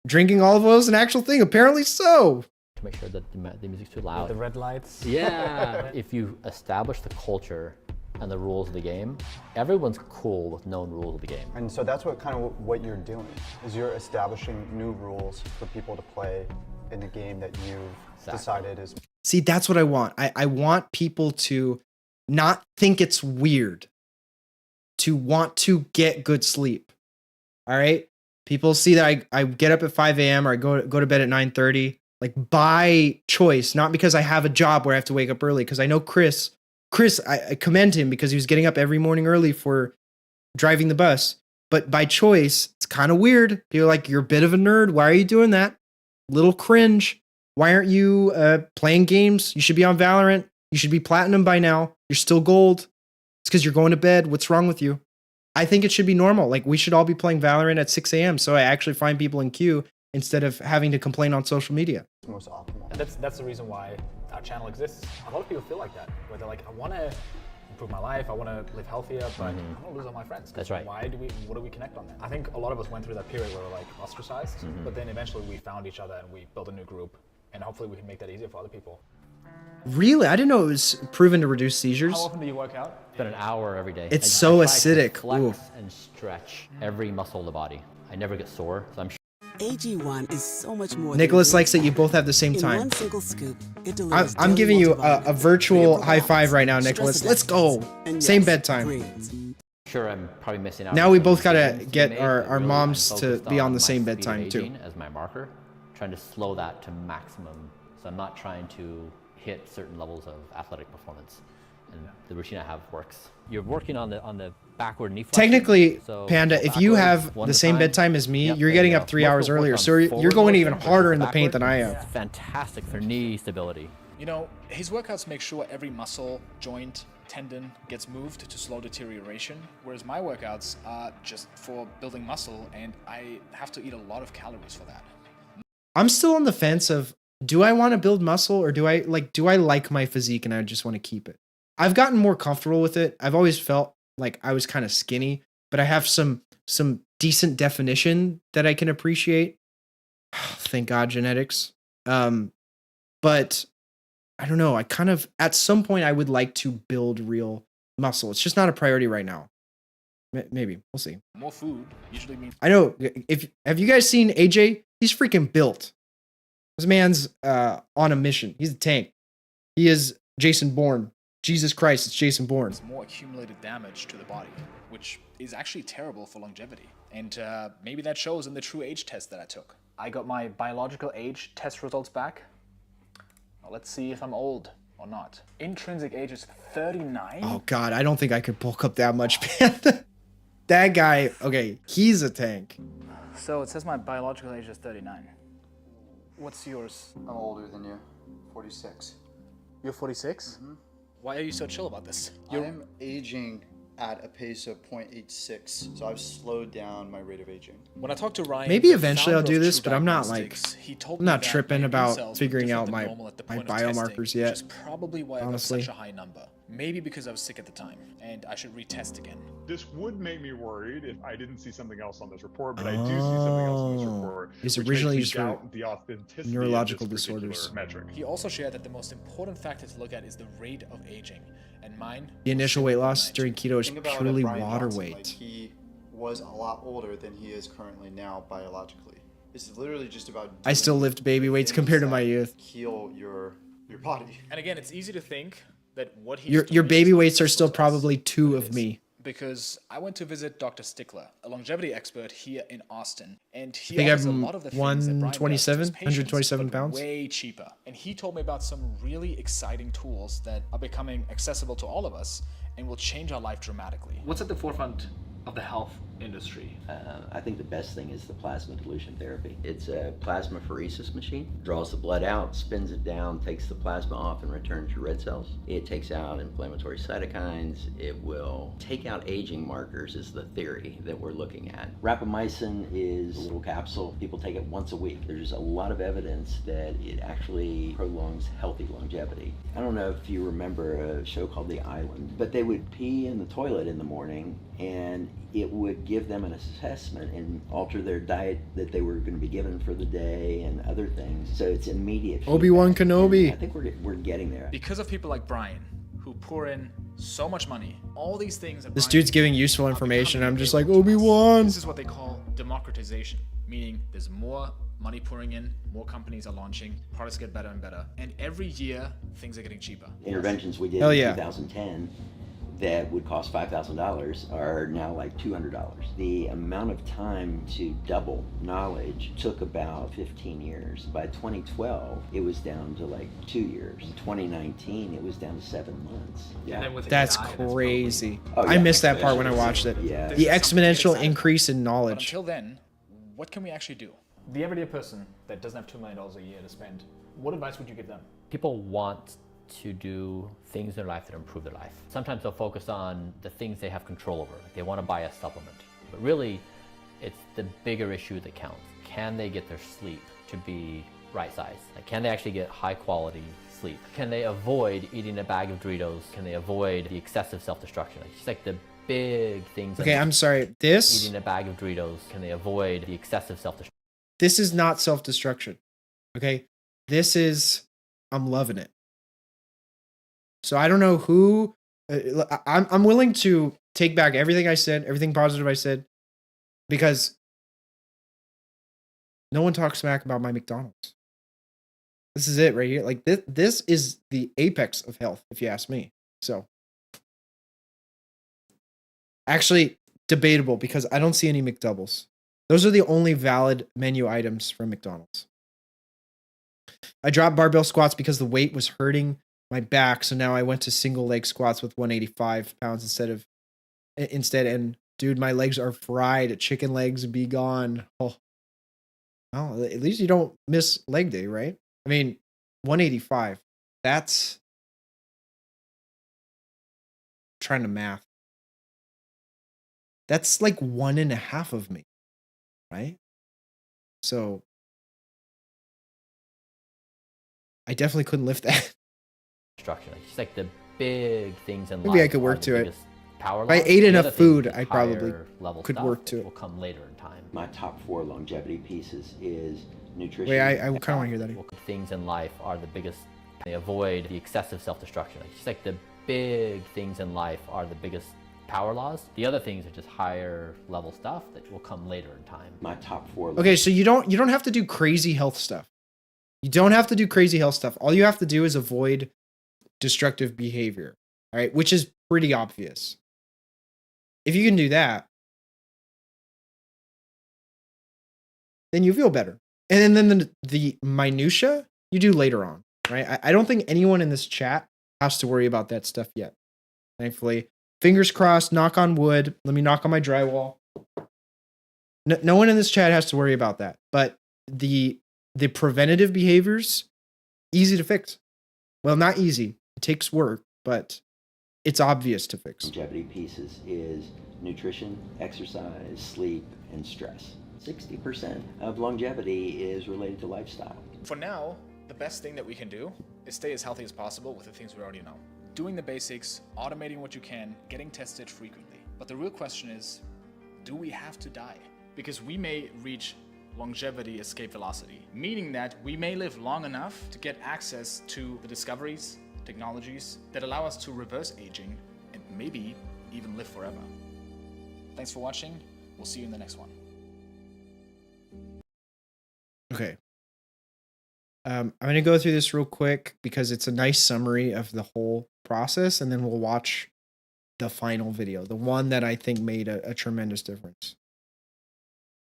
Speaker 1: Drinking olive oil is an actual thing, apparently so.
Speaker 4: to make sure that the music's too loud.
Speaker 8: The red lights.
Speaker 4: Yeah. If you establish the culture and the rules of the game, everyone's cool with known rules of the game.
Speaker 3: And so that's what you're doing, is you're establishing new rules for people to play in the game that you've decided is.
Speaker 1: See, that's what I want. I want people to not think it's weird, to want to get good sleep. All right? People see that I get up at 5 a.m. or I go to bed at 9:30, like by choice, not because I have a job where I have to wake up early. Because I know Chris, I commend him because he was getting up every morning early for driving the bus. But by choice, it's kind of weird. People are like, you're a bit of a nerd. Why are you doing that? Little cringe. Why aren't you playing games? You should be on Valorant. You should be platinum by now. You're still gold. It's because you're going to bed. What's wrong with you? I think it should be normal. Like, we should all be playing Valorant at 6 a.m. so I actually find people in queue instead of having to complain on social media.
Speaker 3: It's most optimal.
Speaker 8: And that's the reason why our channel exists. A lot of people feel like that, where they're like, I want to improve my life, I want to live healthier, but I'm going to lose all my friends.
Speaker 4: That's right.
Speaker 8: What do we connect on that? I think a lot of us went through that period where we're like ostracized, but then eventually we found each other and we built a new group, and hopefully we can make that easier for other people.
Speaker 1: Really? I didn't know it was proven to reduce seizures.
Speaker 8: How often do you work out?
Speaker 4: About an hour every day.
Speaker 1: It's
Speaker 4: I
Speaker 1: so
Speaker 4: try to
Speaker 1: acidic.
Speaker 4: Flex
Speaker 1: Ooh.
Speaker 4: and stretch every muscle of the body. I never get sore, so I'm sure.
Speaker 9: AG1 is so much more.
Speaker 1: Nicholas likes that you both have the same
Speaker 9: in
Speaker 1: time.
Speaker 9: one single scoop, it delivers
Speaker 1: I'm
Speaker 9: daily
Speaker 1: giving you
Speaker 9: multivitamins
Speaker 1: a virtual
Speaker 9: for your
Speaker 1: high five right now,
Speaker 9: performance,
Speaker 1: Nicholas.
Speaker 9: stress
Speaker 1: Let's go.
Speaker 9: reduction, and
Speaker 1: Same
Speaker 9: yes,
Speaker 1: bedtime.
Speaker 9: greens.
Speaker 4: Sure, I'm probably missing out.
Speaker 1: Now
Speaker 4: on
Speaker 1: we
Speaker 4: some
Speaker 1: both gotta
Speaker 4: gains to
Speaker 1: get
Speaker 4: make,
Speaker 1: our
Speaker 4: but really
Speaker 1: moms
Speaker 4: I'm
Speaker 1: to
Speaker 4: focused
Speaker 1: be on the
Speaker 4: my
Speaker 1: same
Speaker 4: speed of
Speaker 1: bedtime, too.
Speaker 4: aging as my marker, trying to slow that to maximum. So I'm not trying to hit certain levels of athletic performance. And the routine I have works. You're working on the backward knee flexion.
Speaker 1: Technically,
Speaker 4: So
Speaker 1: Panda, if you
Speaker 4: backwards,
Speaker 1: have
Speaker 4: one
Speaker 1: the
Speaker 4: at a
Speaker 1: same
Speaker 4: time.
Speaker 1: bedtime as me,
Speaker 4: Yep,
Speaker 1: you're
Speaker 4: there
Speaker 1: getting
Speaker 4: you
Speaker 1: up
Speaker 4: go.
Speaker 1: 3
Speaker 4: Work
Speaker 1: hours
Speaker 4: on
Speaker 1: earlier. So you're
Speaker 4: forward
Speaker 1: going
Speaker 4: motion
Speaker 1: even
Speaker 4: versus
Speaker 1: harder in the paint than I
Speaker 4: backwards.
Speaker 1: am.
Speaker 4: It's fantastic for knee stability.
Speaker 2: You know, his workouts make sure every muscle, joint, tendon gets moved to slow deterioration, whereas my workouts are just for building muscle, and I have to eat a lot of calories for that.
Speaker 1: I'm still on the fence of, do I want to build muscle or do I like my physique and I just want to keep it? I've gotten more comfortable with it. I've always felt like I was kind of skinny, but I have some decent definition that I can appreciate. Thank God, genetics. But I don't know. I kind of, at some point, I would like to build real muscle. It's just not a priority right now. Maybe we'll see.
Speaker 2: More food usually means
Speaker 1: I know. Have you guys seen AJ? He's freaking built. This man's on a mission. He's a tank. He is Jason Bourne. Jesus Christ, it's Jason Bourne.
Speaker 2: more accumulated damage to the body, which is actually terrible for longevity. And maybe that shows in the true age test that I took. I got my biological age test results back. Now let's see if I'm old or not. Intrinsic age is 39.
Speaker 1: Oh God, I don't think I could bulk up that much, Panda. That guy, okay, he's a tank.
Speaker 2: So it says my biological age is 39. What's yours?
Speaker 6: I'm older than you, 46.
Speaker 2: You're 46? Mm-hmm. Why are you so chill about this?
Speaker 6: I'm aging at a pace of 0.86, so I've slowed down my rate of aging.
Speaker 2: When I talked to Ryan,
Speaker 1: Maybe
Speaker 2: the
Speaker 1: eventually I'll
Speaker 2: founder
Speaker 1: do
Speaker 2: of
Speaker 1: this,
Speaker 2: True
Speaker 1: but I'm not like,
Speaker 2: Diagnostics, he told
Speaker 1: I'm
Speaker 2: me
Speaker 1: not
Speaker 2: that
Speaker 1: tripping
Speaker 2: my
Speaker 1: about
Speaker 2: cells were
Speaker 1: figuring out
Speaker 2: different
Speaker 1: my
Speaker 2: than normal at the
Speaker 1: my
Speaker 2: point of testing,
Speaker 1: biomarkers yet.
Speaker 2: Which is probably why
Speaker 1: honestly.
Speaker 2: I got such a high number. Maybe because I was sick at the time, and I should retest again.
Speaker 10: This would make me worried if I didn't see something else on this report, but I do see something else on this report.
Speaker 1: It's
Speaker 10: which
Speaker 1: originally
Speaker 10: makes me
Speaker 1: used for
Speaker 10: doubt the authenticity
Speaker 1: neurological
Speaker 10: of this particular
Speaker 1: disorders.
Speaker 10: metric.
Speaker 2: He also shared that the most important factor to look at is the rate of aging, and mine.
Speaker 1: The initial weight loss during keto is
Speaker 6: Think about
Speaker 1: purely
Speaker 6: Bryan
Speaker 1: water
Speaker 6: Johnson,
Speaker 1: weight.
Speaker 6: Like he was a lot older than he is currently now biologically. It's literally just about.
Speaker 1: I still
Speaker 6: doing
Speaker 1: lift baby
Speaker 6: the
Speaker 1: weights
Speaker 6: things
Speaker 1: compared to
Speaker 6: that
Speaker 1: my youth.
Speaker 6: Heal your body.
Speaker 2: And again, it's easy to think that what he
Speaker 1: Your baby weights are still probably 2 of me.
Speaker 2: Because I went to visit Dr. Stickler, a longevity expert here in Austin, and he
Speaker 1: I think
Speaker 2: offers a
Speaker 1: I'm
Speaker 2: lot of the things that Bryan does to his
Speaker 1: 127,
Speaker 2: patients,
Speaker 1: 127
Speaker 2: but
Speaker 1: pounds.
Speaker 2: way cheaper. And he told me about some really exciting tools that are becoming accessible to all of us and will change our life dramatically. What's at the forefront of the health industry?
Speaker 11: I think the best thing is the plasma dilution therapy. It's a plasmapheresis machine. Draws the blood out, spins it down, takes the plasma off, and returns your red cells. It takes out inflammatory cytokines. It will take out aging markers is the theory that we're looking at. Rapamycin is a little capsule. People take it once a week. There's a lot of evidence that it actually prolongs healthy longevity. I don't know if you remember a show called The Island, but they would pee in the toilet in the morning and it would give them an assessment and alter their diet that they were going to be given for the day and other things. So it's immediate.
Speaker 1: Obi-Wan
Speaker 11: feedback.
Speaker 1: Kenobi.
Speaker 11: And I think we're getting there.
Speaker 2: Because of people like Bryan, who pour in so much money, all these things that
Speaker 1: This
Speaker 2: Bryan
Speaker 1: dude's giving
Speaker 2: does
Speaker 1: useful
Speaker 2: are
Speaker 1: information.
Speaker 2: becoming
Speaker 1: I'm just like,
Speaker 2: available to us.
Speaker 1: Obi-Wan.
Speaker 2: This is what they call democratization, meaning there's more money pouring in, more companies are launching, products get better and better, and every year things are getting cheaper.
Speaker 11: Interventions we did
Speaker 1: Hell
Speaker 11: in
Speaker 1: yeah.
Speaker 11: 2010 that would cost $5,000 are now like $200. The amount of time to double knowledge took about 15 years. By 2012, it was down to like 2 years. In 2019, it was down to 7 months. Yeah.
Speaker 1: That's crazy.
Speaker 11: Oh,
Speaker 1: I
Speaker 11: yeah.
Speaker 1: missed that part when I watched it.
Speaker 11: Yeah.
Speaker 1: The exponential increase in
Speaker 2: But
Speaker 1: knowledge.
Speaker 2: until then, what can we actually do? The everyday person that doesn't have $2 million a year to spend, what advice would you give them?
Speaker 4: People want to do things in their life that improve their life. Sometimes they'll focus on the things they have control over. Like they want to buy a supplement. But really, it's the bigger issue that counts. Can they get their sleep to be right size? Like, can they actually get high quality sleep? Can they avoid eating a bag of Doritos? Can they avoid the excessive self-destruction? Like, it's like the big things.
Speaker 1: Okay, I'm sorry. This
Speaker 4: Eating a bag of Doritos. Can they avoid the excessive self-destruction?
Speaker 1: this is not self-destruction. Okay? This is I'm loving it. So I don't know who I'm willing to take back everything I said, everything positive I said, because no one talks smack about my McDonald's. This is it right here. Like this is the apex of health, if you ask me. So actually debatable because I don't see any McDoubles. Those are the only valid menu items from McDonald's. I dropped barbell squats because the weight was hurting my back, so now I went to single leg squats with 185 pounds instead. And dude, my legs are fried. Chicken legs be gone. Oh, well, at least you don't miss leg day, right? I mean, 185. That's trying to math. That's like 1.5 of me, right? So I definitely couldn't lift that.
Speaker 4: Structure. It's like the big things in life.
Speaker 1: Maybe I could
Speaker 4: are
Speaker 1: work
Speaker 4: the
Speaker 1: to it.
Speaker 4: biggest power
Speaker 1: If I
Speaker 4: loss.
Speaker 1: ate
Speaker 4: The
Speaker 1: enough
Speaker 4: other
Speaker 1: food,
Speaker 4: things,
Speaker 1: I probably
Speaker 4: higher level
Speaker 1: could
Speaker 4: stuff,
Speaker 1: work to it.
Speaker 4: Will come later in time.
Speaker 11: My top 4 longevity pieces is nutrition.
Speaker 1: Wait, I kind of want to hear that.
Speaker 4: Things in life are the biggest. They avoid the excessive self-destruction. It's like the big things in life are the biggest power laws. The other things are just higher level stuff that will come later in time.
Speaker 11: My top 4.
Speaker 1: Okay, so you don't have to do crazy health stuff. You don't have to do crazy health stuff. All you have to do is avoid destructive behavior, all right, which is pretty obvious. If you can do that, then you feel better. And then the minutia you do later on, right? I don't think anyone in this chat has to worry about that stuff yet, thankfully. Fingers crossed, knock on wood. Let me knock on my drywall. No one in this chat has to worry about that. But the preventative behaviors, easy to fix. Well, not easy. It takes work, but it's obvious to fix.
Speaker 11: Longevity pieces is nutrition, exercise, sleep, and stress. 60% of longevity is related to lifestyle.
Speaker 2: For now, the best thing that we can do is stay as healthy as possible with the things we already know. Doing the basics, automating what you can, getting tested frequently. But the real question is, do we have to die? Because we may reach longevity escape velocity, meaning that we may live long enough to get access to the discoveries, technologies that allow us to reverse aging and maybe even live forever. Thanks for watching. We'll see you in the next one.
Speaker 1: Okay. I'm going to go through this real quick because it's a nice summary of the whole process, and then we'll watch the final video, the one that I think made a tremendous difference.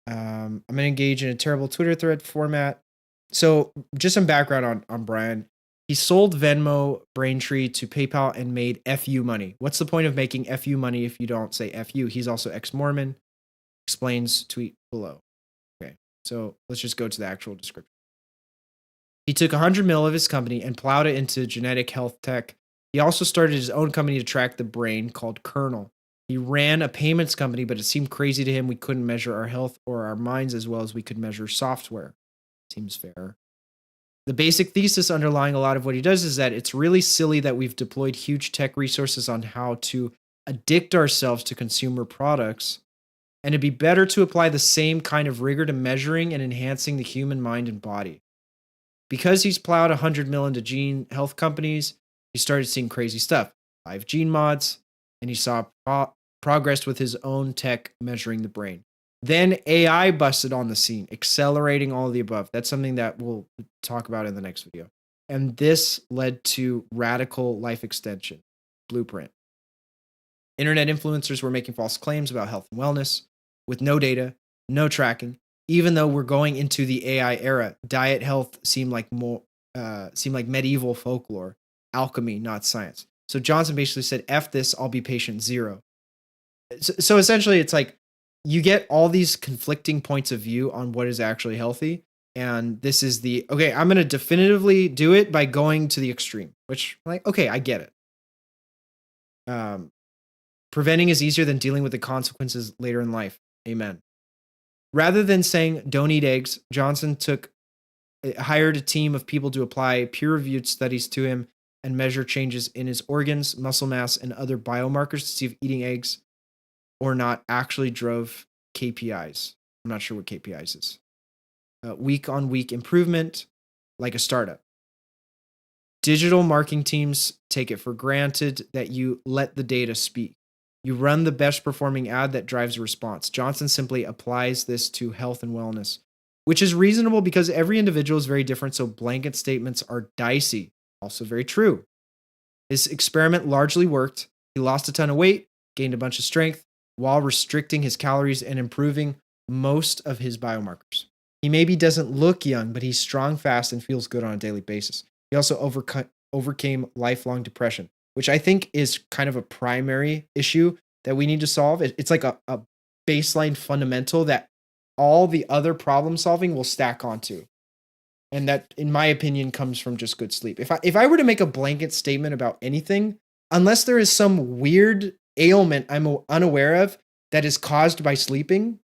Speaker 1: I'm going to engage in a terrible Twitter thread format. So just some background on Bryan. He sold Venmo, Braintree to PayPal and made FU money. What's the point of making FU money if you don't say FU? He's also ex-Mormon. Explains tweet below. Okay, so let's just go to the actual description. He took 100 mil of his company and plowed it into genetic health tech. He also started his own company to track the brain called Kernel. He ran a payments company, but it seemed crazy to him we couldn't measure our health or our minds as well as we could measure software. Seems fair. The basic thesis underlying a lot of what he does is that it's really silly that we've deployed huge tech resources on how to addict ourselves to consumer products, and it'd be better to apply the same kind of rigor to measuring and enhancing the human mind and body. Because he's plowed 100 mil into gene health companies, he started seeing crazy stuff. 5 gene mods, and he saw progress with his own tech measuring the brain. Then AI busted on the scene, accelerating all of the above. That's something that we'll talk about in the next video. And this led to radical life extension, Blueprint. Internet influencers were making false claims about health and wellness with no data, no tracking. Even though we're going into the AI era, diet health seemed like medieval folklore, alchemy, not science. So Johnson basically said, F this, I'll be patient 0. So essentially it's like you get all these conflicting points of view on what is actually healthy. And this is okay, I'm going to definitively do it by going to the extreme, which like, okay, I get it. Preventing is easier than dealing with the consequences later in life. Amen. Rather than saying don't eat eggs, Johnson hired a team of people to apply peer-reviewed studies to him and measure changes in his organs, muscle mass, and other biomarkers to see if eating eggs or not actually drove KPIs. I'm not sure what KPIs is. Week-on-week improvement, like a startup. Digital marketing teams take it for granted that you let the data speak. You run the best performing ad that drives a response. Johnson simply applies this to health and wellness, which is reasonable because every individual is very different, so blanket statements are dicey. Also very true. His experiment largely worked. He lost a ton of weight, gained a bunch of strength, while restricting his calories and improving most of his biomarkers. He maybe doesn't look young, but he's strong, fast, and feels good on a daily basis. He also overcame lifelong depression, which I think is kind of a primary issue that we need to solve. It's like a baseline fundamental that all the other problem solving will stack onto. And that, in my opinion, comes from just good sleep. If I were to make a blanket statement about anything, unless there is some weird ailment I'm unaware of that is caused by sleeping,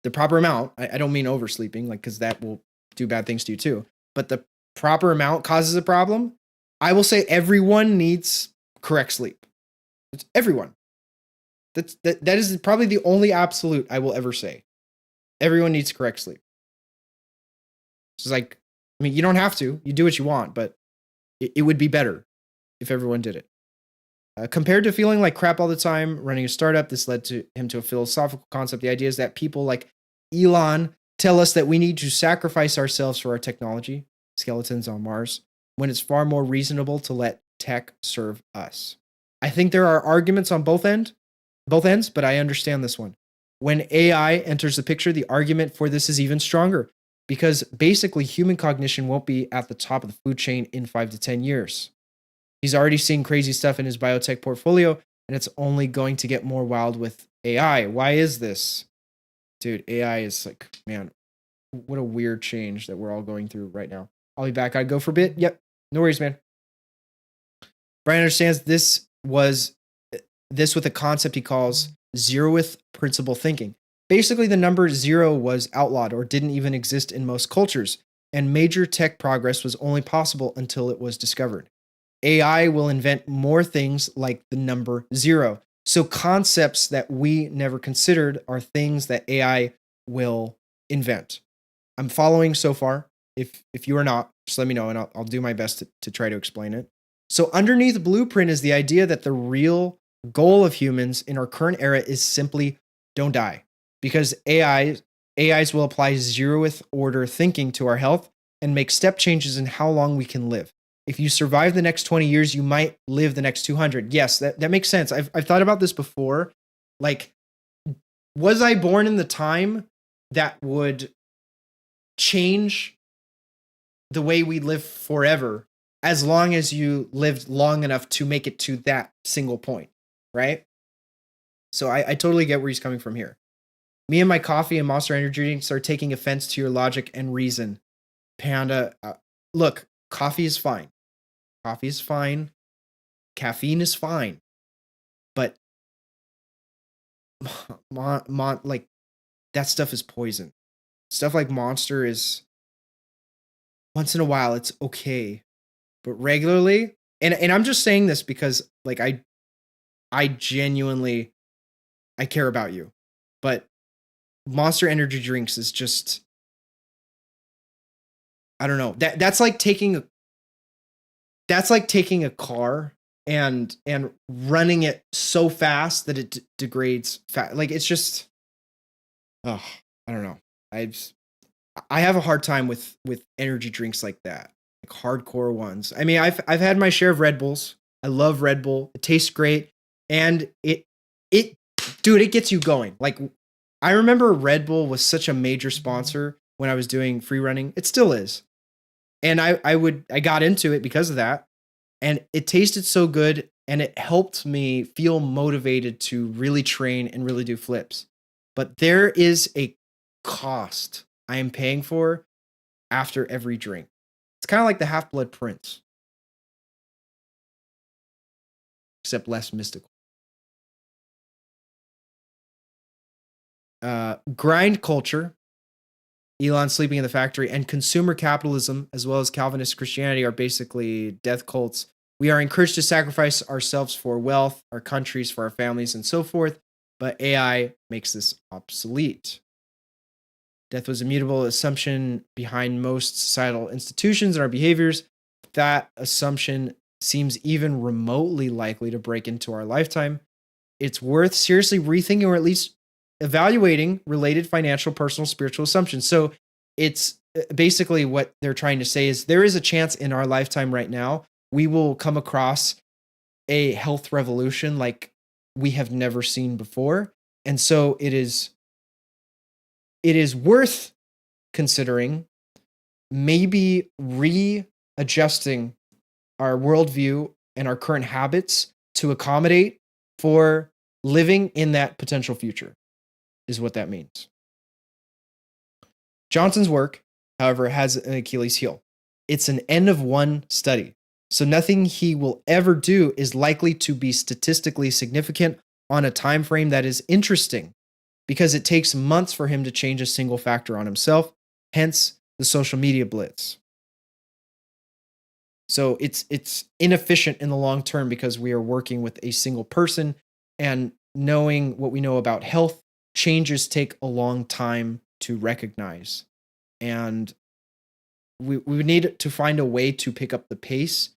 Speaker 1: the proper amount, I don't mean oversleeping, like, because that will do bad things to you too, but the proper amount causes a problem, I will say everyone needs correct sleep. It's everyone. That is probably the only absolute I will ever say. Everyone needs correct sleep. It's like, I mean, you don't have to. You do what you want, but it would be better if everyone did it. Compared to feeling like crap all the time running a startup, this led to him to a philosophical concept. The idea is that people like Elon tell us that we need to sacrifice ourselves for our technology, skeletons on Mars, when it's far more reasonable to let tech serve us. I think there are arguments on both ends, but I understand this one. When AI enters the picture, the argument for this is even stronger because basically human cognition won't be at the top of the food chain in 5 to 10 years. He's already seen crazy stuff in his biotech portfolio, and it's only going to get more wild with AI. Why is this? Dude, AI is like, man, what a weird change that we're all going through right now. I'll be back. I'd go for a bit. Yep. No worries, man. Bryan understands this with a concept he calls zeroth principle thinking. Basically, the number 0 was outlawed or didn't even exist in most cultures, and major tech progress was only possible until it was discovered. AI will invent more things like the number 0. So concepts that we never considered are things that AI will invent. I'm following so far. If you are not, just let me know and I'll do my best to try to explain it. So underneath Blueprint is the idea that the real goal of humans in our current era is simply don't die. Because AIs will apply zeroth order thinking to our health and make step changes in how long we can live. If you survive the next 20 years, you might live the next 200. Yes, that makes sense. I've thought about this before. Like, was I born in the time that would change the way we live forever as long as you lived long enough to make it to that single point, right? So I totally get where he's coming from here. Me and my coffee and Monster Energy drinks are taking offense to your logic and reason. Panda, look, coffee is fine. Coffee is fine. Caffeine is fine. But like that stuff is poison. Stuff like Monster is once in a while it's okay. But regularly, and I'm just saying this because like I genuinely I care about you. But Monster Energy drinks is just I don't know. That's like taking a car and running it so fast that it degrades fat. Like it's just I don't know. I have a hard time with energy drinks like that. Like hardcore ones. I mean, I've had my share of Red Bulls. I love Red Bull. It tastes great and it gets you going. Like I remember Red Bull was such a major sponsor when I was doing free running. It still is. And I got into it because of that. And it tasted so good and it helped me feel motivated to really train and really do flips. But there is a cost I am paying for after every drink. It's kind of like the Half-Blood Prince, except less mystical. Grind culture, Elon sleeping in the factory, and consumer capitalism, as well as Calvinist Christianity, are basically death cults. We are encouraged to sacrifice ourselves for wealth, our countries, for our families, and so forth, but AI makes this obsolete. Death was a mutable assumption behind most societal institutions and our behaviors. That assumption seems even remotely likely to break into our lifetime. It's worth seriously rethinking or at least evaluating related financial, personal, spiritual assumptions. So it's basically what they're trying to say is there is a chance in our lifetime right now we will come across a health revolution like we have never seen before. And so it is worth considering maybe readjusting our worldview and our current habits to accommodate for living in that potential future, is what that means. Johnson's work, however, has an Achilles heel. It's an N of 1 study. So nothing he will ever do is likely to be statistically significant on a time frame that is interesting, because it takes months for him to change a single factor on himself, hence the social media blitz. So it's inefficient in the long term because we are working with a single person, and knowing what we know about health, changes take a long time to recognize. And we need to find a way to pick up the pace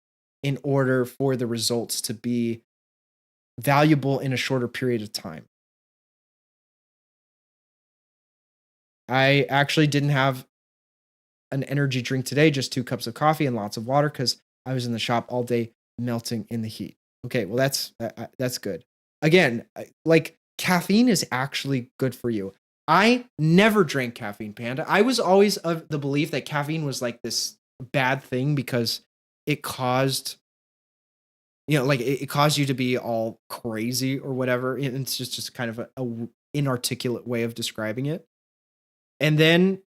Speaker 1: in order for the results to be valuable in a shorter period of time. I actually didn't have an energy drink today, just 2 cups of coffee and lots of water because I was in the shop all day melting in the heat. Okay, well that's good. Again, like caffeine is actually good for you. I never drank caffeine, Panda. I was always of the belief that caffeine was like this bad thing because it caused, like it caused you to be all crazy or whatever. And it's just kind of a inarticulate way of describing it. And then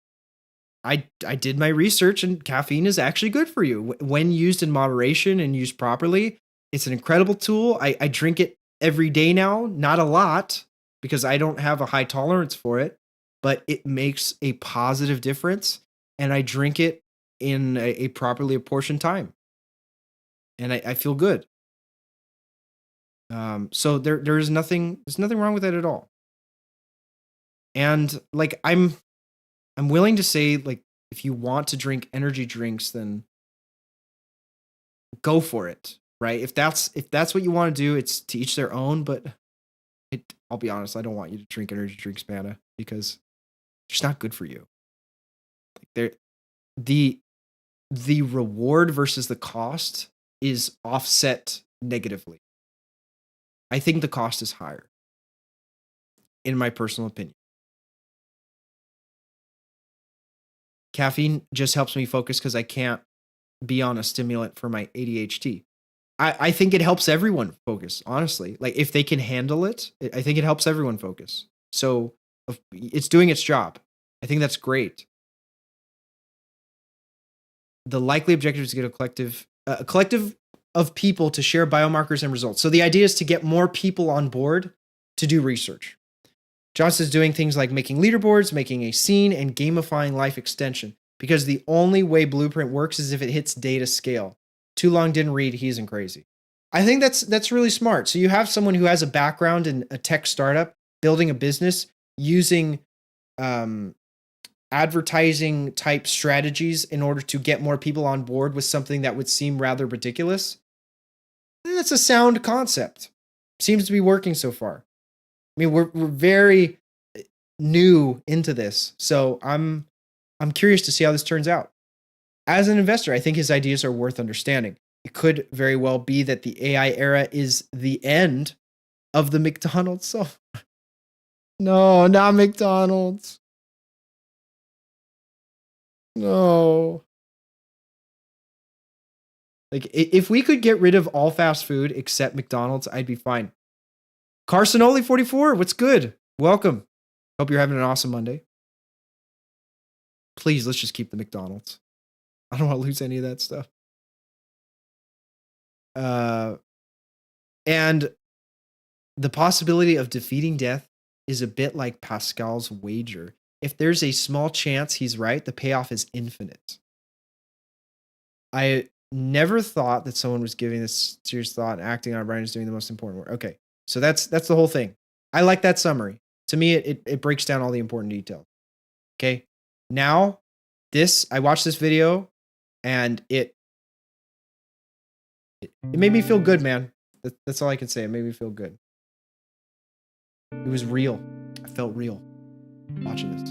Speaker 1: I did my research, and caffeine is actually good for you when used in moderation and used properly. It's an incredible tool. I drink it every day now, not a lot because I don't have a high tolerance for it, but it makes a positive difference. And I drink it in a properly apportioned time. And I feel good. So there's nothing wrong with that at all. And like I'm willing to say, like, if you want to drink energy drinks, then go for it, right? If that's what you want to do, it's to each their own. But I'll be honest, I don't want you to drink energy drinks, Panda, because it's just not good for you. Like the reward versus the cost is offset negatively. I think the cost is higher, in my personal opinion. Caffeine just helps me focus because I can't be on a stimulant for my ADHD. I think it helps everyone focus, honestly. Like if they can handle it, I think it helps everyone focus. So it's doing its job. I think that's great. The likely objective is to get a collective of people to share biomarkers and results. So the idea is to get more people on board to do research. Johnson's doing things like making leaderboards, making a scene, and gamifying life extension, because the only way Blueprint works is if it hits data scale. Too long didn't read, he isn't crazy. I think that's really smart. So you have someone who has a background in a tech startup, building a business, using advertising type strategies in order to get more people on board with something that would seem rather ridiculous. That's a sound concept. Seems to be working so far. I mean, we're very new into this, so I'm curious to see how this turns out. As an investor, I think his ideas are worth understanding. It could very well be that the AI era is the end of the McDonald's. So, no, not McDonald's. No. Like, if we could get rid of all fast food except McDonald's, I'd be fine. Carsonoli 44, what's good? Welcome. Hope you're having an awesome Monday. Please, let's just keep the McDonald's. I don't want to lose any of that stuff. And the possibility of defeating death is a bit like Pascal's wager. If there's a small chance he's right, the payoff is infinite. I never thought that someone was giving this serious thought and acting on Bryan is doing the most important work. Okay, so that's the whole thing. I like that summary. To me, it breaks down all the important details. Okay, now I watched this video and it made me feel good, man. That's all I can say. It made me feel good. It was real. I felt real watching this.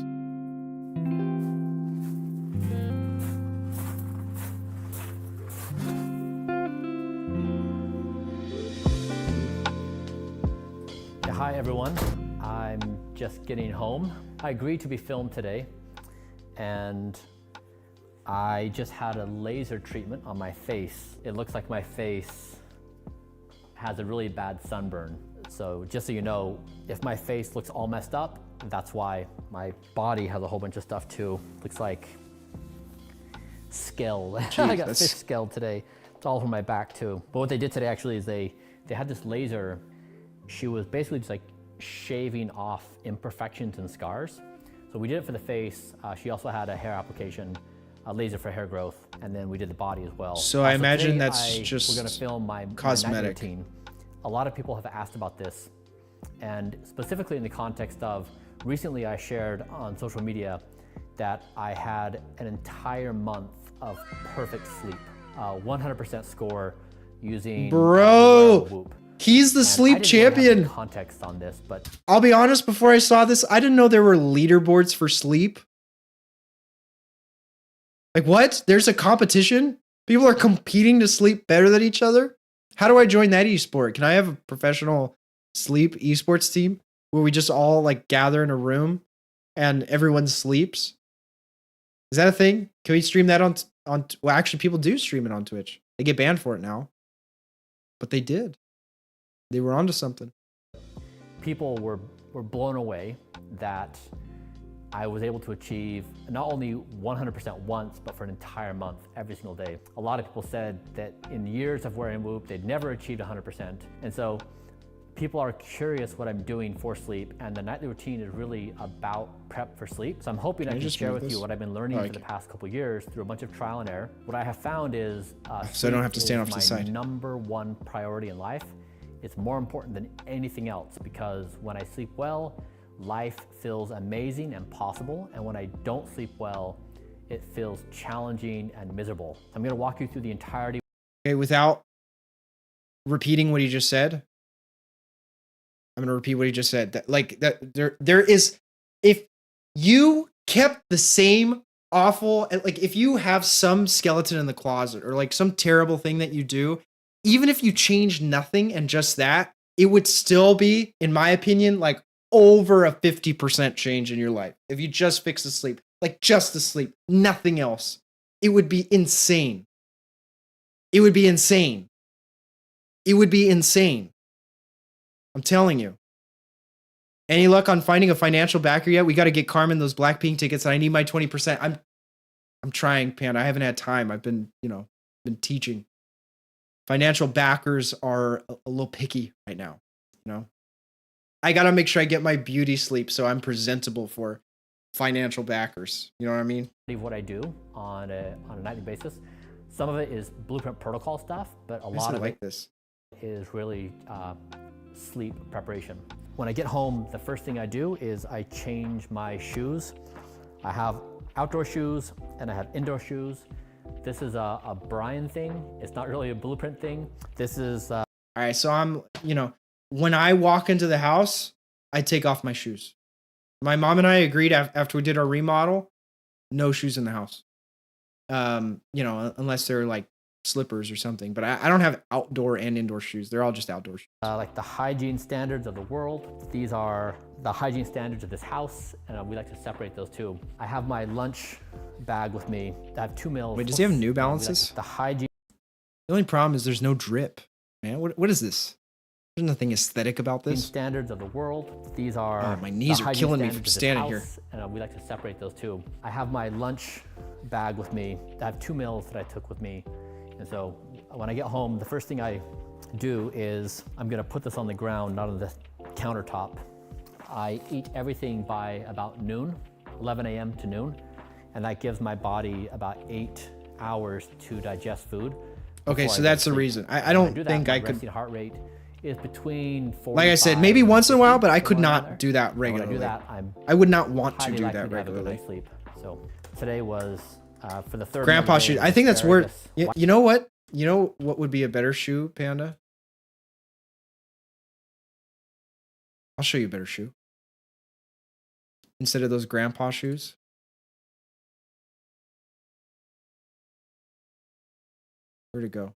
Speaker 4: Hi everyone, I'm just getting home. I agreed to be filmed today and I just had a laser treatment on my face. It looks like my face has a really bad sunburn. So just so you know, if my face looks all messed up, that's why. My body has a whole bunch of stuff too. Looks like scale. I got fish scale today. It's all from my back too. But what they did today actually is they had this laser. She was basically just like shaving off imperfections and scars. So we did it for the face. She also had a hair application, a laser for hair growth, and then we did the body as well.
Speaker 1: So I imagine
Speaker 4: today,
Speaker 1: that's just
Speaker 4: we're gonna film my
Speaker 1: cosmetic.
Speaker 4: night routine. A lot of people have asked about this, and specifically in the context of recently I shared on social media that I had an entire month of perfect sleep, 100% score using
Speaker 1: Bro,
Speaker 4: Whoop.
Speaker 1: He's the
Speaker 4: And
Speaker 1: sleep
Speaker 4: I didn't really have
Speaker 1: champion.
Speaker 4: the context on this, but
Speaker 1: I'll be honest, before I saw this, I didn't know there were leaderboards for sleep. Like, what? There's a competition? People are competing to sleep better than each other? How do I join that esport? Can I have a professional sleep esports team where we just all like gather in a room and everyone sleeps? Is that a thing? Can we stream that on well, actually people do stream it on Twitch. They get banned for it now. But they did. They were onto something.
Speaker 4: people were blown away that I was able to achieve not only 100% once, but for an entire month, every single day. A lot of people said that in years of wearing Whoop, they'd never achieved 100%. And so people are curious what I'm doing for sleep, and the nightly routine is really about prep for sleep. So I'm hoping I can share with you what I've been learning for the past couple years through a bunch of trial and error. What I have found is
Speaker 1: so I don't have to stand off to the side.
Speaker 4: My #1 priority in life. It's more important than anything else, because when I sleep well, life feels amazing and possible, and when I don't sleep well, it feels challenging and miserable. I'm going to walk you through the entirety.
Speaker 1: Okay, without repeating what he just said, I'm going to repeat what he just said. There is, if you kept the same awful, like if you have some skeleton in the closet or like some terrible thing that you do, even if you change nothing and just that, it would still be, in my opinion, like over a 50% change in your life. If you just fix the sleep, like just the sleep, nothing else, it would be insane. It would be insane. It would be insane. I'm telling you. Any luck on finding a financial backer yet? We got to get Carmen those Blackpink tickets, and I need my 20%. I'm trying, Panda. I haven't had time. I've been, been teaching. Financial backers are a little picky right now, I got to make sure I get my beauty sleep so I'm presentable for financial backers. You know what I mean?
Speaker 4: What I do on a nightly basis. Some of it is Blueprint protocol stuff, but a lot of it is really sleep preparation. When I get home, the first thing I do is I change my shoes. I have outdoor shoes and I have indoor shoes. This is a Bryan thing. It's not really a Blueprint thing. This is... All
Speaker 1: right, so I'm, when I walk into the house, I take off my shoes. My mom and I agreed after we did our remodel, no shoes in the house. Unless they're like slippers or something. But I don't have outdoor and indoor shoes. They're all just outdoor shoes.
Speaker 4: Like the hygiene standards of the world. These are the hygiene standards of this house, and we like to separate those two. I have my lunch bag with me. I have 2 meals.
Speaker 1: Wait, does he have New Balances?
Speaker 4: The hygiene.
Speaker 1: The only problem is there's no drip, man. What is this? There's nothing aesthetic about this.
Speaker 4: Standards of the world. These are
Speaker 1: my knees are killing me from standing here.
Speaker 4: And we like to separate those two. I have my lunch bag with me. I have 2 meals that I took with me. And so when I get home, the first thing I do is I'm gonna put this on the ground, not on the countertop. I eat everything by about noon, 11 a.m. to noon. And that gives my body about 8 hours to digest food.
Speaker 1: Okay, so that's the reason. I don't think I could.
Speaker 4: Resting heart rate is between 45.
Speaker 1: Like I said, maybe once in a while, but I could not do that regularly.
Speaker 4: When I do that,
Speaker 1: I would not want to do that regularly.
Speaker 4: Sleep. So today was for the third.
Speaker 1: Grandpa shoe. I think that's worth. You know what? You know what would be a better shoe, Panda? I'll show you a better shoe. Instead of those grandpa shoes. Where'd it go?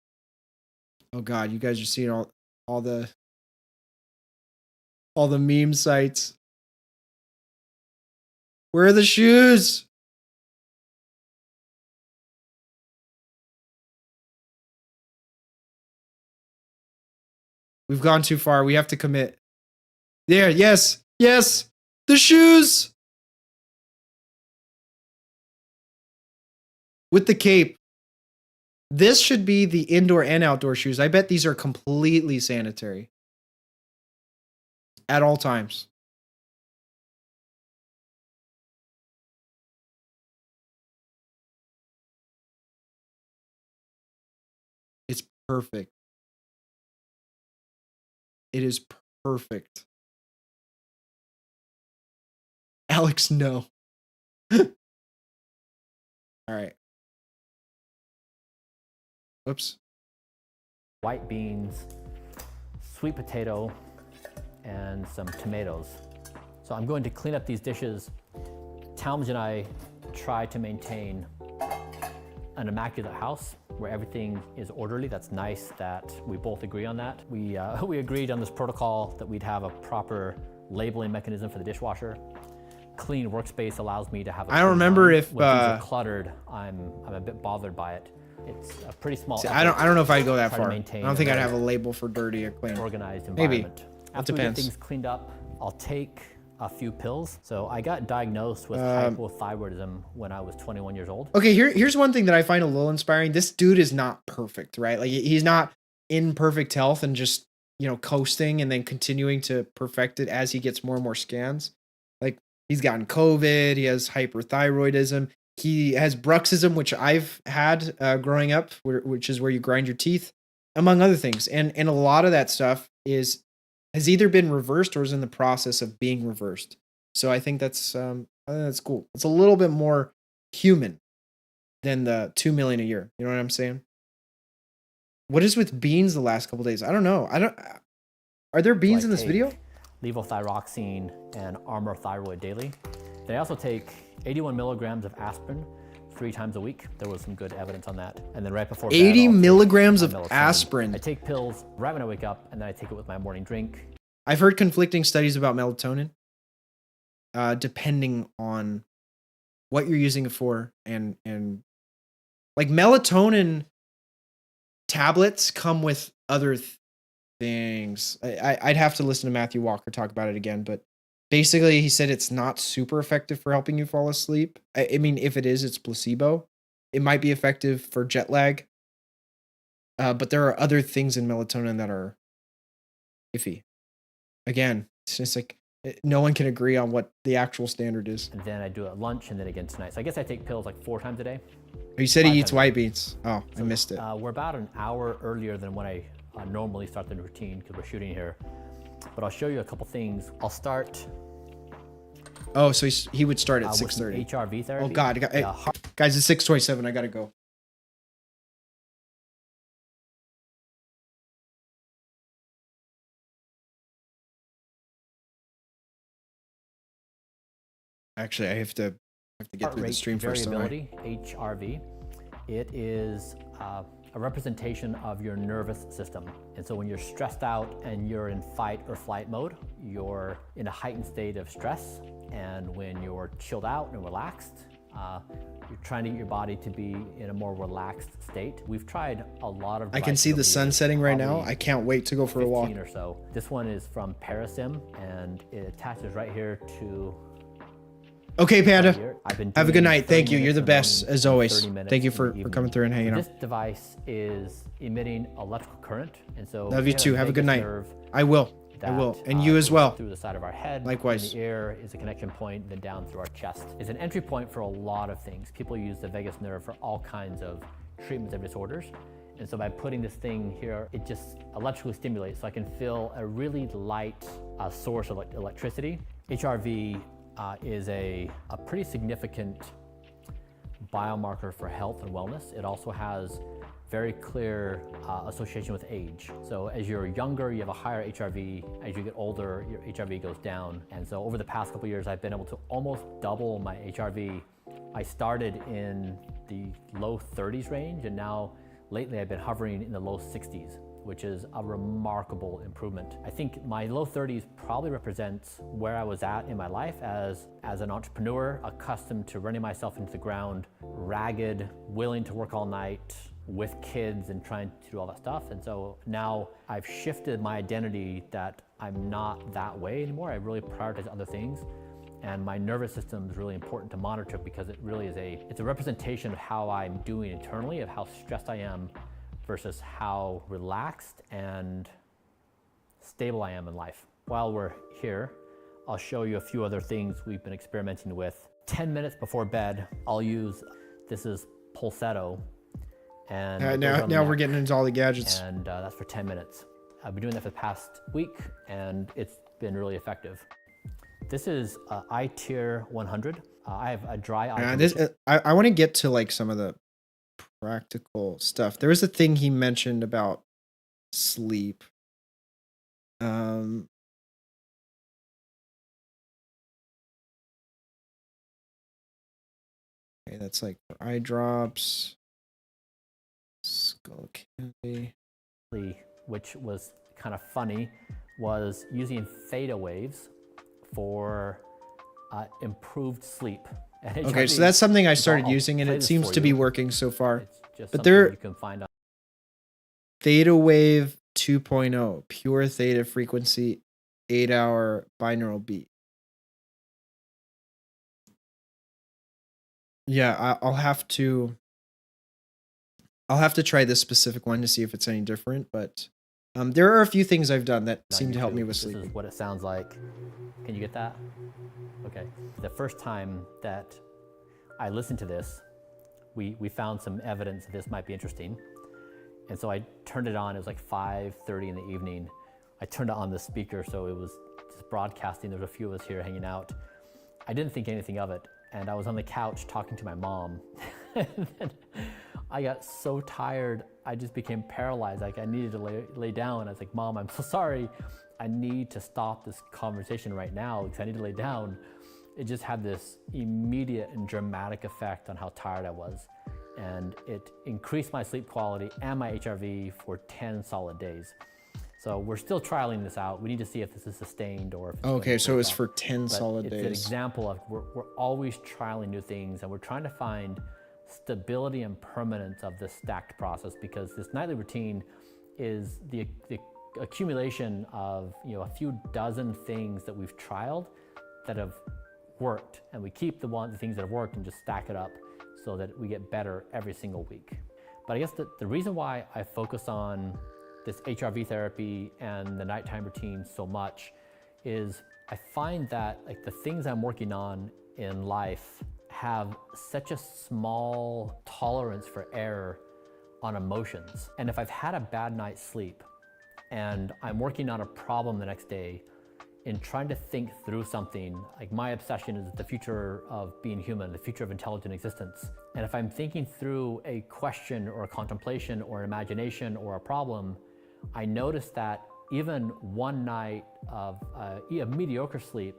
Speaker 1: Oh God, you guys are seeing all the meme sites. Where are the shoes? We've gone too far. We have to commit. There, yes, yes, the shoes with the cape. This should be the indoor and outdoor shoes. I bet these are completely sanitary at all times. It's perfect. It is perfect. Alex, no. All right. Oops.
Speaker 4: White beans, sweet potato, and some tomatoes. So I'm going to clean up these dishes. Talmadge and I try to maintain an immaculate house where everything is orderly. That's nice that we both agree on that. We agreed on this protocol that we'd have a proper labeling mechanism for the dishwasher. Clean workspace allows me to have
Speaker 1: I don't remember if
Speaker 4: when things are cluttered, I'm a bit bothered by it. It's a pretty small.
Speaker 1: See, I don't know if I'd go that
Speaker 4: try to
Speaker 1: far. I
Speaker 4: maintain
Speaker 1: don't think
Speaker 4: a
Speaker 1: I'd have a label for dirty or clean.
Speaker 4: organized
Speaker 1: Maybe.
Speaker 4: environment.
Speaker 1: It
Speaker 4: After we
Speaker 1: depends.
Speaker 4: get things cleaned up, I'll take a few pills. So I got diagnosed with hypothyroidism when I was 21 years old.
Speaker 1: Okay, here's one thing that I find a little inspiring. This dude is not perfect, right? Like he's not in perfect health and just, coasting and then continuing to perfect it as he gets more and more scans. Like he's gotten COVID, he has hyperthyroidism, he has bruxism, which I've had growing up, which is where you grind your teeth, among other things. And a lot of that stuff has either been reversed or is in the process of being reversed. So I think that's cool. It's a little bit more human than the 2 million a year. You know what I'm saying? What is with beans the last couple days? I don't know. Are there beans in this video?
Speaker 4: Levothyroxine and Armour Thyroid daily. Then I also take 81 milligrams of aspirin 3 times a week. There was some good evidence on that. And then right before bed,
Speaker 1: 80
Speaker 4: I'll take
Speaker 1: milligrams of
Speaker 4: melatonin.
Speaker 1: aspirin.
Speaker 4: I take pills right when I wake up, and then I take it with my morning drink.
Speaker 1: I've heard conflicting studies about melatonin, depending on what you're using it for, and like melatonin tablets come with other things. I'd have to listen to Matthew Walker talk about it again, but basically he said it's not super effective for helping you fall asleep. I mean, if it is, it's placebo. It might be effective for jet lag, but there are other things in melatonin that are iffy. Again, it's just like no one can agree on what the actual standard is.
Speaker 4: And then I do it at lunch and then again tonight. So I guess I take pills like 4 times a day.
Speaker 1: You said he
Speaker 4: 5
Speaker 1: eats
Speaker 4: times a
Speaker 1: white
Speaker 4: day.
Speaker 1: beans. Oh, I missed it.
Speaker 4: We're about an hour earlier than when I normally start the routine because we're shooting here. But I'll show you a couple things. I'll start.
Speaker 1: Oh, so he would start at
Speaker 4: with some
Speaker 1: 6:30.
Speaker 4: HRV therapy.
Speaker 1: Oh God, guys, it's 6:27. I gotta go. Actually, I have to get through the stream first.
Speaker 4: Variability, HRV. It is a representation of your nervous system. And so when you're stressed out and you're in fight or flight mode, you're in a heightened state of stress. And when you're chilled out and relaxed, you're trying to get your body to be in a more relaxed state. We've tried a lot of.
Speaker 1: I can see the sun setting right now. I can't wait to go for a walk.
Speaker 4: 15 or so. This one is from Parasim, and it attaches right here to.
Speaker 1: Okay, Panda. Have a good night.
Speaker 4: 30
Speaker 1: Thank you. You're the
Speaker 4: minutes in
Speaker 1: best
Speaker 4: morning,
Speaker 1: as always.
Speaker 4: 30 minutes
Speaker 1: Thank you
Speaker 4: in
Speaker 1: for
Speaker 4: the evening.
Speaker 1: coming through and hanging out.
Speaker 4: This device is emitting electrical current, and so
Speaker 1: Love
Speaker 4: we
Speaker 1: you
Speaker 4: have
Speaker 1: too. Have a good
Speaker 4: vagus
Speaker 1: night.
Speaker 4: nerve
Speaker 1: I will.
Speaker 4: that,
Speaker 1: And you as well.
Speaker 4: Through the side of our head.
Speaker 1: Likewise.
Speaker 4: In the ear is a connection point, then down through our chest. It's an entry point for a lot of things. People use the vagus nerve for all kinds of treatments of disorders. And so by putting this thing here, it just electrically stimulates. So I can feel a really light source of electricity. HRV is a pretty significant biomarker for health and wellness. It also has very clear association with age. So as you're younger, you have a higher HRV. As you get older, your HRV goes down. And so over the past couple of years, I've been able to almost double my HRV. I started in the low 30s range, and now lately I've been hovering in the low 60s, which is a remarkable improvement. I think my low 30s probably represents where I was at in my life as an entrepreneur, accustomed to running myself into the ground, ragged, willing to work all night, with kids and trying to do all that stuff. And so now I've shifted my identity that I'm not that way anymore. I really prioritize other things. And my nervous system is really important to monitor because it really is it's a representation of how I'm doing internally, of how stressed I am versus how relaxed and stable I am in life. While we're here, I'll show you a few other things we've been experimenting with. 10 minutes before bed, I'll use, this is Pulsetto. And
Speaker 1: now we're getting into all the gadgets.
Speaker 4: And that's for 10 minutes. I've been doing that for the past week, and it's been really effective. This is iTier 100. I have a dry eye.
Speaker 1: I want to get to like some of the practical stuff. There was a thing he mentioned about sleep. Um, okay, that's like for eye drops. Skull candy.
Speaker 4: Which was kind of funny, was using theta waves for improved sleep. And
Speaker 1: Okay,
Speaker 4: HRV,
Speaker 1: so that's something I
Speaker 4: I'll
Speaker 1: started using, and
Speaker 4: play
Speaker 1: it
Speaker 4: this
Speaker 1: seems
Speaker 4: for
Speaker 1: to be
Speaker 4: you.
Speaker 1: working so far.
Speaker 4: It's just
Speaker 1: But
Speaker 4: something
Speaker 1: there,
Speaker 4: you can find on.
Speaker 1: Theta Wave 2.0, pure theta frequency, 8-hour binaural beat. Yeah, I'll have to try this specific one to see if it's any different. But there are a few things I've done that
Speaker 4: on
Speaker 1: seem to help me
Speaker 4: YouTube.
Speaker 1: with sleep.
Speaker 4: This is what it sounds like. Can you get that? Okay. The first time that I listened to this, we found some evidence that this might be interesting. And so I turned it on. It was like 5:30 in the evening. I turned it on the speaker, so it was just broadcasting. There was a few of us here hanging out. I didn't think anything of it. And I was on the couch talking to my mom. And then I got so tired, I just became paralyzed. Like I needed to lay down. I was like, Mom, I'm so sorry. I need to stop this conversation right now because I need to lay down. It just had this immediate and dramatic effect on how tired I was. And it increased my sleep quality and my HRV for 10 solid days. So we're still trialing this out. We need to see if this is sustained or if it's
Speaker 1: Okay, so it was
Speaker 4: up.
Speaker 1: for 10 solid days.
Speaker 4: It's an example of we're always trialing new things, and we're trying to find stability and permanence of the stacked process, because this nightly routine is the accumulation of a few dozen things that we've trialed that have worked, and we keep the things that have worked and just stack it up so that we get better every single week. But I guess the reason why I focus on this HRV therapy and the nighttime routine so much is I find that like the things I'm working on in life have such a small tolerance for error on emotions. And if I've had a bad night's sleep and I'm working on a problem the next day, in trying to think through something, like my obsession is the future of being human, the future of intelligent existence. And if I'm thinking through a question or a contemplation or an imagination or a problem, I notice that even one night of mediocre sleep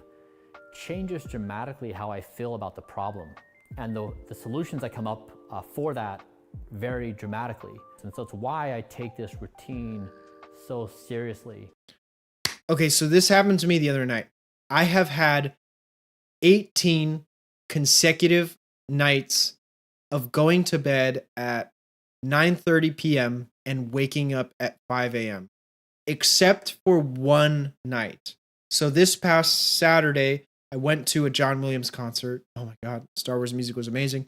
Speaker 4: changes dramatically how I feel about the problem. And the solutions that come up for that vary dramatically. And so it's why I take this routine so seriously.
Speaker 1: Okay, so this happened to me the other night. I have had 18 consecutive nights of going to bed at 9:30 p.m. and waking up at 5 a.m., except for one night. So this past Saturday, I went to a John Williams concert. Oh my God, Star Wars music was amazing.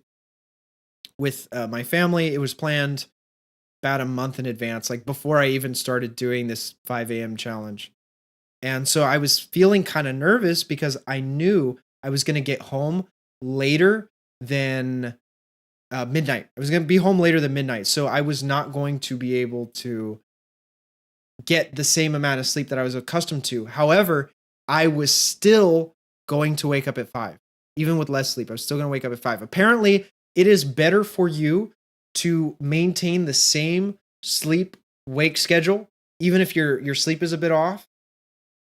Speaker 1: With my family, it was planned about a month in advance, like before I even started doing this 5 a.m. challenge. And so I was feeling kind of nervous because I knew I was going to get home later than midnight. I was going to be home later than midnight. So I was not going to be able to get the same amount of sleep that I was accustomed to. However, I was still going to wake up at 5. Even with less sleep, I was still going to wake up at 5. Apparently, it is better for you to maintain the same sleep wake schedule, even if your sleep is a bit off,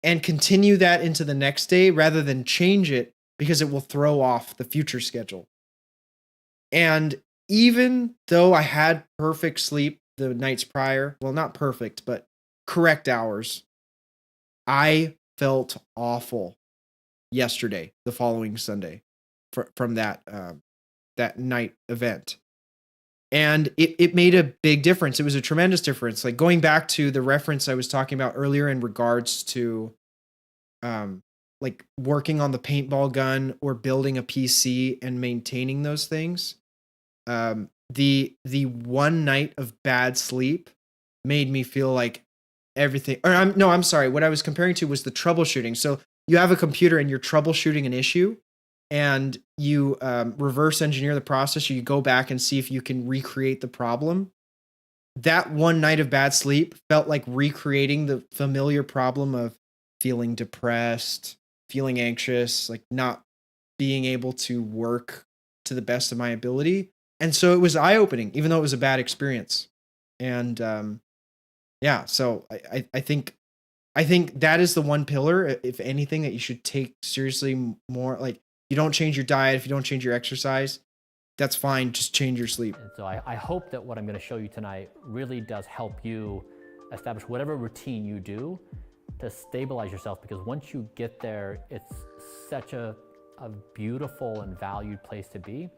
Speaker 1: and continue that into the next day rather than change it, because it will throw off the future schedule. And even though I had perfect sleep the nights prior, well, not perfect, but correct hours, I felt awful yesterday, the following Sunday, from that night event. And it made a big difference. It was a tremendous difference. Like going back to the reference I was talking about earlier in regards to like working on the paintball gun or building a PC and maintaining those things. The one night of bad sleep made me feel like everything, or I'm sorry. What I was comparing to was the troubleshooting. So you have a computer and you're troubleshooting an issue, and you reverse engineer the process. You go back and see if you can recreate the problem. That one night of bad sleep felt like recreating the familiar problem of feeling depressed, feeling anxious, like not being able to work to the best of my ability. And so it was eye-opening, even though it was a bad experience. And yeah, so I think I think that is the one pillar, if anything, that you should take seriously more. Like, you don't change your diet, if you don't change your exercise, that's fine. Just change your sleep.
Speaker 4: And so I hope that what I'm going to show you tonight really does help you establish whatever routine you do to stabilize yourself, because once you get there, it's such a beautiful and valued place to be.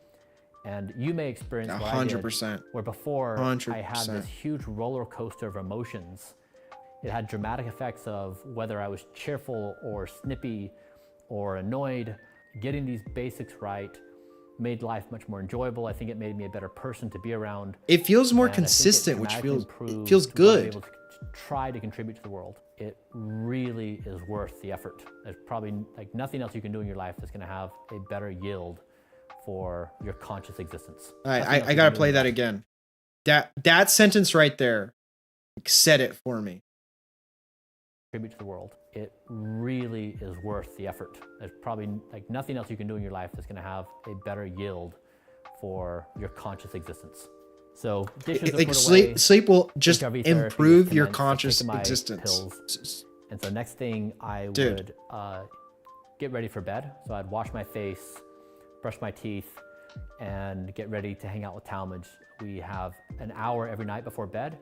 Speaker 4: And you may experience what I did,
Speaker 1: 100%.
Speaker 4: where before
Speaker 1: 100%.
Speaker 4: I had this huge roller coaster of emotions. It had dramatic effects of whether I was cheerful or snippy or annoyed. Getting these basics right made life much more enjoyable. I think it made me a better person to be around.
Speaker 1: It feels more
Speaker 4: And I think it
Speaker 1: consistent, which
Speaker 4: dramatically
Speaker 1: feels
Speaker 4: improved
Speaker 1: feels
Speaker 4: what I'm
Speaker 1: good.
Speaker 4: able to try to contribute to the world. It really is worth the effort. There's probably like nothing else you can do in your life that's going to have a better yield for your conscious existence.
Speaker 1: I gotta play that again. That sentence right there, said it for me.
Speaker 4: Contribute to the world. It really is worth the effort. There's probably like nothing else you can do in your life that's going to have a better yield for your conscious existence. So dishes are
Speaker 1: Like
Speaker 4: put away,
Speaker 1: sleep will just
Speaker 4: HRV therapy
Speaker 1: improve
Speaker 4: is
Speaker 1: your
Speaker 4: commenced.
Speaker 1: conscious
Speaker 4: I've taken my
Speaker 1: existence.
Speaker 4: pills. And so next thing I
Speaker 1: Dude.
Speaker 4: would get ready for bed. So I'd wash my face, brush my teeth, and get ready to hang out with Talmadge. We have an hour every night before bed.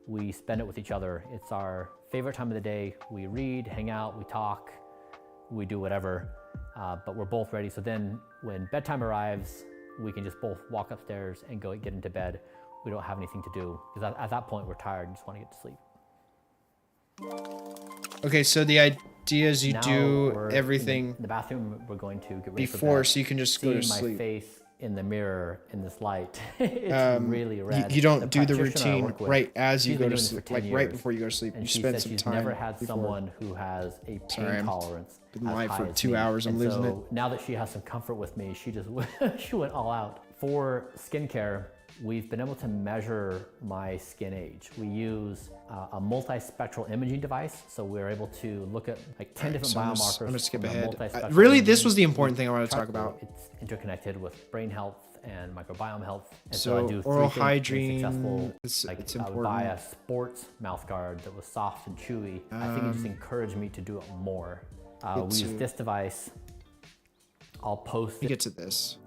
Speaker 4: We spend it with each other. It's our favorite time of the day. We read, hang out, we talk, we do whatever, but we're both ready. So then when bedtime arrives, we can just both walk upstairs and go get into bed. We don't have anything to do, because at that point we're tired and just want to get to sleep.
Speaker 1: Okay, so the idea is you
Speaker 4: Now
Speaker 1: do
Speaker 4: we're
Speaker 1: everything
Speaker 4: in the bathroom. We're going to get ready for
Speaker 1: before,
Speaker 4: bed.
Speaker 1: so you can just go to
Speaker 4: Seeing
Speaker 1: sleep.
Speaker 4: my face in the mirror in this light, it's really red.
Speaker 1: You don't do the
Speaker 4: practitioner I
Speaker 1: routine
Speaker 4: work with,
Speaker 1: right as you
Speaker 4: she's
Speaker 1: go
Speaker 4: been
Speaker 1: to
Speaker 4: doing this for
Speaker 1: sleep,
Speaker 4: 10
Speaker 1: like
Speaker 4: years,
Speaker 1: right before you go to sleep.
Speaker 4: and
Speaker 1: You
Speaker 4: she
Speaker 1: spend
Speaker 4: said
Speaker 1: some
Speaker 4: she's
Speaker 1: time.
Speaker 4: never had
Speaker 1: before.
Speaker 4: someone who has a pain
Speaker 1: Sorry, I'm
Speaker 4: tolerance.
Speaker 1: been
Speaker 4: as
Speaker 1: live for
Speaker 4: high as
Speaker 1: 2
Speaker 4: me.
Speaker 1: hours, I'm
Speaker 4: And
Speaker 1: losing
Speaker 4: so now that she has some comfort with me, she just she went all out. For skincare, we've been able to measure my skin age. We use a multispectral imaging device, so we're able to look at like 10 different
Speaker 1: so
Speaker 4: biomarkers.
Speaker 1: I'm gonna skip
Speaker 4: from a
Speaker 1: ahead.
Speaker 4: multispectral
Speaker 1: Really, this
Speaker 4: imaging
Speaker 1: was the important thing I wanted to talk
Speaker 4: tracker.
Speaker 1: about.
Speaker 4: It's interconnected with brain health and microbiome health. And
Speaker 1: So
Speaker 4: I do
Speaker 1: oral
Speaker 4: three things to be
Speaker 1: hygiene,
Speaker 4: successful.
Speaker 1: it's
Speaker 4: Like I would
Speaker 1: important.
Speaker 4: buy a sports mouth guard that was soft and chewy. I think it just encouraged me to do it more. We use this device. I'll post
Speaker 1: You get to this.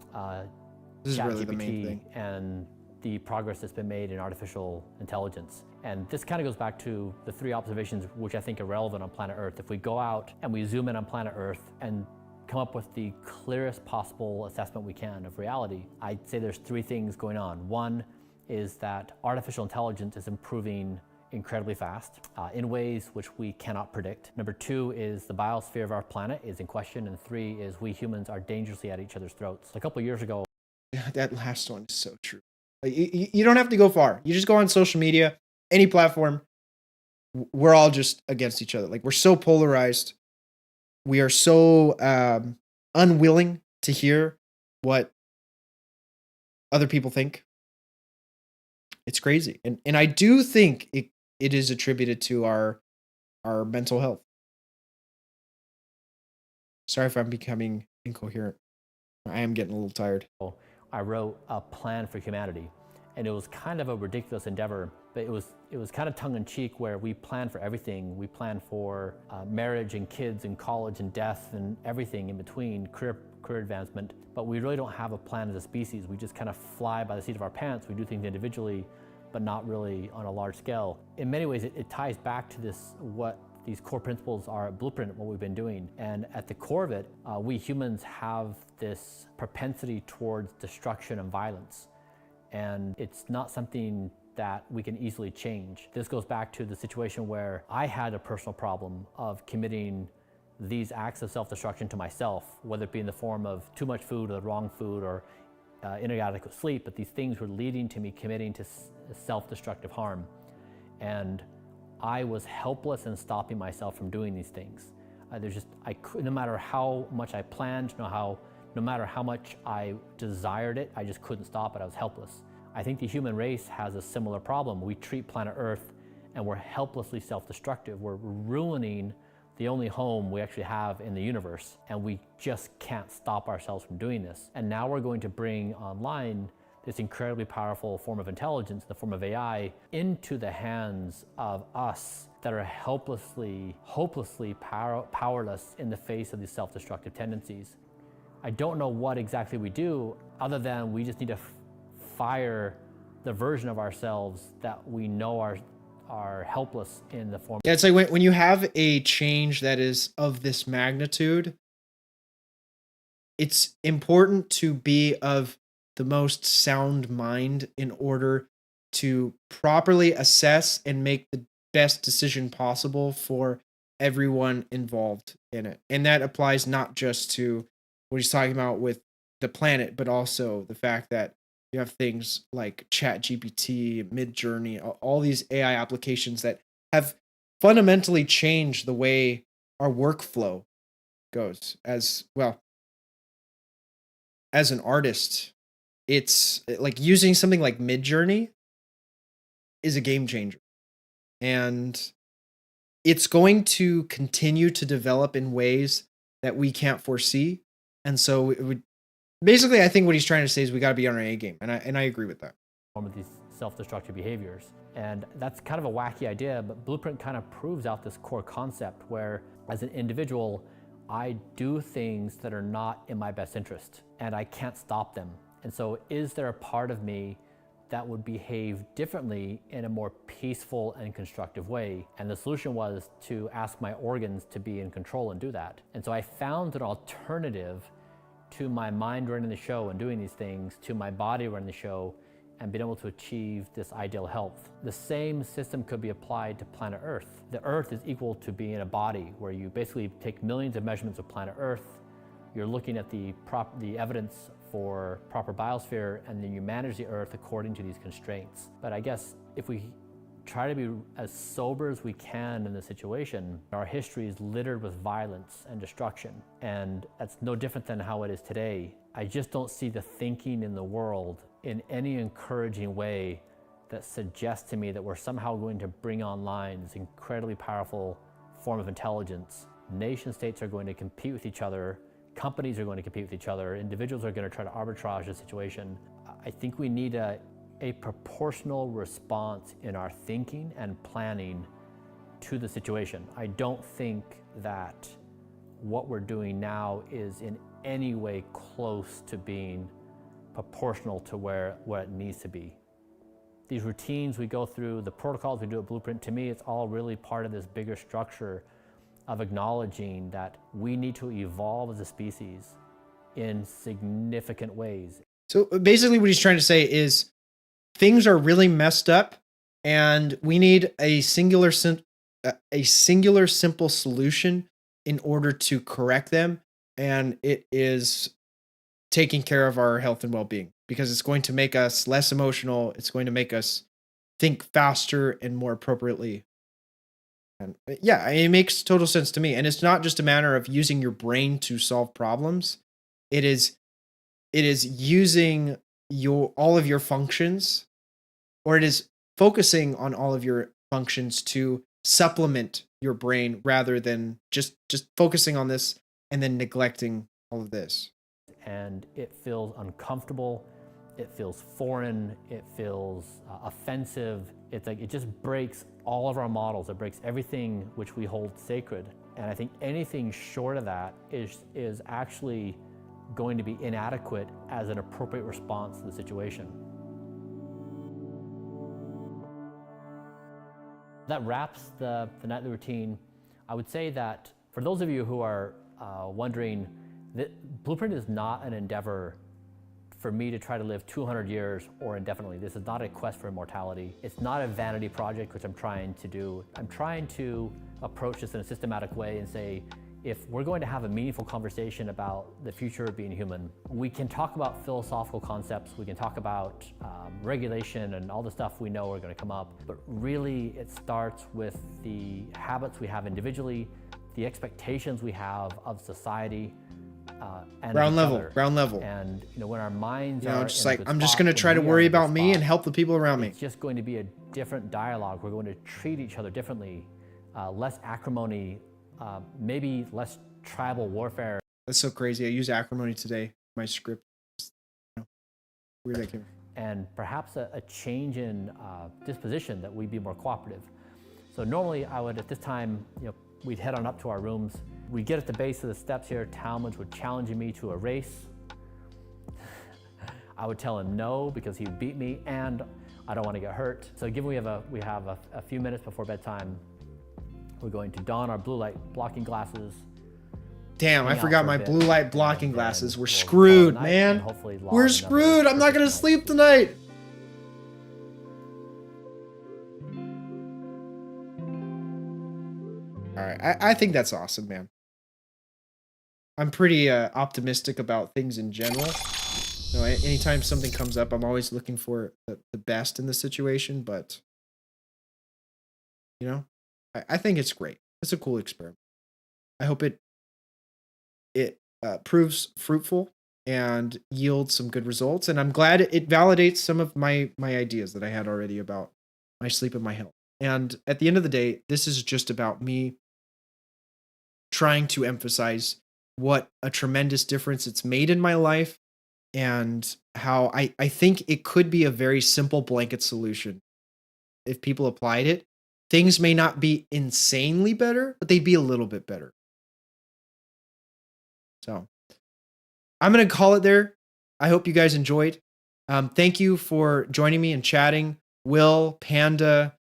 Speaker 1: This is really the main
Speaker 4: ChatGPT
Speaker 1: thing.
Speaker 4: and the progress that's been made in artificial intelligence. And this kind of goes back to the 3 observations which I think are relevant on planet Earth. If we go out and we zoom in on planet Earth and come up with the clearest possible assessment we can of reality, I'd say there's 3 things going on. One is that artificial intelligence is improving incredibly fast in ways which we cannot predict. Number 2 is the biosphere of our planet is in question. And 3 is we humans are dangerously at each other's throats. A couple of years ago,
Speaker 1: That last one is so true. Like, you don't have to go far. You just go on social media, any platform. We're all just against each other. Like, we're so polarized. We are so unwilling to hear what other people think. It's crazy. And I do think it is attributed to our mental health. Sorry if I'm becoming incoherent. I am getting a little tired.
Speaker 4: I wrote a plan for humanity, and it was kind of a ridiculous endeavor, but it was kind of tongue-in-cheek, where we plan for everything. We plan for marriage and kids and college and death and everything in between, career advancement, but we really don't have a plan as a species. We just kind of fly by the seat of our pants. We do things individually, but not really on a large scale. In many ways, it ties back to this, what these core principles are at Blueprint, what we've been doing. And at the core of it, we humans have this propensity towards destruction and violence. And it's not something that we can easily change. This goes back to the situation where I had a personal problem of committing these acts of self-destruction to myself, whether it be in the form of too much food or the wrong food or inadequate sleep, but these things were leading to me committing to self-destructive harm. And I was helpless in stopping myself from doing these things. No matter how much I planned, no matter how much I desired it, I just couldn't stop it. I was helpless. I think the human race has a similar problem. We treat planet Earth and we're helplessly self-destructive. We're ruining the only home we actually have in the universe, and we just can't stop ourselves from doing this. And now we're going to bring online this incredibly powerful form of intelligence, the form of AI, into the hands of us that are hopelessly powerless in the face of these self-destructive tendencies. I don't know what exactly we do other than we just need to fire the version of ourselves that we know are helpless in the form.
Speaker 1: Yeah, it's like when you have a change that is of this magnitude, it's important to be of the most sound mind in order to properly assess and make the best decision possible for everyone involved in it. And that applies not just to what he's talking about with the planet, but also the fact that you have things like ChatGPT, Midjourney, all these AI applications that have fundamentally changed the way our workflow goes. As well, as an artist, it's like using something like Midjourney is a game changer. And it's going to continue to develop in ways that we can't foresee. And so it would basically, I think what he's trying to say is we got to be on our A game. And I agree with that.
Speaker 4: Form of these self-destructive behaviors. And that's kind of a wacky idea, but Blueprint kind of proves out this core concept where as an individual, I do things that are not in my best interest and I can't stop them. And so is there a part of me that would behave differently in a more peaceful and constructive way? And the solution was to ask my organs to be in control and do that. And so I found an alternative to my mind running the show and doing these things, to my body running the show and being able to achieve this ideal health. The same system could be applied to planet Earth. The Earth is equal to being a body where you basically take millions of measurements of planet Earth, you're looking at the evidence for proper biosphere, and then you manage the Earth according to these constraints. But I guess if we try to be as sober as we can in this situation, our history is littered with violence and destruction, and that's no different than how it is today. I just don't see the thinking in the world in any encouraging way that suggests to me that we're somehow going to bring online this incredibly powerful form of intelligence. Nation states are going to compete with each other, companies are going to compete with each other, individuals are going to try to arbitrage the situation. I think we need a proportional response in our thinking and planning to the situation. I don't think that what we're doing now is in any way close to being proportional to where it needs to be. These routines we go through, the protocols we do at Blueprint, to me, it's all really part of this bigger structure of acknowledging that we need to evolve as a species in significant ways.
Speaker 1: So basically what he's trying to say is things are really messed up and we need a singular simple solution in order to correct them. And it is taking care of our health and well-being, because it's going to make us less emotional. It's going to make us think faster and more appropriately. And yeah, it makes total sense to me. And it's not just a matter of using your brain to solve problems. It is using all of your functions, or it is focusing on all of your functions to supplement your brain rather than just focusing on this and then neglecting all of this.
Speaker 4: And it feels uncomfortable, it feels foreign, it feels offensive. It's like it just breaks all of our models. It breaks everything which we hold sacred. And I think anything short of that is actually going to be inadequate as an appropriate response to the situation. That wraps the nightly routine. I would say that for those of you who are wondering, that Blueprint is not an endeavor for me to try to live 200 years or indefinitely. This is not a quest for immortality. It's not a vanity project, which I'm trying to do. I'm trying to approach this in a systematic way and say, if we're going to have a meaningful conversation about the future of being human, we can talk about philosophical concepts, we can talk about regulation and all the stuff we know are going to come up, but really it starts with the habits we have individually, the expectations we have of society, and
Speaker 1: ground level.
Speaker 4: And when our minds
Speaker 1: are
Speaker 4: just
Speaker 1: like, I'm just going to try to worry about me and help the people around me.
Speaker 4: It's just going to be a different dialogue. We're going to treat each other differently, less acrimony, maybe less tribal warfare.
Speaker 1: That's so crazy. I use acrimony today. My script. Weird that came.
Speaker 4: and perhaps a change in disposition that we'd be more cooperative. So normally I would, at this time, we'd head on up to our rooms. We'd get at the base of the steps here. Talmadge would challenge me to a race. I would tell him no because he would beat me and I don't want to get hurt. So given we have a few minutes before bedtime, we're going to don our blue light blocking glasses.
Speaker 1: Damn, I forgot my blue light blocking glasses. We're screwed, man. We're screwed. I'm not going to sleep tonight. All right. I think that's awesome, man. I'm pretty optimistic about things in general. Anytime something comes up, I'm always looking for the best in the situation, but I think it's great. It's a cool experiment. I hope it proves fruitful and yields some good results. And I'm glad it validates some of my ideas that I had already about my sleep and my health. And at the end of the day, this is just about me trying to emphasize what a tremendous difference it's made in my life and how I think it could be a very simple blanket solution. If people applied it, things may not be insanely better, but they'd be a little bit better. So I'm going to call it there. I hope you guys enjoyed. Thank you for joining me and chatting. Will, Panda,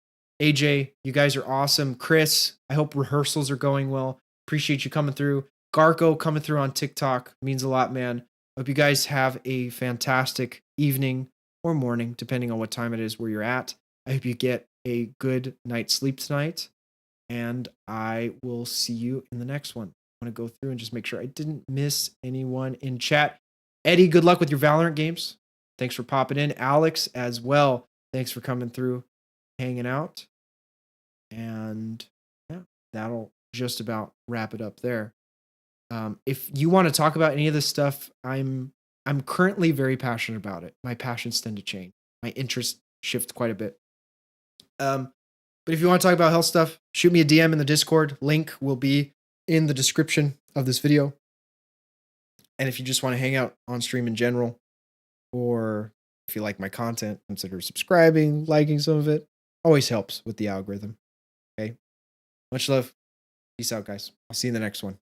Speaker 1: AJ, you guys are awesome. Chris, I hope rehearsals are going well. Appreciate you coming through. Garco coming through on TikTok means a lot, man. Hope you guys have a fantastic evening or morning, depending on what time it is where you're at. I hope you get a good night's sleep tonight, and I will see you in the next one. I want to go through and just make sure I didn't miss anyone in chat. Eddie, good luck with your Valorant games. Thanks for popping in. Alex as well. Thanks for coming through, hanging out. And yeah, that'll just about wrap it up there. If you want to talk about any of this stuff, I'm currently very passionate about it. My passions tend to change. My interests shift quite a bit. But if you want to talk about health stuff, shoot me a DM in the Discord. Link will be in the description of this video. And if you just want to hang out on stream in general, or if you like my content, consider subscribing, liking some of it. Always helps with the algorithm. Okay. Much love. Peace out, guys. I'll see you in the next one.